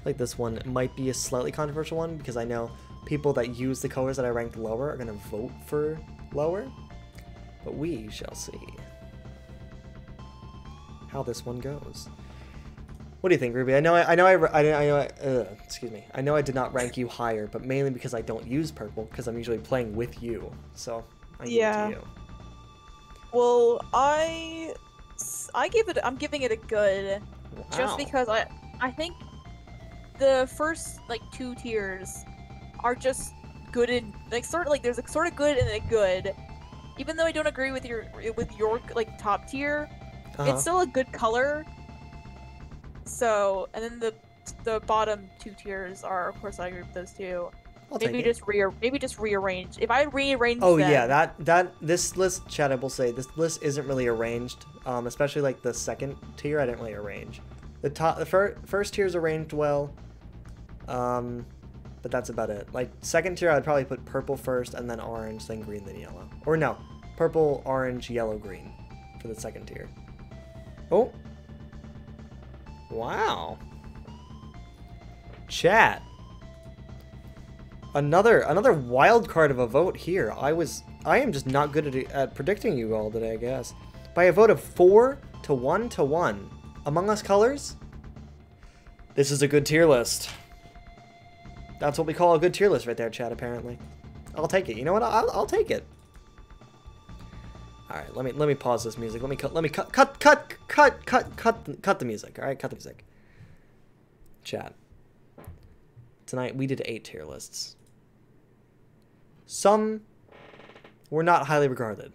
Like this one might be a slightly controversial one because I know people that use the colors that I ranked lower are going to vote for lower, but we shall see how this one goes. What do you think, Ruby? Excuse me. I know I did not rank you higher, but mainly because I don't use purple because I'm usually playing with you. So I give it to you. Well, I'm giving it a good, just Wow. because I think the first like 2 tiers are just good and like sort of like there's a sort of good and a good. Even though I don't agree with your like top tier, Uh-huh. it's still a good color. So, and then the bottom 2 tiers are, of course, I agree with those two. I'll take Maybe it. just rearrange. If I rearrange Oh them, yeah, this list, Chad, I will say this list isn't really arranged. Especially like the second tier, I didn't really arrange. The first tier is arranged well. But that's about it. Like second tier, I'd probably put purple first, and then orange, then green, then yellow. Or no, purple, orange, yellow, green for the second tier. Oh, wow. Chat. Another wild card of a vote here. I am just not good at predicting you all today, I guess. By a vote of 4 to 1 to 1. Among Us colors? This is a good tier list. That's what we call a good tier list right there, chat, apparently. I'll take it. You know what? I'll take it. All right, let me pause this music. Let me cut the music. All right, cut the music. Chat. Tonight we did 8 tier lists. Some were not highly regarded.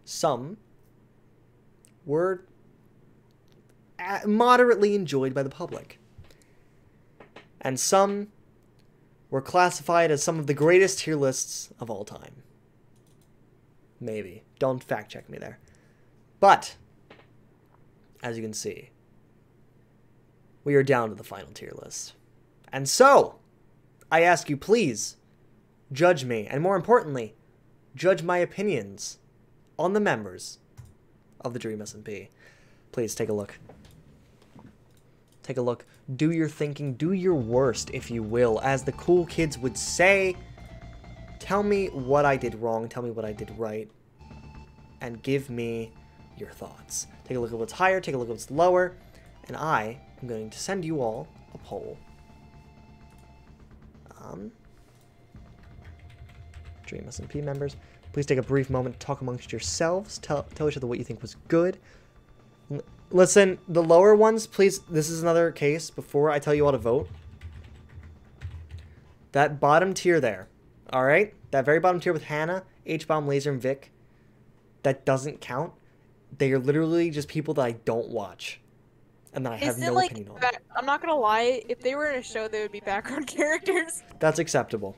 Some were moderately enjoyed by the public. And some were classified as some of the greatest tier lists of all time. Maybe. Don't fact check me there. But, as you can see, we are down to the final tier list. And so, I ask you, please, judge me, and more importantly, judge my opinions on the members of the Dream SMP. Please, take a look. Take a look. Do your thinking. Do your worst, if you will. As the cool kids would say, tell me what I did wrong. Tell me what I did right. And give me your thoughts. Take a look at what's higher. Take a look at what's lower. And I am going to send you all a poll. Dream SMP members, please take a brief moment to talk amongst yourselves. Tell each other what you think was good. Listen, the lower ones, please. This is another case. Before I tell you all to vote, that bottom tier there, all right, that very bottom tier with Hannah, H-Bomb, Laser, and Vic, that doesn't count. They are literally just people that I don't watch, and that I have no opinion on. I'm not gonna lie. If they were in a show, they would be background characters. That's acceptable.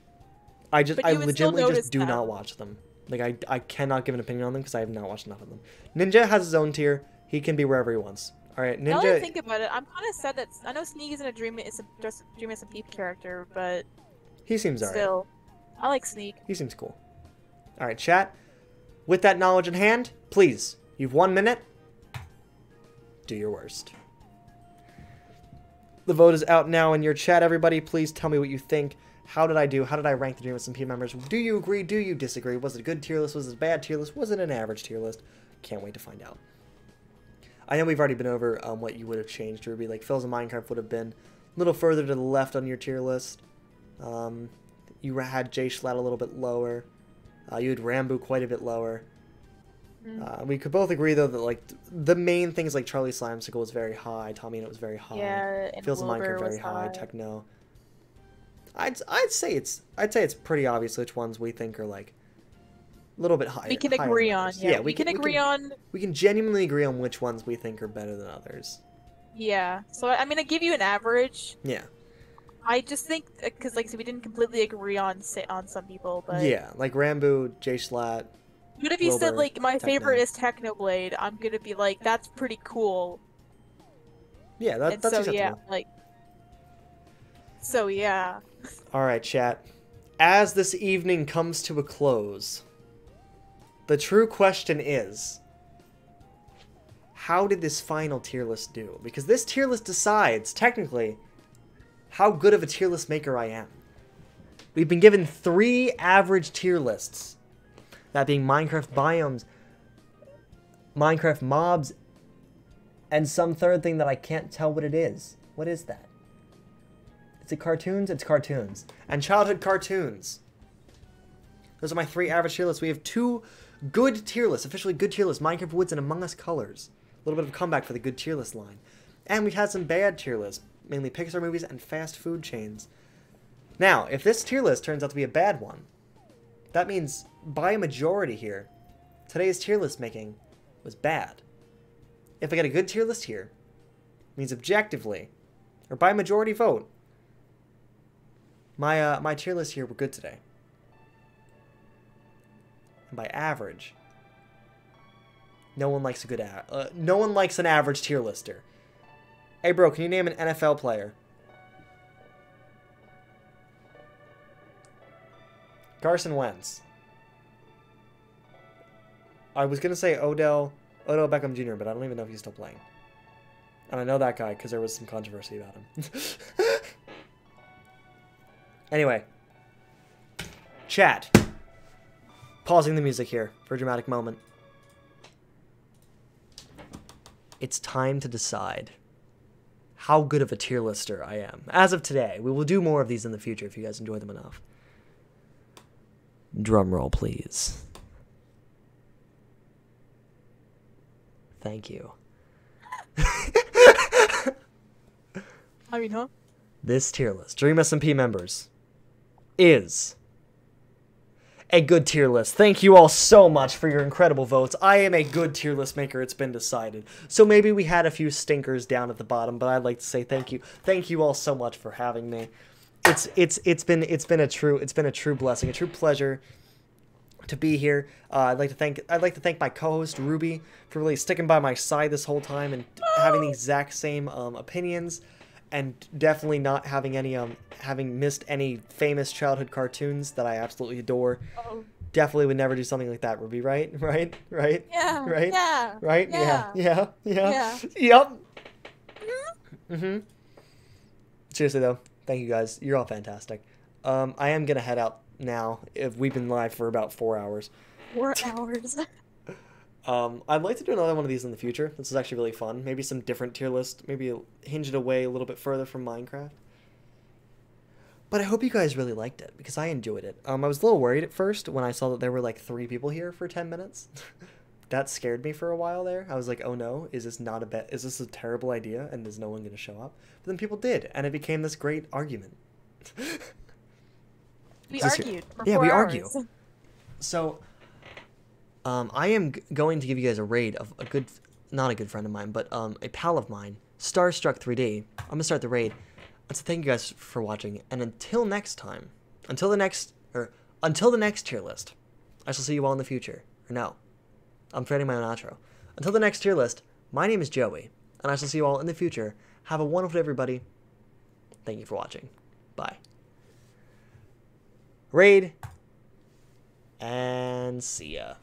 I legitimately just do not watch them. Like, I cannot give an opinion on them because I have not watched enough of them. Ninja has his own tier. He can be wherever he wants. All right, Ninja. Now that I think about it, I'm kind of sad that I know Sneak isn't a Dream SMP character, but he seems alright. Still, I like Sneak. He seems cool. All right, chat. With that knowledge in hand, please, you've 1 minute. Do your worst. The vote is out now in your chat, everybody. Please tell me what you think. How did I do? How did I rank the Dream SMP members? Do you agree? Do you disagree? Was it a good tier list? Was it a bad tier list? Was it an average tier list? Can't wait to find out. I know we've already been over what you would have changed, Ruby. Like, Phil's and Minecraft would have been a little further to the left on your tier list. You had J Schlatt a little bit lower. You had Rambo quite a bit lower. We could both agree, though, that like the main things like Charlie Slimesicle was very high, Tommy and it was very high. Yeah, and Phil's and Minecraft very high. Techno. I'd say it's pretty obvious which ones we think are like a little bit higher. We can agree on. Yeah, we can agree on. We can genuinely agree on which ones we think are better than others. Yeah. So I mean, I give you an average. Yeah. I just think because like so we didn't completely agree on some people, but yeah, like Rambo, J Schlatt. But if you said like my favorite is Technoblade, I'm gonna be like that's pretty cool. Yeah, that's acceptable. Yeah, like. So yeah. All right, chat. As this evening comes to a close, the true question is, how did this final tier list do? Because this tier list decides, technically, how good of a tier list maker I am. We've been given 3 average tier lists. That being Minecraft biomes, Minecraft mobs, and some third thing that I can't tell what it is. What is that? Is it cartoons? It's cartoons. And childhood cartoons. Those are my 3 average tier lists. We have 2 Good tier list, officially good tier list. Minecraft Woods and Among Us colors. A little bit of a comeback for the good tier list line. And we've had some bad tier lists, mainly Pixar movies and fast food chains. Now, if this tier list turns out to be a bad one, that means by a majority here, today's tier list making was bad. If I get a good tier list here, it means objectively, or by majority vote, my tier lists here were good today. And by average, no one likes a good no one likes an average tier lister. Hey bro, can you name an NFL player? Carson Wentz. I was gonna say Odell Beckham Jr., but I don't even know if he's still playing. And I know that guy because there was some controversy about him. Anyway. Chat. Pausing the music here for a dramatic moment. It's time to decide how good of a tier lister I am. As of today, we will do more of these in the future if you guys enjoy them enough. Drum roll, please. Thank you. I mean, huh? This tier list, Dream SMP members, is a good tier list. Thank you all so much for your incredible votes. I am a good tier list maker, it's been decided. So maybe we had a few stinkers down at the bottom, but I'd like to say thank you. Thank you all so much for having me. It's been a true blessing, a true pleasure to be here. I'd like to thank my co-host Ruby for really sticking by my side this whole time and having the exact same opinions, and definitely not having any having missed any famous childhood cartoons that I absolutely adore. Oh. Definitely would never do something like that, Ruby. Right? Yeah. Right? Yeah. Right? Yeah. Yeah. Yep. Mm-hmm. Seriously though, thank you guys. You're all fantastic. I am gonna head out now. If we've been live for about 4 hours. 4 hours. I'd like to do another one of these in the future. This is actually really fun. Maybe some different tier list. Maybe hinge it away a little bit further from Minecraft. But I hope you guys really liked it, because I enjoyed it. I was a little worried at first when I saw that there were like 3 people here for 10 minutes. That scared me for a while there. I was like, oh no, is this a terrible idea and is no one going to show up? But then people did, and it became this great argument. We argued for 4 yeah, we hours. argue. So, I am going to give you guys a raid of not a good friend of mine, but a pal of mine, Starstruck 3D. I'm going to start the raid. And so thank you guys for watching, and until next time, until the next tier list, I shall see you all in the future. Or no, I'm creating my own outro. Until the next tier list, my name is Joey, and I shall see you all in the future. Have a wonderful day, everybody. Thank you for watching. Bye. Raid, and see ya.